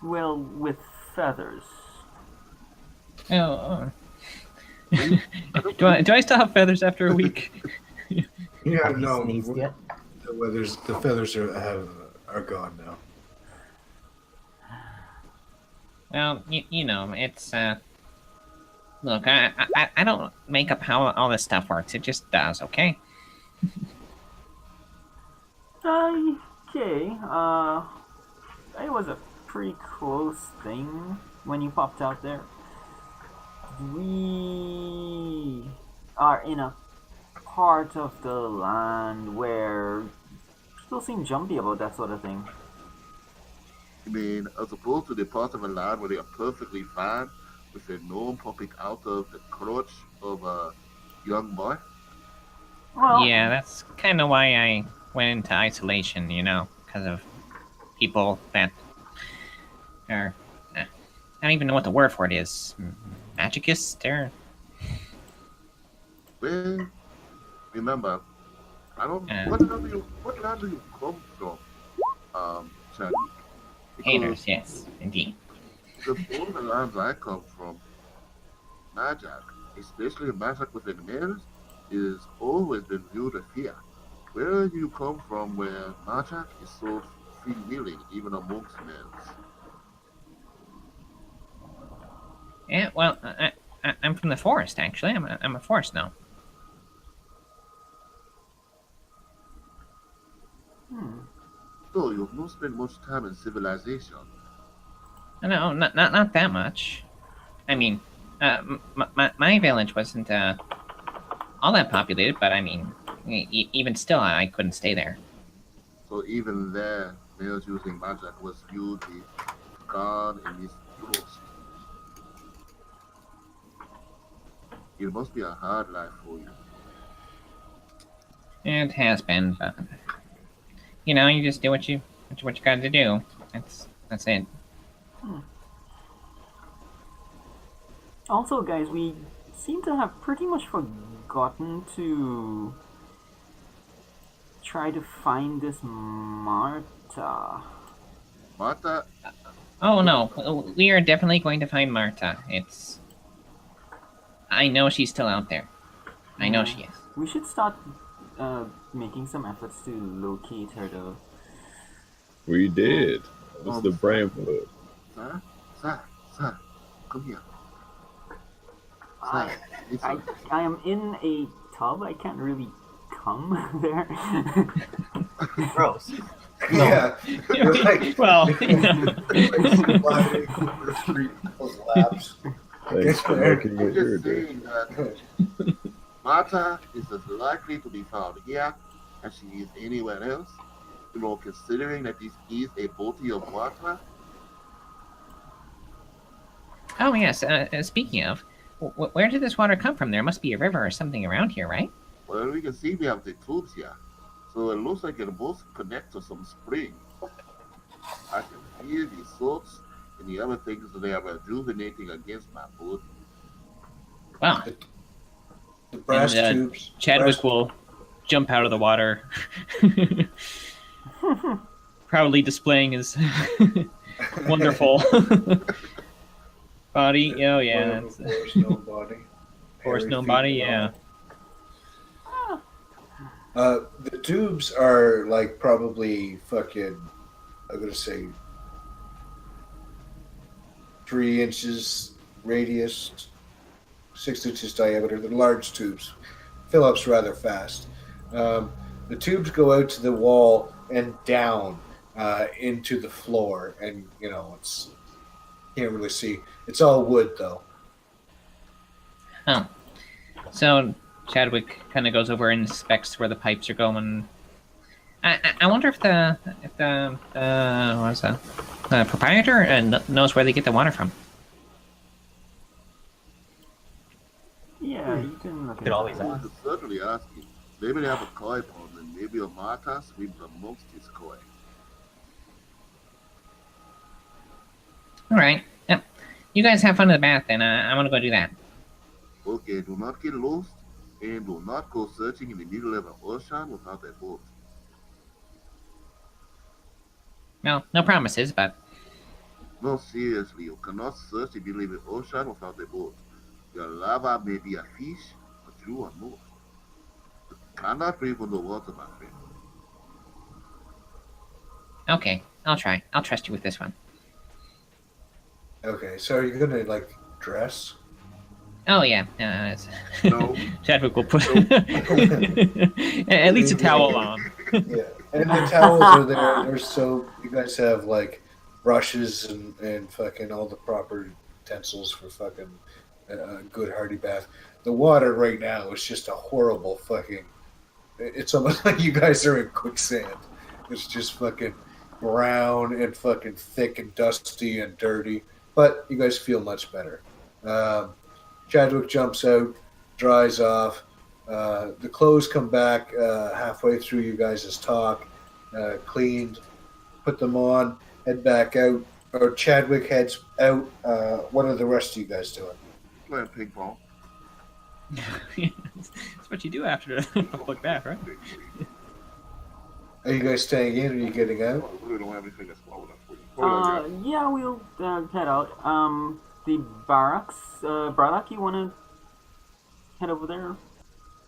Well, with feathers. Oh. I don't do I still have feathers after a week? yeah, Have you no, sneezed yet? the feathers are gone now. Well, you know, it's look, I don't make up how all this stuff works. It just does, okay? Okay, it was a pretty close thing when you popped out there. We are in a part of the land where people seem jumpy about that sort of thing. I mean, as opposed to the part of a land where they are perfectly fine with a gnome popping out of the crotch of a young boy. Well, Yeah, that's kind of why I went into isolation, you know, because of people that are. I don't even know what the word for it is. Magicists? They're. Well, remember, I don't. Yeah. What land do you come from, Chadwick? Haters, yes, indeed. Because all the lands I come from, magic, especially magic within males, is always been viewed as fear. Where do you come from where magic is so freewheeling even amongst males? Yeah, well, I'm from the forest, actually. I'm a forest gnome. So you've not spent much time in civilization. No, not that much. I mean, my village wasn't all that populated, but I mean, even still, I couldn't stay there. So even there, males using magic was viewed as God and his ghost. It must be a hard life for you. It has been, but you know, you just do what you got to do. That's it. also, guys, we seem to have pretty much forgotten to try to find this Marta. Martha, Oh no, we are definitely going to find Marta. I know she's still out there. I know she is. We should start making some efforts to locate her, though. We did. What's the Bramfoot? sir, come here. I, Sir, I, listen. I am in a tub. I can't really come there. Gross. Yeah, it's like, Well, you know. like over the street close labs. Thanks for making I'm it just your day. saying that Marta is as likely to be found here as she is anywhere else. You know, considering that this is a body of water. Oh yes. Speaking of, where did this water come from? There must be a river or something around here, right? Well, we can see we have the tubes here. So it looks like it must connect to some spring. I can feel the salts and the other things that they are rejuvenating against my body. Wow. The brass And tubes. Chadwick will jump out of the water, proudly displaying his wonderful body. Oh yeah, Wonderful forest gnome body. forest Hairy gnome feet body. and Yeah. all. The tubes are like probably fucking, I'm gonna say 3 inches radius, 6 inches diameter. They're large tubes. Fill up's rather fast. The tubes go out to the wall and down into the floor, and it's can't really see. It's all wood though. Oh. So Chadwick kind of goes over and inspects where the pipes are going. I wonder if the what's that? The proprietor knows where they get the water from. Yeah, you can look Could at always that. I could certainly ask you. Maybe they have a koi pond, and maybe a marta swims amongst his koi. All right. Yep. You guys have fun in the bath, then. I'm gonna go do that. Okay, do not get lost, and do not go searching in the middle of an ocean without a boat. Well, no promises, but No, seriously, you cannot search the middle of the ocean without a boat. Your lava may be a fish, but you are not. You cannot breathe on the water, my friend. okay. I'll try. I'll trust you with this one. Okay, so are you gonna like dress? Oh yeah. No. Chadwick will put at least a towel on. Yeah, and the towels are there. There's soap. You guys have like brushes and fucking all the proper utensils for fucking a good hearty bath. The water right now is just a horrible fucking. It's almost like you guys are in quicksand. It's just fucking brown and fucking thick and dusty and dirty. But you guys feel much better. Chadwick jumps out, dries off. The clothes come back halfway through you guys' talk, cleaned, put them on, head back out. Or Chadwick heads out. What are the rest of you guys doing? Playing ping pong. That's what you do after a public bath, right? Are you guys staying in or are you getting out? I really don't have anything that's slow enough for you. Hold on, guys. Yeah, we'll head out. The barracks, Barlock, you wanna head over there?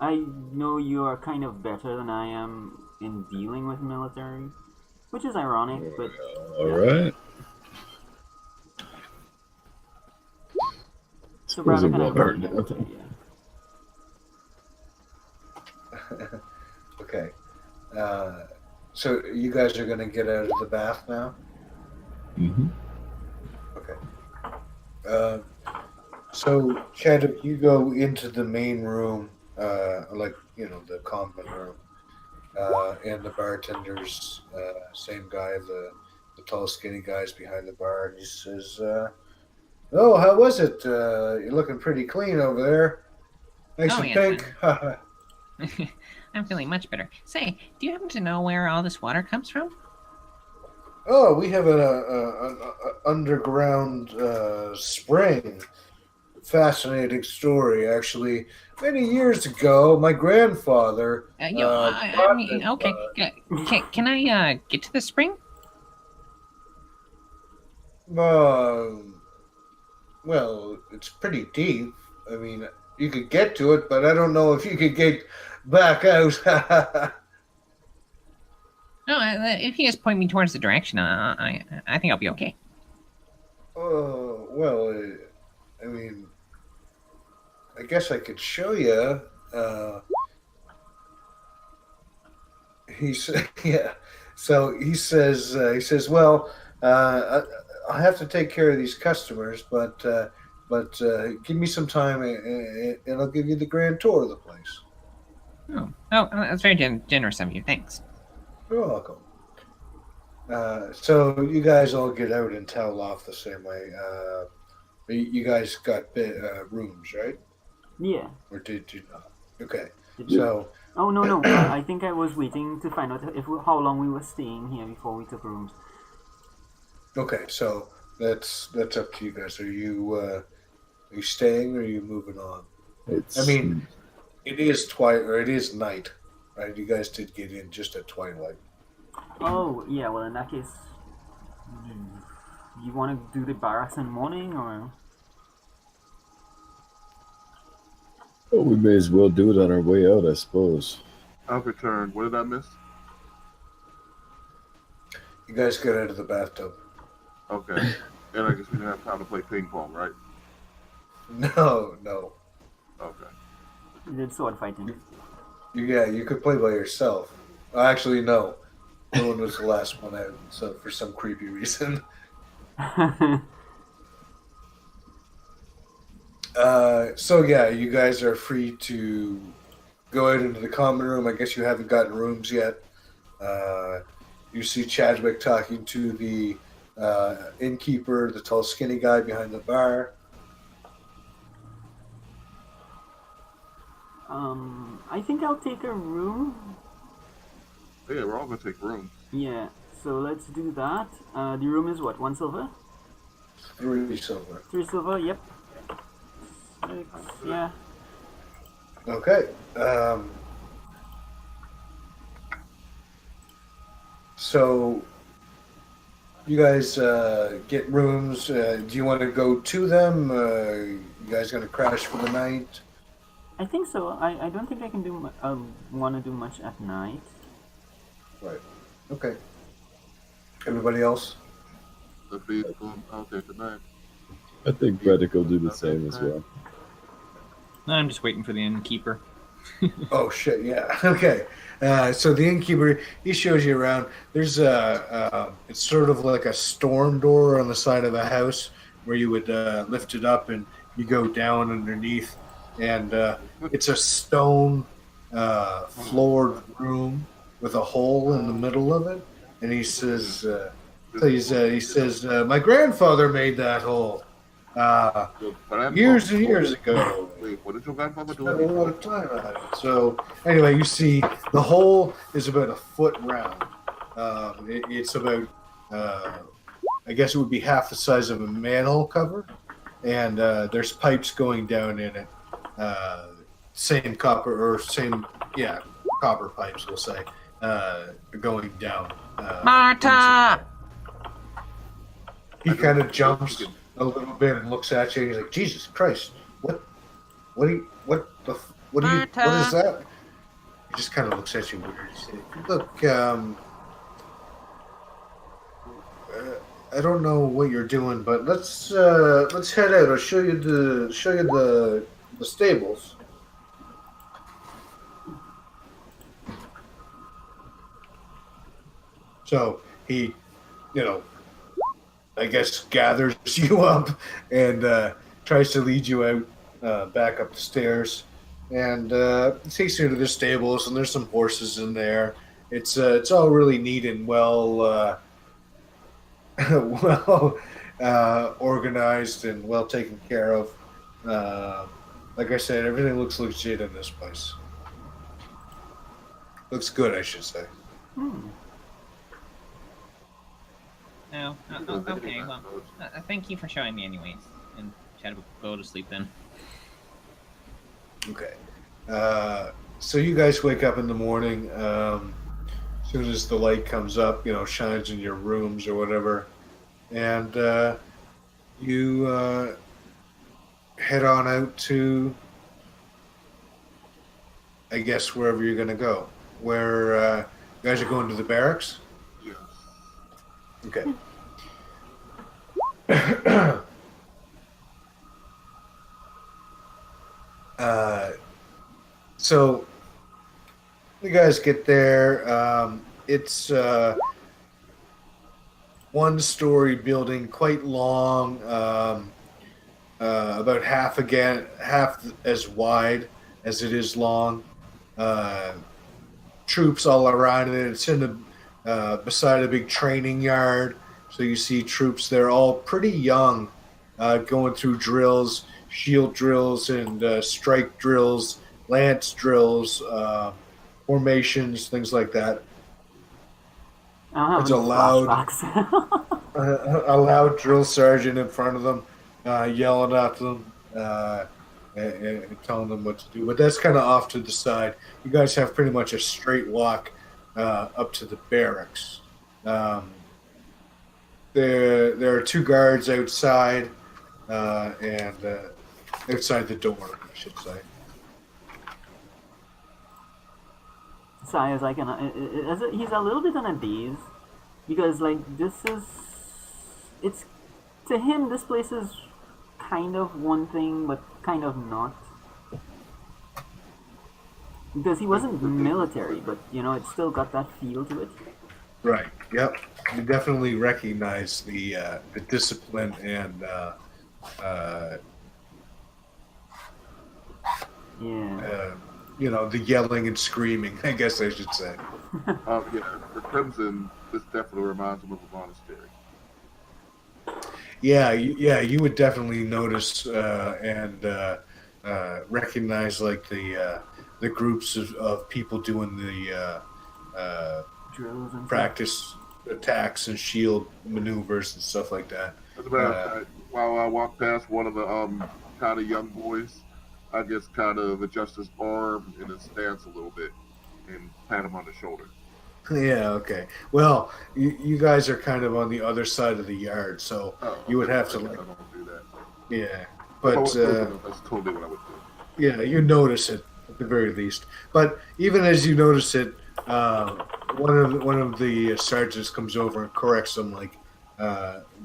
I know you are kind of better than I am in dealing with military, which is ironic, but All right. so Was it Barlock and I well will earned, head I over, think. yeah. Okay. So you guys are gonna get out of the bath now? Mm-hmm. Okay. So Chadwick, you go into the main room, the common room, and the bartender's same guy, the tall, skinny guy's behind the bar, and he says, "Oh, how was it? You're looking pretty clean over there. Nice Oh, and yes, pink." I'm feeling much better. Say, do you happen to know where all this water comes from? Oh, we have an underground spring. Fascinating story, actually. Many years ago, my grandfather. I mean, okay. Can I get to the spring? Well, it's pretty deep. I mean, you could get to it, but I don't know if you could get back out. No, if you just point me towards the direction, I think I'll be okay. Oh, well, I mean, I guess I could show you. He said, yeah. So he says, well, I have to take care of these customers, but give me some time and I'll give you the grand tour of the place. Oh, that's very generous of you. Thanks. You're welcome. So you guys all get out and towel off the same way. You guys got rooms, right? Yeah. Or did you not? Okay. Did you? So Oh no! I think I was waiting to find out how long we were staying here before we took rooms. Okay, so that's up to you guys. Are you staying or are you moving on? It's I mean, it is it is night, right? You guys did get in just at twilight. Oh, yeah, well, in that case, you want to do the barracks in the morning, or? well, we may as well do it on our way out, I suppose. I've returned. What did I miss? You guys got out of the bathtub. Okay. And I guess we didn't have time to play ping pong, right? No, no. Okay. You did sword fighting. Yeah, you could play by yourself. Actually, no. No one was the last one out, so for some creepy reason. So yeah, you guys are free to go out into the common room. I guess you haven't gotten rooms yet. You see Chadwick talking to the innkeeper, the tall, skinny guy behind the bar. I think I'll take a room. Yeah, we're all gonna take rooms. Yeah, so let's do that. The room is what, 1 silver? 3 silver. 3 silver, yep. 6, yeah. Okay. So you guys get rooms. Do you want to go to them? You guys gonna crash for the night? I think so. I don't think I can do, want to do much at night. Right. Okay. Everybody else? The feed's going out there tonight. I think Reddick will do the same as well. I'm just waiting for the innkeeper. Oh shit! Yeah. Okay. So the innkeeper, he shows you around. There's it's sort of like a storm door on the side of the house where you would lift it up and you go down underneath, and it's a stone floored room with a hole in the middle of it. And he says, he says, my grandfather made that hole years and years ago. Wait, what did your grandfather do? Spent a lot of time at it. So anyway, you see the hole is about a foot round. It's about, I guess it would be half the size of a manhole cover, and there's pipes going down in it. Same copper copper pipes, we'll say, going down. Marta! He kind of jumps a little bit and looks at you. And he's like, "Jesus Christ, what is that?" He just kind of looks at you weird. He said, "Look, I don't know what you're doing, but let's head out. I'll show you the stables." So he, I guess gathers you up and tries to lead you out back up the stairs, and takes you to the stables. And there's some horses in there. It's all really neat and well organized and well taken care of. Like I said, everything looks legit in this place. Looks good, I should say. No. Okay, well, thank you for showing me anyways. And Chad will go to sleep then. Okay. So you guys wake up in the morning. As soon as the light comes up, shines in your rooms or whatever. And you head on out to, I guess, wherever you're going to go. Where you guys are going to the barracks? Yes. Okay. So you guys get there. It's one-story building, quite long, about half as wide as it is long. Troops all around it. It's in the beside a big training yard, so you see troops there, all pretty young, going through drills, shield drills, and strike drills, lance drills, formations, things like that. I'm It's having a loud. flashbacks. a loud drill sergeant in front of them, yelling at them and telling them what to do. But that's kind of off to the side. You guys have pretty much a straight walk up to the barracks. There are two guards outside and outside the door, I should say. Sai is like he's a little bit on a daze because like it's to him this place is kind of one thing but kind of not, because he wasn't military, but you know, it's still got that feel to it. Right. Yep. You definitely recognize the discipline and Yeah. the yelling and screaming, I guess I should say. Yeah, for Crimson, this definitely reminds him of a monastery. Yeah, you would definitely notice and recognize like the groups of people doing the Drills and practice attacks and shield maneuvers and stuff like that. As a matter of fact, while I walked past one of the kind of young boys, I just kind of adjust his arm and his stance a little bit and pat him on the shoulder. Yeah, okay. Well, you guys are kind of on the other side of the yard, so you would have to I like, don't do that. yeah. But that's totally what I would do. yeah, you notice it at the very least. But even as you notice it, one of the sergeants comes over and corrects them. Like,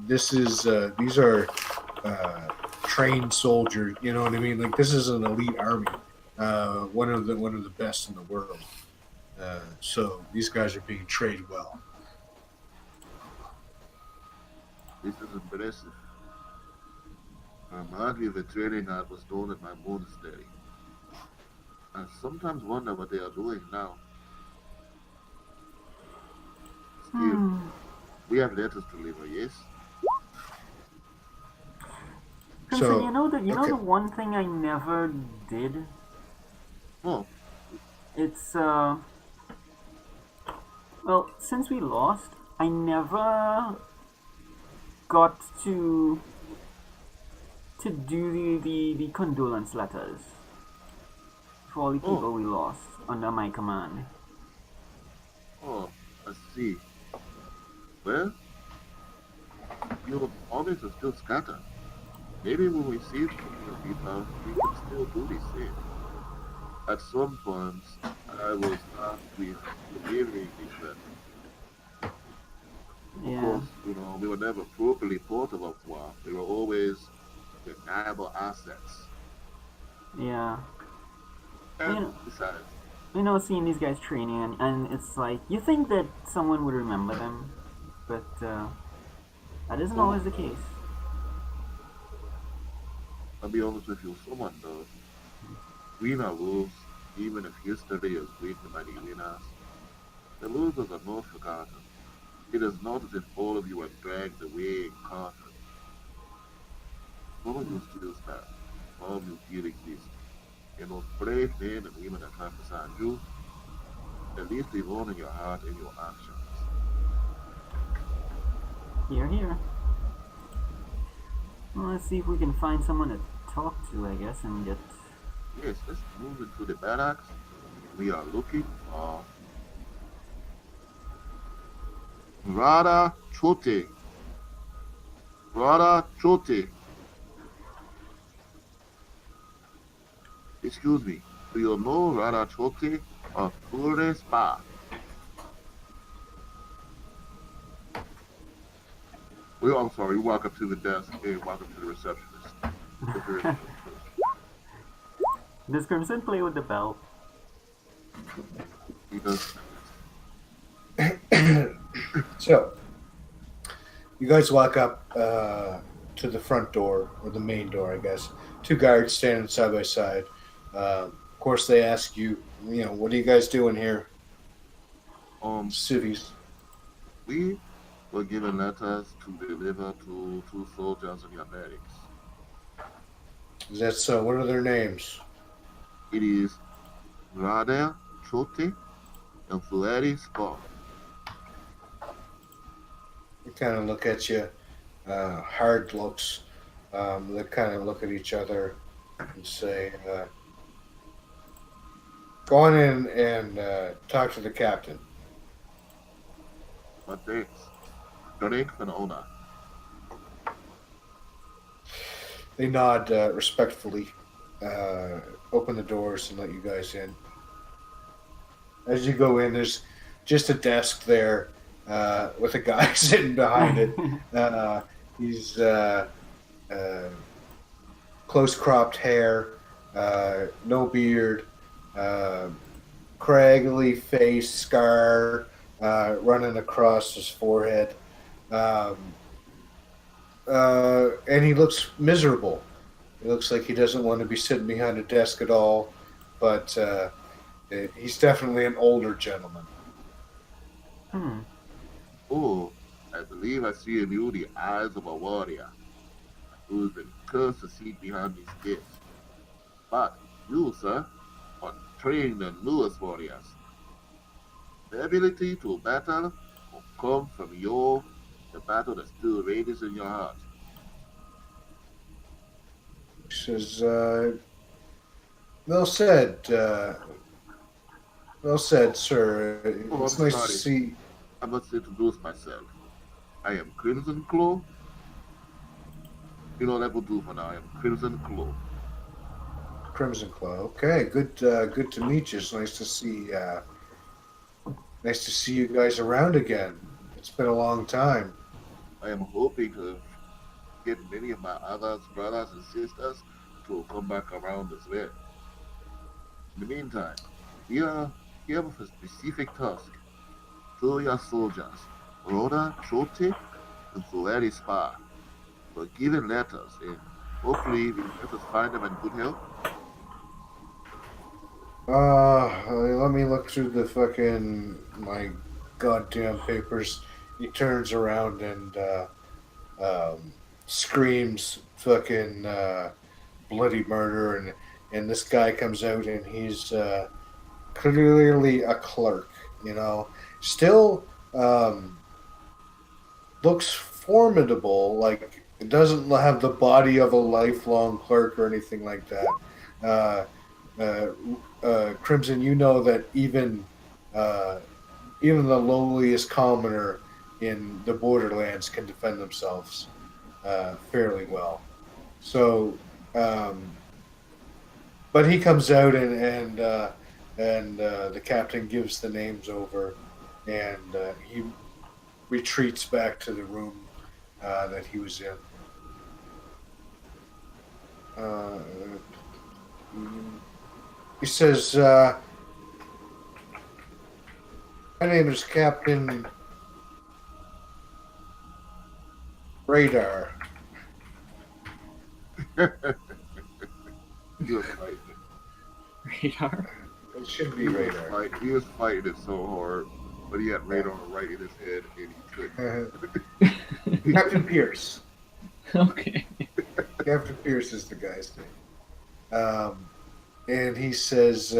these are trained soldiers. You know what I mean? Like, this is an elite army, one of the best in the world. So these guys are being trained well. This is impressive. Hardly the training I was done at my monastery. I sometimes wonder what they are doing now. Still, we have letters to deliver, yes? Crimson, So, you know okay. the one thing I never did? Oh, It's well, since we lost, I never got to do the condolence letters for all the people we lost under my command. oh, I see. Well, your armies are still scattered. Maybe when we see the people, we can still do the same. At some points, I was tasked with delivering these letters. Of Yeah. course, we were never properly thought of war. They were always reliable assets. Yeah. And Yeah. besides, You know, seeing these guys training, and it's like, you think that someone would remember them, but that isn't always the case. I'll be honest with you, someone does. We are wolves, even if history is written by the winners. The losers are not forgotten. It is not as if all of you were dragged away in coffins. Some of you still stand. All of you still exist. And those brave men and women that come beside you, at least live on in your heart and your actions. Here, here. Well, let's see if we can find someone to talk to, I guess, and get... Yes, let's move into the barracks. We are looking for Rada Chote. Rada Chote. Excuse me, do you know Rada Chote of Pure Spa? I'm sorry, walk up to the desk and walk up to the receptionist. Does Crimson play with the belt? He does. So, you guys walk up to the front door, or the main door, I guess. Two guards standing side by side. Of course, they ask you, what are you guys doing here? Civies. We were given letters to deliver to two soldiers in your barracks. Is that so? What are their names? It is Rada Chote and Flueri Spot. They kind of look at you, hard looks. They kind of look at each other and say, "Go on in and talk to the captain." But thanks. Donate for the owner. They nod respectfully, open the doors, and let you guys in. As you go in, there's just a desk there with a guy sitting behind it. He's close cropped hair, no beard, uh, craggly face, scar running across his forehead. Um, and he looks miserable. It looks like he doesn't want to be sitting behind a desk at all, but he's definitely an older gentleman. Hmm. Oh, I believe I see in you the eyes of a warrior who's been cursed to sit behind these gates. But you, sir, are trained the newest warriors. The ability to battle will come from the battle that still rages in your heart. He says, "Well said, well said, sir. Oh, It's I'm nice to sorry. see." I must introduce myself. I am Crimson Claw. You know that will do for now. I am Crimson Claw. Crimson Claw. Okay, good to meet you. It's nice to see you guys around again. It's been a long time. I am hoping to get many of my other brothers and sisters to come back around as well. In the meantime, here, here with a specific task. Show your soldiers, Rhoda, Chote, and Zoeri Spa, were given letters, and hopefully we let us find them in good health. Let me look through the fucking my goddamn papers. He turns around and screams fucking bloody murder, and this guy comes out and he's clearly a clerk. You know, still looks formidable. Like it doesn't have the body of a lifelong clerk or anything like that. Uh, Crimson, you know that uh, even the lowliest commoner in the borderlands can defend themselves fairly well. So, but he comes out and the captain gives the names over, and he retreats back to the room that he was in. Uh, he says, "My name is Captain Radar." He was fighting Radar. It should be He was, Radar. he was fighting it so hard, but he had radar right in his head, and he couldn't. Captain Pierce. Okay. Captain Pierce is the guy's name. And he says,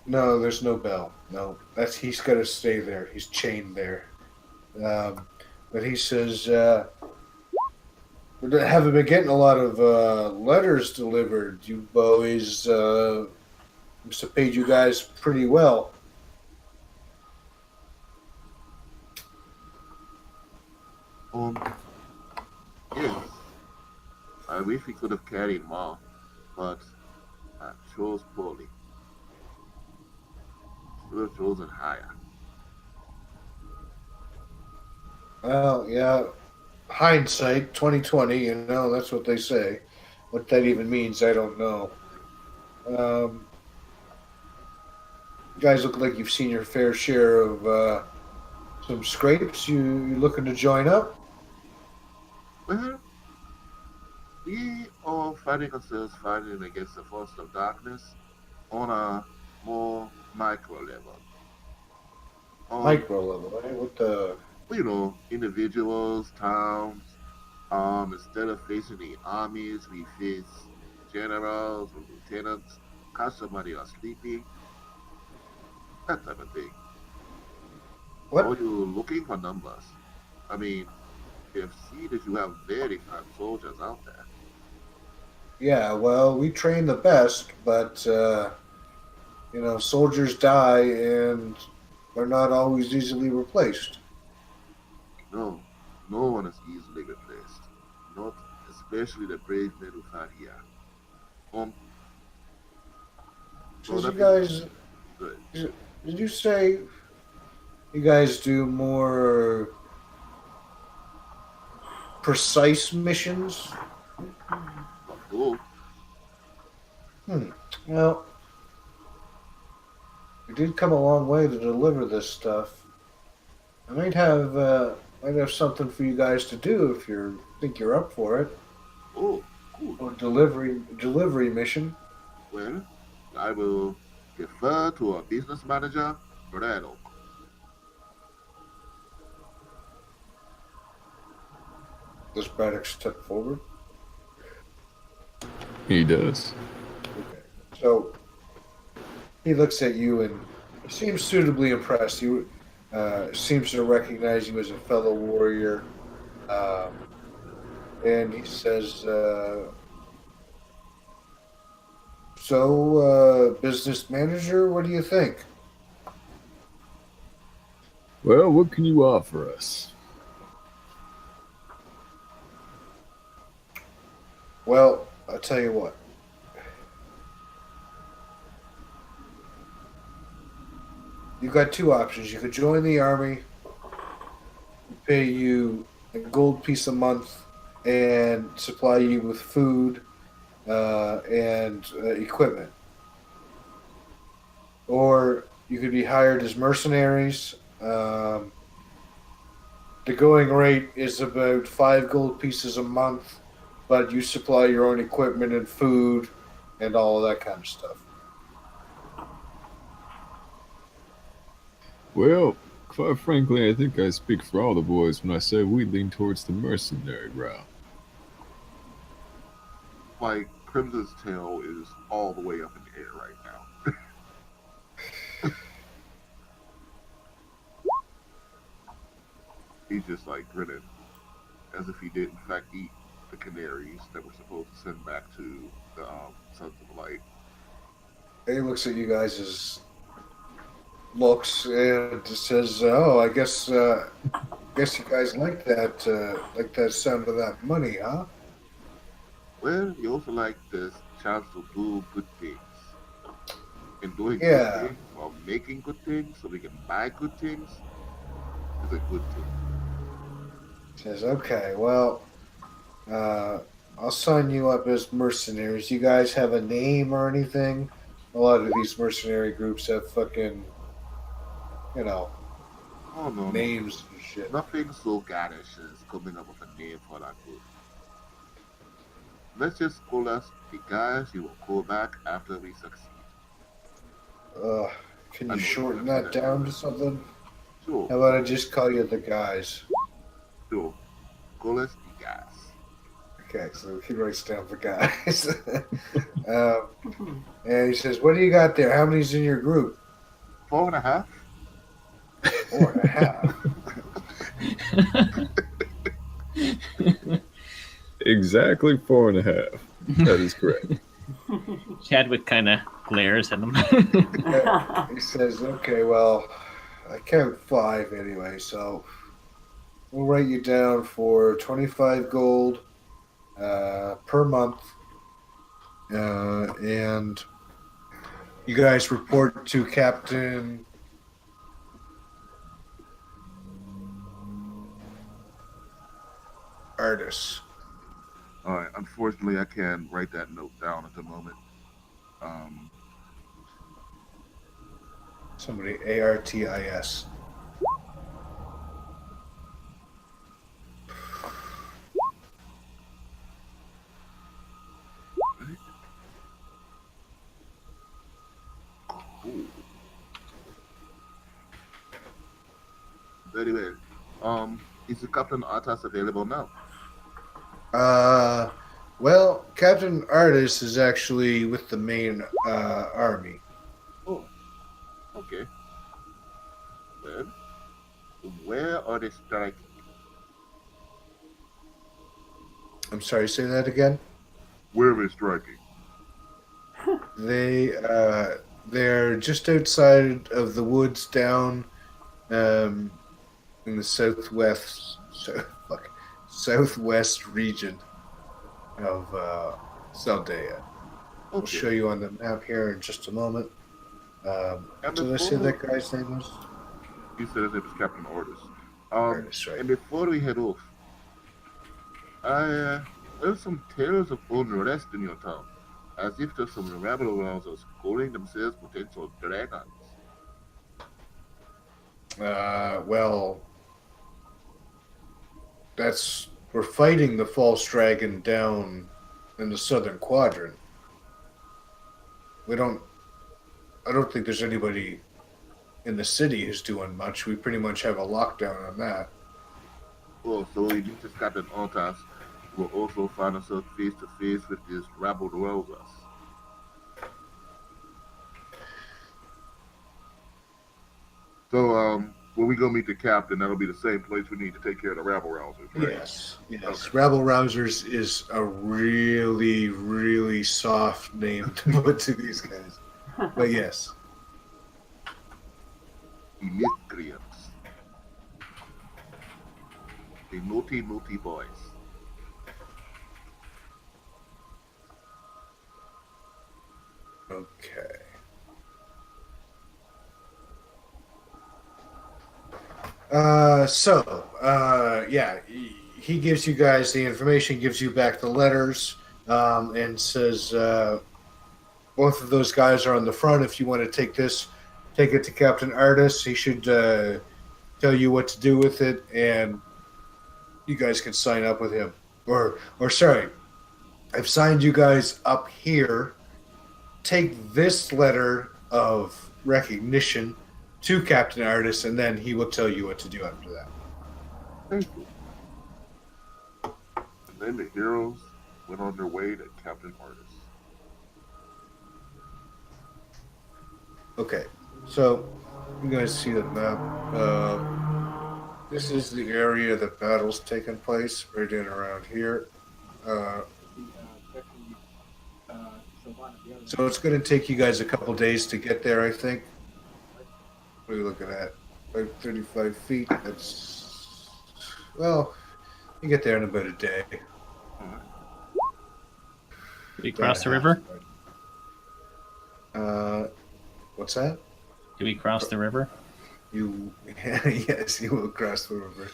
"No, there's no bell. No, he's got to stay there. He's chained there." But he says, "We haven't been getting a lot of letters delivered. You boys must have paid you guys pretty well." Yes, I wish we could have carried more, but I chose poorly. Should have chosen higher. Well, yeah, hindsight 2020. You know that's what they say. What that even means, I don't know. Um, you guys look like you've seen your fair share of some scrapes. You looking to join up? Well, we are finding ourselves fighting against the force of darkness on a more micro level. Micro level, right? What the? Individuals, towns. Instead of facing the armies, we face generals or lieutenants, cause somebody are sleepy, that type of thing. What? Are you looking for numbers? I mean, I've seen that you have very fine soldiers out there. Yeah, well, we train the best, but soldiers die and they're not always easily replaced. No, no one is easily replaced. Not especially the brave men who fight here. Um, well, Since you that being guys, good. did you say you guys do more precise missions? Oh, Well, we did come a long way to deliver this stuff. I might have something for you guys to do if you think you're up for it. oh, cool. A delivery mission. Well, I will defer to our business manager, Brado. Does Braddock step forward? He does. Okay. So he looks at you and seems suitably impressed. He seems to recognize you as a fellow warrior. Um, and he says, business manager, what do you think? Well, what can you offer us? Well, I'll tell you what. You've got two options. You could join the army, pay you a gold piece a month, and supply you with food and equipment. Or you could be hired as mercenaries. The going rate is about 5 gold pieces a month, but you supply your own equipment and food and all of that kind of stuff. Well, quite frankly, I think I speak for all the boys when I say we lean towards the mercenary route. Like, Crimson's tail is all the way up in the air right now. He's just like grinning, as if he did in fact eat the canaries that we're supposed to send back to the Sons of Light. And he looks at you guys as looks and says, "Oh, I guess you guys like that sound of that money, huh?" Well, you also like this chance to do good things. And doing Yeah. good things or making good things so we can buy good things is a good thing. Says, "Okay, well, I'll sign you up as mercenaries. You guys have a name or anything? A lot of these mercenary groups have fucking, Oh no, names and shit." nothing so gaddish as coming up with a name for that group. Let's just call us the guys you will call back after we succeed. Can I you know shorten what that you're down to something? Sure, How about I just call you the guys? sure. Call us the guys. Okay, so he writes down the guys. And he says, "What do you got there? How many's in your group?" 4.5? 4.5. Exactly 4.5. That is correct. Chadwick kind of glares at him. He says, "Okay, well, I count 5 anyway, so we'll write you down for 25 gold per month, and you guys report to Captain Artis." Alright, unfortunately I can't write that note down at the moment. Somebody Artis. Ooh. Very well. Is the Captain Artas available now? Well, Captain Artis is actually with the main army. Oh, okay. Well, Where are they striking? I'm sorry, say that again. Where are they striking? They're just outside of the woods down in the southwest region of Zaldea. I'll Okay. show you on the map here in just a moment. And Did I say before that guy's name was? you said his name was Captain Orders. Artis, right. And before we head off, there's some tales of unrest in your town, as if there's some rabble-rousers calling themselves potential dragons. Well, we're fighting the false dragon down in the southern quadrant. I don't think there's anybody in the city who's doing much. We pretty much have a lockdown on that. Well, so we need to Captain Ortas will also find ourselves face to face with these rabble-rousers. So, when we go meet the captain, that'll be the same place we need to take care of the rabble-rousers, right? Yes. Okay. Rabble Rousers is a really, really soft name to put to these guys. But yes. The miscreants. The naughty, naughty boys. Okay. Yeah, he gives you guys the information, gives you back the letters, and says both of those guys are on the front. If you want to take it to Captain Artis. He should tell you what to do with it, and you guys can sign up with him. Or sorry, I've signed you guys up here. Take this letter of recognition to Captain Artis, and then he will tell you what to do after that. Thank you. And then the heroes went on their way to Captain Artis. Okay, so you guys see the map. This is the area that battle's taking place, right in around here. So it's going to take you guys a couple days to get there, I think. What are you looking at? Like 35 feet. That's, well, you get there in about a day. Do we cross the river? What's that? Do we cross the river? Yes, you will cross the river.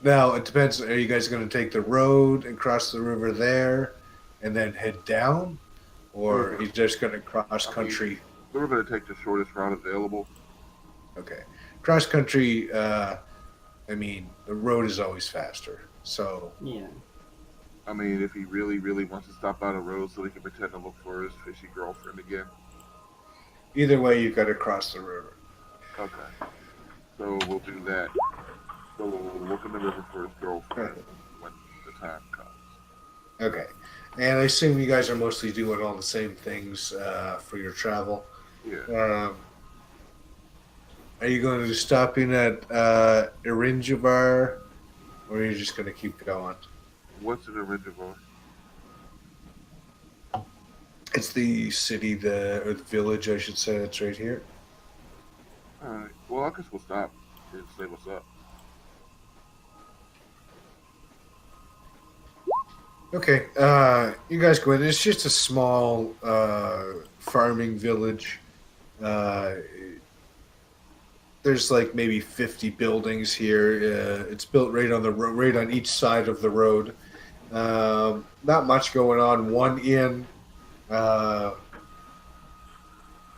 Now, it depends. Are you guys going to take the road and cross the river there and then head down? Or are you just going to cross country? We're going to take the shortest route available. Okay. Cross country, I mean, the road is always faster. So, Yeah. I mean, if he really, really wants to stop by the road so he can pretend to look for his fishy girlfriend again. either way, you've got to cross the river. Okay. So we'll do that. So we'll look in the river for his girlfriend when the time comes. Okay. And I assume you guys are mostly doing all the same things for your travel. Yeah. Are you going to be stopping at Irinjavar, or are you just going to keep going? What's an original? It's the city, or the village, I should say. It's right here. Alright. Well, I guess we'll stop and say what's up. Okay. You guys go in. It's just a small farming village. There's like maybe 50 buildings here. It's built right on the right on each side of the road. Not much going on. One inn,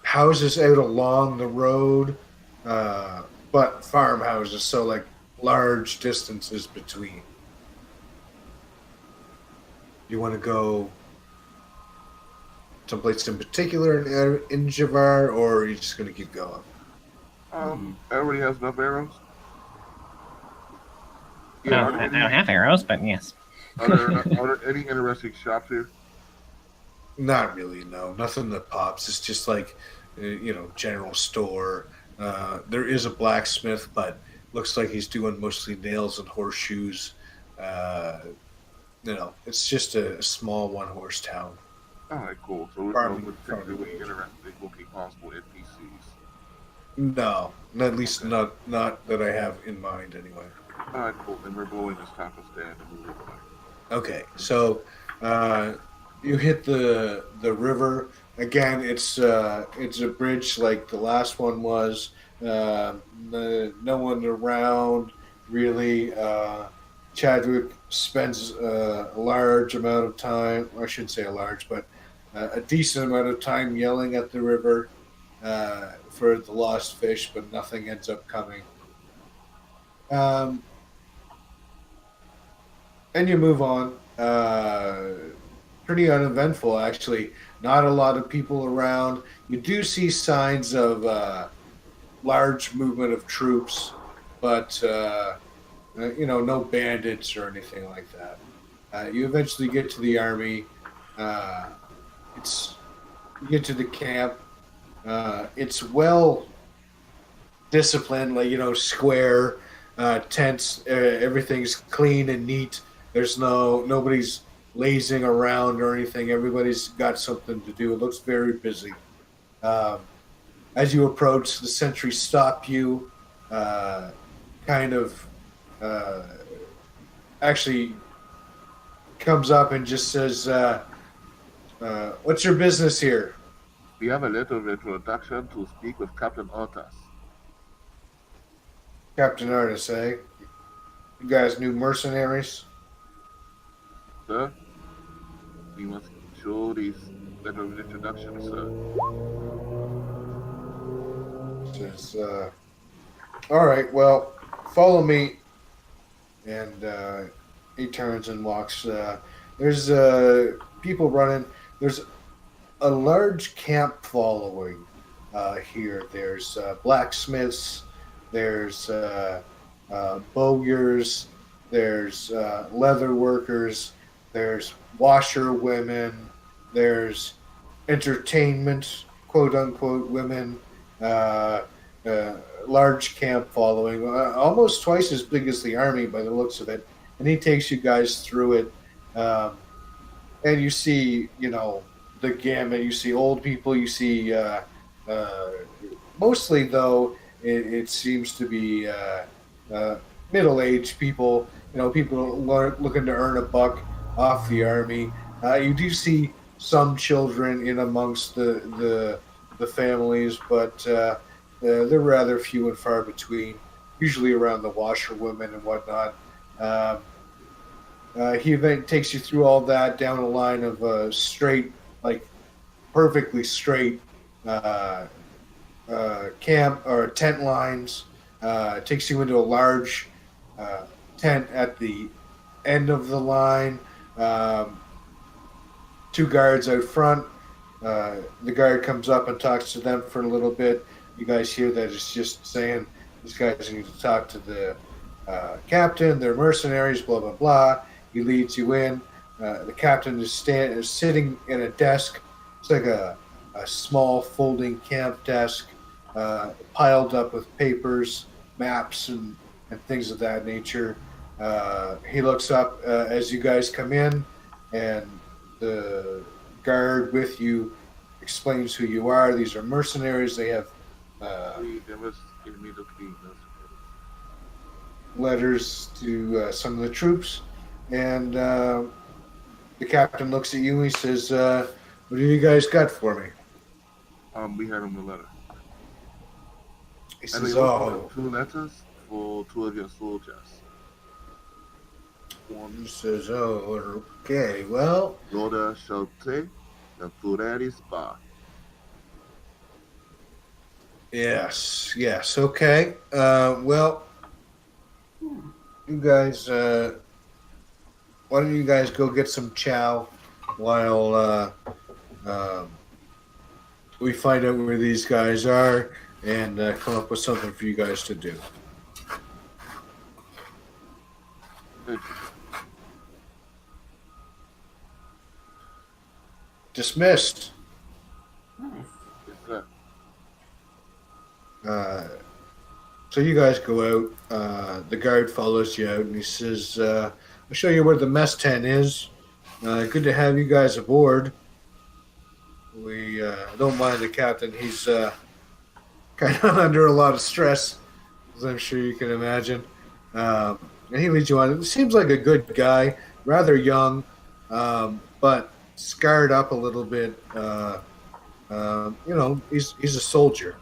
houses out along the road, but farmhouses, so like large distances between. You want to go someplace in particular in Javar, or are you just going to keep going? Everybody has enough arrows? I don't have arrows, but yes. Are there any interesting shops here? Not really, no. Nothing that pops. It's just like, general store. There is a blacksmith, but looks like he's doing mostly nails and horseshoes. Uh, it's just a small one-horse town. All right, cool. So there's no particularly interesting looking possible NPCs. No, at least not that I have in mind anyway. All right, cool. Then we're blowing this taco stand and moving on. Okay, so you hit the river again. It's a bridge like the last one was. No one around really. Chadwick spends a large amount of time. I shouldn't say a large, but a decent amount of time yelling at the river for the lost fish, but nothing ends up coming. Um, and you move on. Pretty uneventful, actually. Not a lot of people around. You do see signs of large movement of troops, but no bandits or anything like that. You eventually get to the army. Uh, you get to the camp. It's well disciplined, like square tents. Everything's clean and neat. There's nobody's lazing around or anything. Everybody's got something to do. It looks very busy. Um, as you approach, the sentries stop you. Kind of uh, actually comes up and just says, "What's your business here?" We have a letter of introduction to speak with Captain Otas. Captain Artis, eh? You guys new mercenaries? Sir, we must show this letter of introduction, sir. Says, all right, well, follow me. And he turns and walks. There's people running. There's a large camp following here. There's blacksmiths. There's bowyers. There's leather workers. There's washerwomen. There's entertainment, quote unquote, women. Large camp following, almost twice as big as the army by the looks of it. And he takes you guys through it. And you see, the gamut. You see old people. You see, mostly though, it seems to be middle-aged people. People looking to earn a buck off the army. You do see some children in amongst the families, but they're rather few and far between. Usually around the washerwomen and whatnot. He then takes you through all that down a line of straight, like perfectly straight camp or tent lines. Takes you into a large tent at the end of the line. Two guards out front. The guard comes up and talks to them for a little bit. You guys hear that it's just saying these guys need to talk to the captain. They're mercenaries. Blah blah blah. He leads you in. The captain is sitting in a desk. It's like a small folding camp desk, piled up with papers, maps, and things of that nature. He looks up as you guys come in, and the guard with you explains who you are. These are mercenaries. They have letters to some of the troops, and the captain looks at you and he says, "What do you guys got for me?" We had him the letter. He And says, we also "Oh." have 2 letters for 2 of your soldiers. He says, "Oh, okay. Well, Yoda Shelте, the Fureri Spa. yes, okay. Well, you guys, why don't you guys go get some chow while we find out where these guys are and come up with something for you guys to do." Dismissed. Nice. Yes, sir. So you guys go out. The guard follows you out, and he says, "I'll show you where the mess tent is. Good to have you guys aboard. We don't mind the captain. He's kind of under a lot of stress, as I'm sure you can imagine. And he leads you on. It seems like a good guy, rather young, but scarred up a little bit. He's a soldier,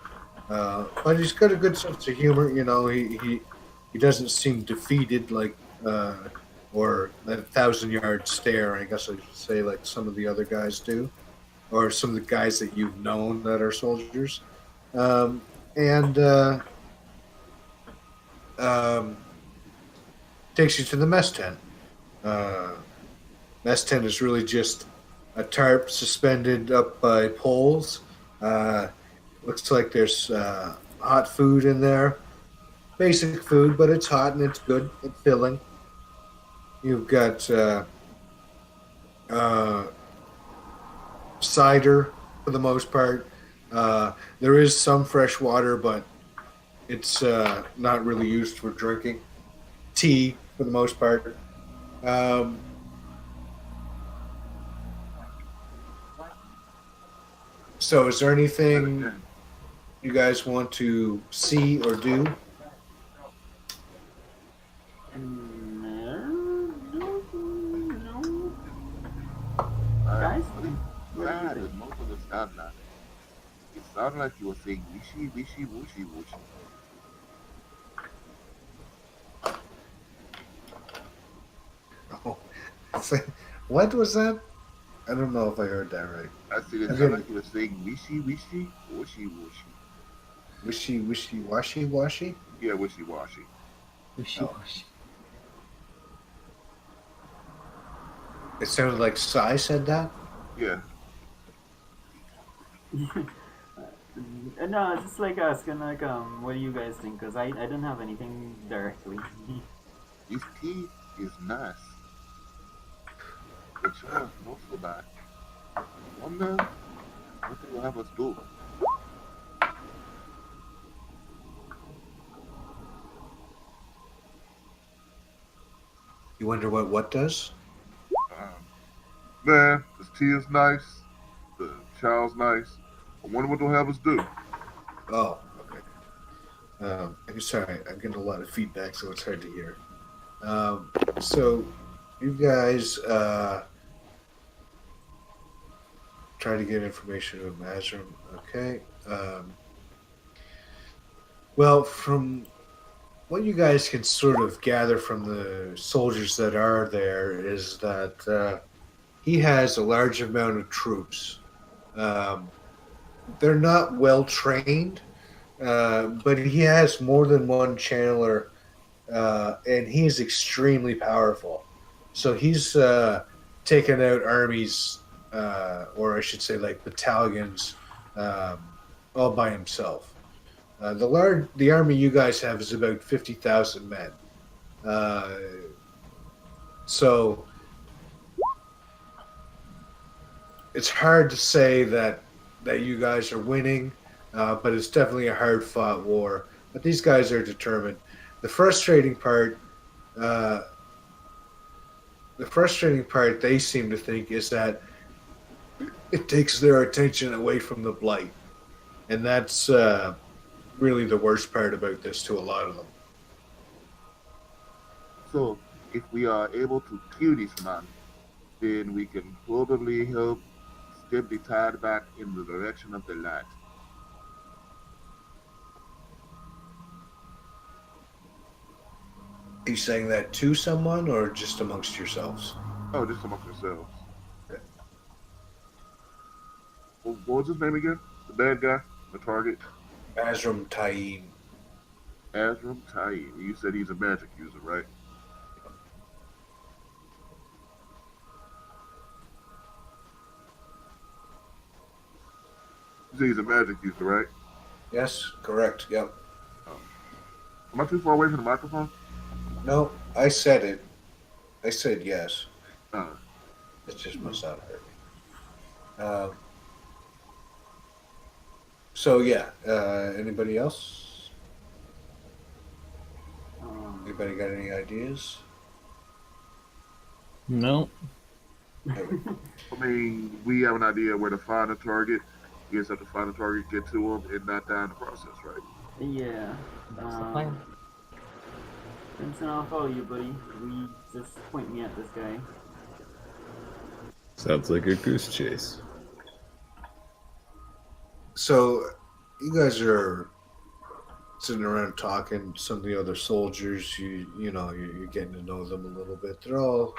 but he's got a good sense of humor. He doesn't seem defeated or that 1,000-yard stare. I guess I should say like some of the other guys do, or some of the guys that you've known that are soldiers. And takes you to the mess tent. Mess tent is really just a tarp suspended up by poles. Looks like there's hot food in there. Basic food, but it's hot and it's good. It's filling. You've got cider for the most part. There is some fresh water, but it's not really used for drinking. Tea for the most part. So, is there anything you guys want to see or do? No. Guys? Glad most of the stuff now. It sounded like you were saying wishy, wishy, wushy, wushy. Oh, what was that? I don't know if I heard that right. I said it sounded like you were saying wishy, wishy, wushy, wushy. Wishy, wishy, washy, washy? Yeah, wishy, washy. It sounded like Sai said that? Yeah. No, just like asking, like, what do you guys think? Because I don't have anything directly. This tea is nice. But sure, not so bad. Wonder what they will have us do. You wonder what does? Man, this tea is nice. The chow's nice. I wonder what they'll have us do. Oh, okay. I'm sorry, I'm getting a lot of feedback, so it's hard to hear. So, you guys try to get information of Mazrim. Okay. Well, from what you guys can sort of gather from the soldiers that are there is that he has a large amount of troops. They're not well trained, but he has more than one channeler, and he's extremely powerful. So he's taken out armies, or I should say, like battalions, all by himself. The army you guys have is about 50,000 men. So it's hard to say that you guys are winning, but it's definitely a hard fought war. But these guys are determined. The frustrating part they seem to think is that it takes their attention away from the blight, and that's really the worst part about this to a lot of them. So, if we are able to kill this man, then we can probably help step the tide back in the direction of the light. Are you saying that to someone or just amongst yourselves? Oh, just amongst yourselves. Okay. What was his name again? The bad guy? The target? Azram Taim. Azram Taim. You said he's a magic user, right? You said he's a magic user, right? Yes, correct. Yep. Am I too far away from the microphone? No, I said it. I said yes. It just must not hurt me. So yeah, anybody else? Anybody got any ideas? No. I mean, we have an idea where to find a target. You just have to find a target, get to them, and not die in the process, right? Yeah. That's the plan. Vincent, I'll follow you, buddy. We just point me at this guy. Sounds like a goose chase. So you guys are sitting around talking. Some of the other soldiers, you're getting to know them a little bit. They're all,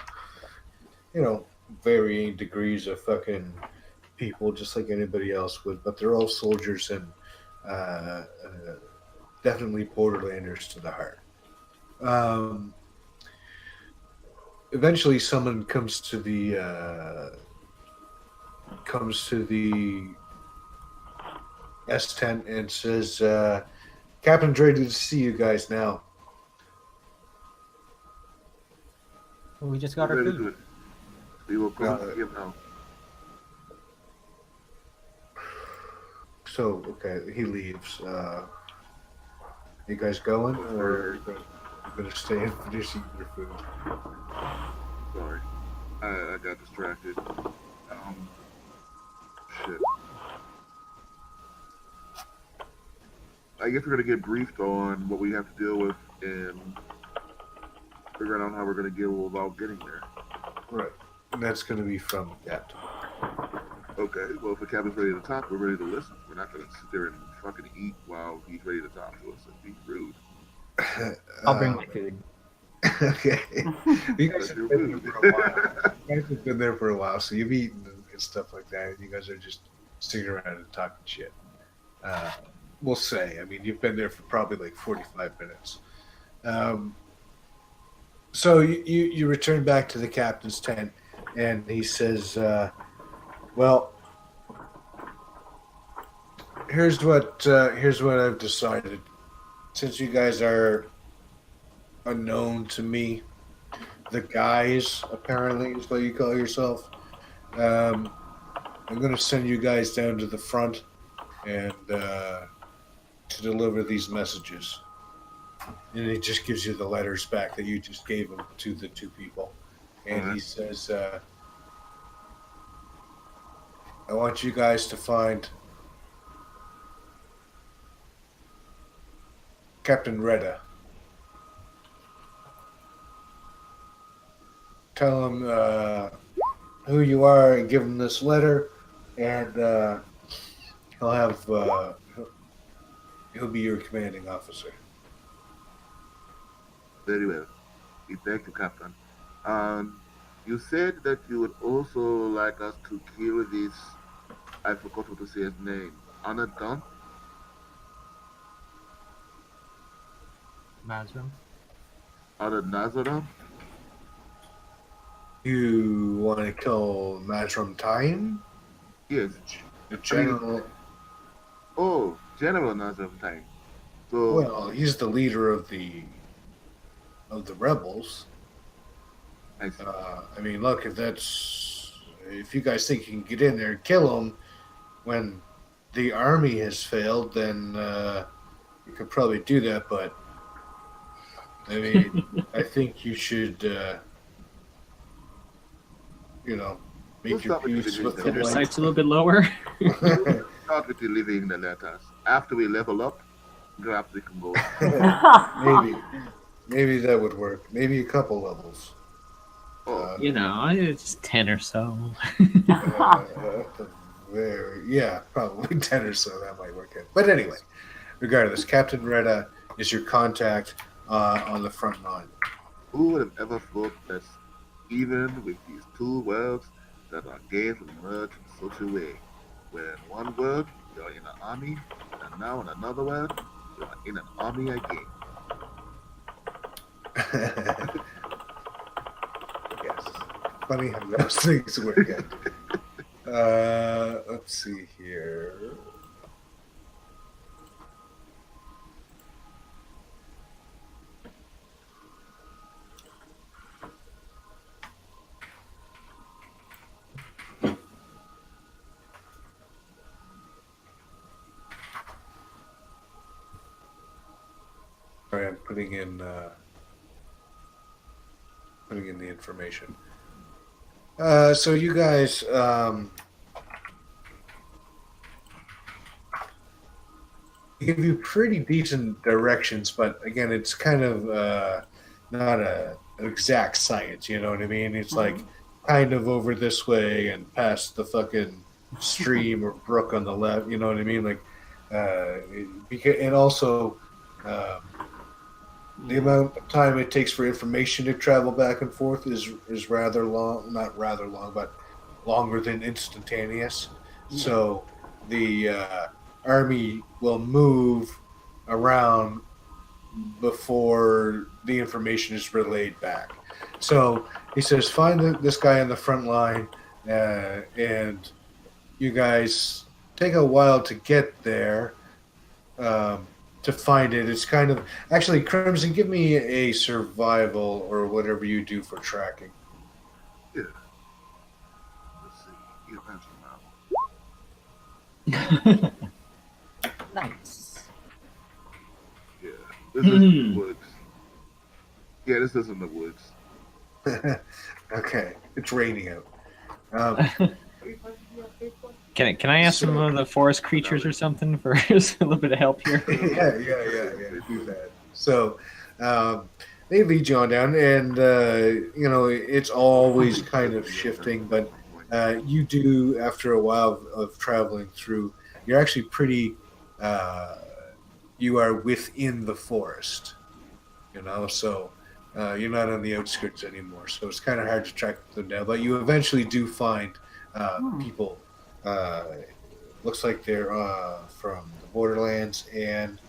varying degrees of fucking people, just like anybody else would. But they're all soldiers and definitely Borderlanders to the heart. Eventually, someone comes to the S tent and says, "Captain's ready to see you guys now." We just got our Ready to food. do it. We will go Uh, to him now. So, okay, he leaves. You guys going, or you gonna stay and finish eating your food? Sorry, I got distracted. Shit. I guess we're gonna get briefed on what we have to deal with and figuring out how we're gonna go about getting there. Right, and that's gonna be from the captain. Okay, well, if the captain's ready to talk, we're ready to listen. We're not gonna sit there and fucking eat while he's ready to talk to us and be rude. I'll bring my food. Okay. You guys That's have your been there food. for a while. You guys have been there for a while, so you've eaten and stuff like that, and you guys are just sitting around and talking shit. We'll say. I mean, you've been there for probably like 45 minutes. So you return back to the captain's tent, and he says, "Well, here's what I've decided. Since you guys are unknown to me, the guys apparently is what you call yourself. I'm going to send you guys down to the front and to deliver these messages." And he just gives you the letters back that you just gave him to the two people. And he says, "I want you guys to find Captain Reda. Tell him who you are and give him this letter, and he'll be your commanding officer." Very well. We thank you, Captain. You said that you would also like us to kill this. I forgot what to say his name. Anadon? Mazrim. Anadon? You want to kill Mazrum Time? Yes. The general. Oh, General Nazareth Time. So, Well, he's the leader of the rebels. I see. I mean, look, if you guys think you can get in there and kill him when the army has failed, then you could probably do that. But I mean, I think you should, make Let's your start with peace the with beginning. the Get our white. sights a little bit lower. Start with delivering the letters. After we level up, perhaps we can go. Maybe that would work. Maybe a couple levels. Oh, You know, it's 10 or so. Probably 10 or so. That might work out. But anyway, regardless, Captain Reda is your contact on the front line. who would have ever thought that even with these two worlds that are gained from merge in such a way, where in one world you're in an army, and now in another world you're in an army again. Yes. Funny how those things work out. Let's see here. putting in the information. So you guys give you pretty decent directions, but again, it's kind of not an exact science. You know what I mean? It's like kind of over this way and past the fucking stream or brook on the left. You know what I mean? Like, and also the amount of time it takes for information to travel back and forth is rather long. Not rather long, but longer than instantaneous. So the army will move around before the information is relayed back. So he says, find this guy on the front line, and you guys take a while to get there to find it. It's kind of... Actually, Crimson, give me a survival or whatever you do for tracking. Yeah. Let's see. You answer now. Nice. Yeah. This is in the woods. Yeah, this is in the woods. Okay. It's raining out. Can I ask some of the forest creatures or something for a little bit of help here? yeah. Do that. So they lead you on down, and it's always kind of shifting, but you do, after a while of traveling through, you're actually pretty... you are within the forest, so you're not on the outskirts anymore. So it's kind of hard to track them down, but you eventually do find people. Looks like they're from the borderlands, and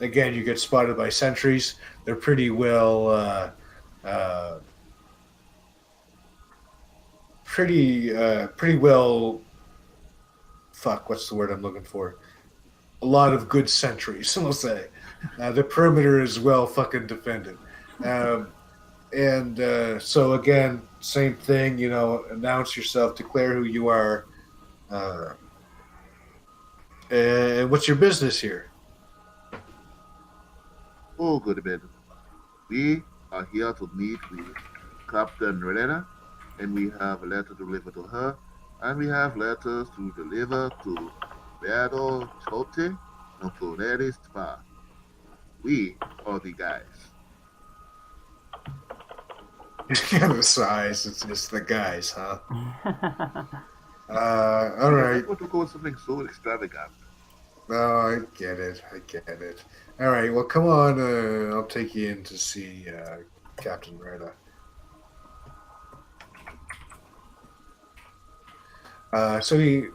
again, you get spotted by sentries. They're pretty well, pretty well. Fuck, what's the word I'm looking for? A lot of good sentries, we'll say. The perimeter is well fucking defended. So again, same thing, announce yourself, declare who you are. And what's your business here? Oh, good man. We are here to meet with Captain Relena, and we have a letter to deliver to her, and we have letters to deliver to Beado Chote and Floreri Spa. We are the guys. The size, it's just the guys, huh? All right. I want to go with something so extravagant. No, I get it. All right, well, come on. I'll take you in to see Captain Reda. So he...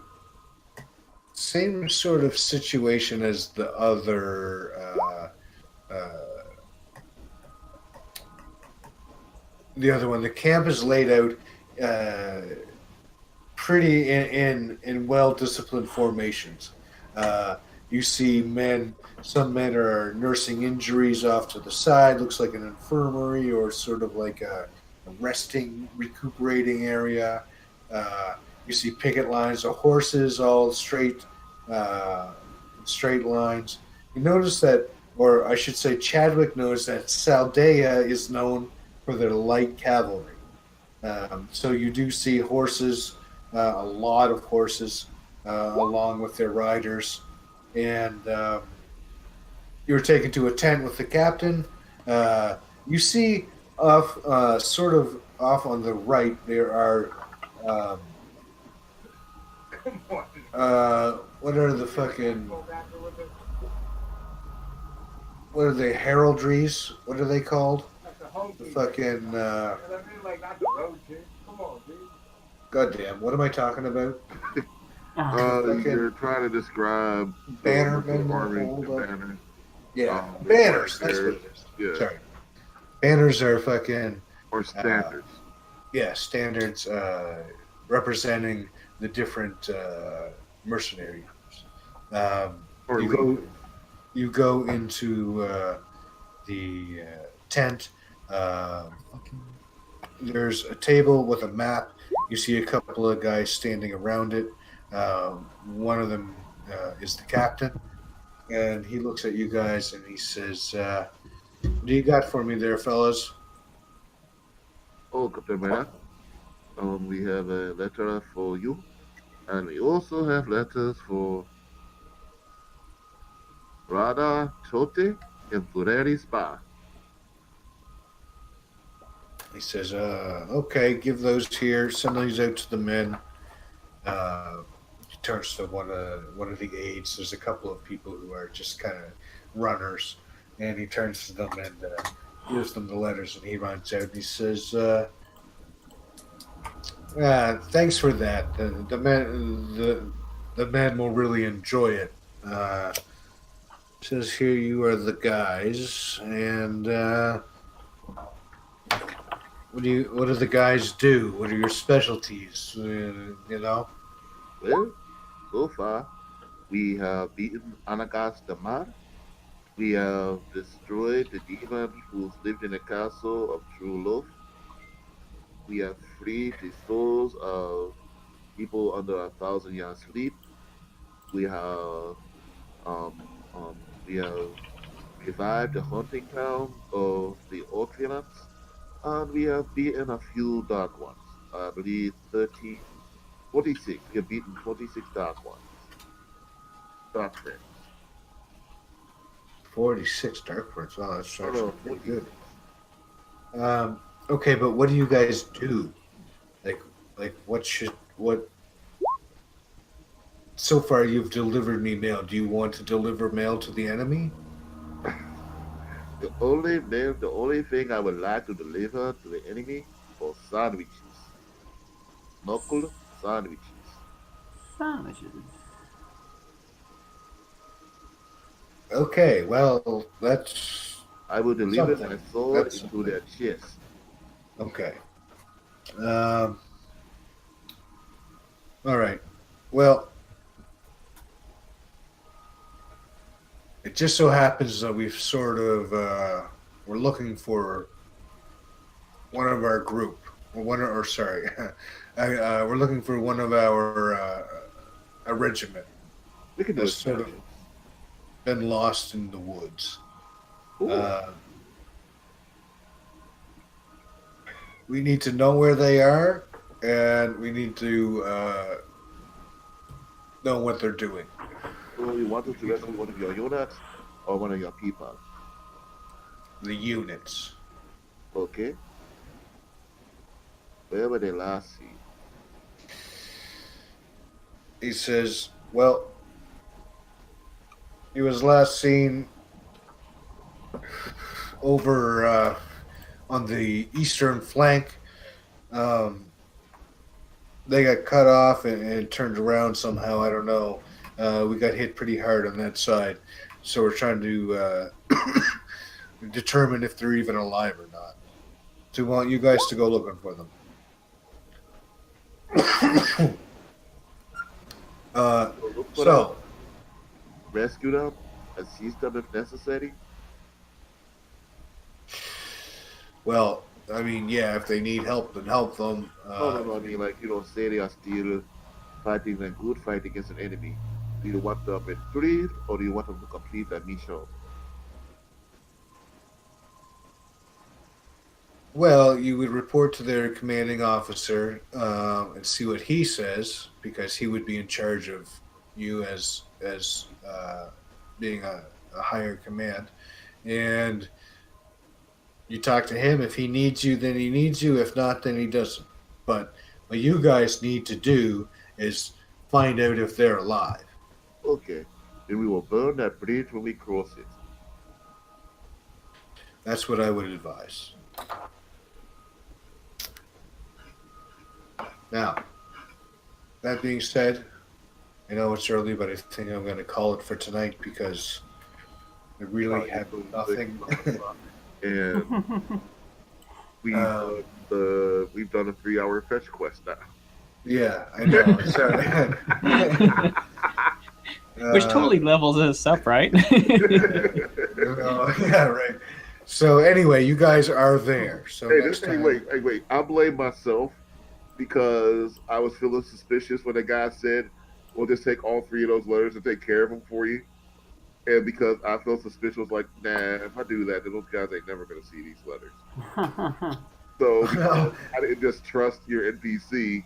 Same sort of situation as the other... the other one. The camp is laid out pretty in well-disciplined formations. You see some men are nursing injuries off to the side. Looks like an infirmary or sort of like a resting, recuperating area. You see picket lines of horses, all straight lines. You notice that, or I should say Chadwick knows that Saldea is known for their light cavalry. So you do see horses, a lot of horses, along with their riders. And you were taken to a tent with the captain. You see sort of off on the right, there are... what are the fucking... What are they, heraldries? What are they called? The fucking... Goddamn, what am I talking about? You're trying to describe Bannermen. banners. Yeah, banners. That's what it is. Yeah. Sorry. Banners are fucking... Or standards. Standards representing the different mercenary groups. You go into the tent. There's a table with a map. You see a couple of guys standing around it. One of them is the captain, and he looks at you guys and he says, "What do you got for me there, fellas?" Oh, Captain Maynard, we have a letter for you, and we also have letters for Rada Chote and Fureri Spa. He says, "Okay, give those here. Send these out to the men." He turns to one of the aides. There's a couple of people who are just kind of runners, and he turns to them and gives them the letters. And he runs out and he says, "Thanks for that. The men will really enjoy it." Says here you are the guys, and what do the guys do? What are your specialties? You know. Well, so far, we have beaten Anagas the Mar. We have destroyed the demon who's lived in the castle of True Love. We have freed the souls of people under 1,000 years sleep. We have um, we have revived the hunting ground of the Orphanats, and we have beaten a few dark ones. I believe 46. We have beaten 46 dark ones. Dark friends. 46 dark words. Wow, that's Oh, actually no, pretty 46. good. Okay, but what do you guys do? Like what? So far, you've delivered me mail. Do you want to deliver mail to the enemy? The only thing I would like to deliver to the enemy are sandwiches. Knuckle sandwiches. Sandwiches. Okay, well, that's I will deliver something. my sword That's into their chest. okay. Um, all right. Well, it just so happens that we've sort of we're looking for one of our group, or sorry, we're looking for one of our a regiment We can do that's it. sort of been lost in the woods. Cool. We need to know where they are, and we need to know what they're doing. So you want us to rescue one of your units or one of your people? The units. Okay. Where were they last seen? He says, "Well, he was last seen over on the eastern flank. They got cut off and turned around somehow. I don't know. We got hit pretty hard on that side, so we're trying to determine if they're even alive or not. So we want you guys to go looking for them." So look for them, So, rescue them, assist them if necessary. well, I mean, yeah, if they need help, then help them. No. I mean, like, say they are still fighting a good fight against an enemy. Do you want them retrieved or do you want them to complete their mission? Well, you would report to their commanding officer and see what he says, because he would be in charge of you as being a higher command. And you talk to him. If he needs you, then he needs you. If not, then he doesn't. But what you guys need to do is find out if they're alive. Okay. Then we will burn that bridge when we cross it. That's what I would advise. Now, that being said, I know it's early, but I think I'm going to call it for tonight because I really have nothing. And we've done a 3-hour fetch quest now. Yeah, I know. Which totally levels us up, right? Yeah, right. So anyway, you guys are there. So next time, Wait. I blame myself because I was feeling suspicious when the guy said, "We'll just take all 3 of those letters and take care of them for you." And because I felt suspicious, like, nah, if I do that, then those guys ain't never gonna see these letters. So because I didn't just trust your NPC,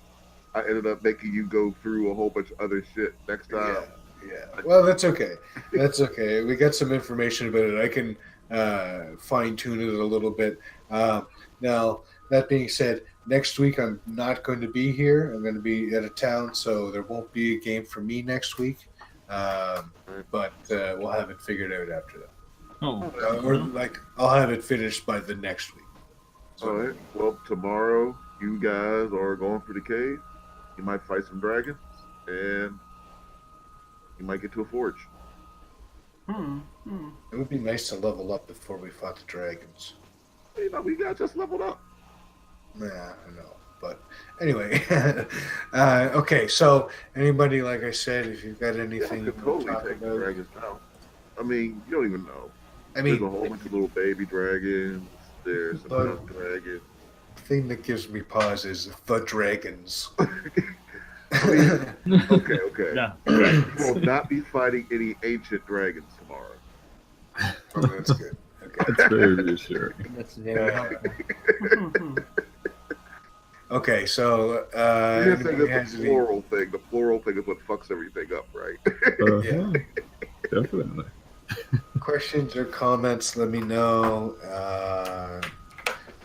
I ended up making you go through a whole bunch of other shit next time. Yeah. Well, that's okay. That's okay. We got some information about it. I can fine tune it a little bit. Now, that being said, next week I'm not going to be here. I'm going to be out of town, so there won't be a game for me next week. But we'll have it figured out after that. Oh, Or like I'll have it finished by the next week. All right. Well, tomorrow you guys are going through the cave. You might fight some dragons, and you might get to a forge. It would be nice to level up before we fought the dragons. You know, we got just leveled up. Yeah, I know. But anyway, okay. So anybody, like I said, if you've got anything Yeah, you could want to totally talk take the about, dragons down. I mean, you don't even know. I There's a mean, whole bunch of little baby dragons. There's some But- young dragons. the thing that gives me pause is the dragons. Okay. yeah. You will not be fighting any ancient dragons tomorrow. Oh, that's good. Okay. That's very reassuring. That's very Yeah. helpful. Okay. So You're saying anybody it's has the any? plural thing. The plural thing is what fucks everything up, right? Uh-huh. Definitely. Questions or comments, let me know.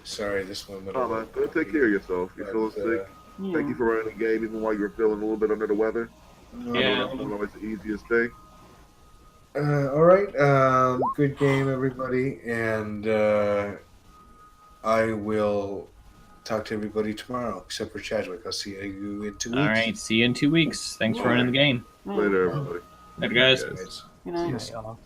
Sorry, this one went Oh, over. man, go take care of yourself. You're feeling sick. Thank you for running the game, even while you were feeling a little bit under the weather. Yeah. That's not always the easiest thing. All right. Good game, everybody, and I will talk to everybody tomorrow, except for Chadwick. I'll see you in 2 weeks. All right. See you in 2 weeks. Thanks for running the game. Later, everybody. Later, guys. Yes. Guys. Good night. Yes. Y'all.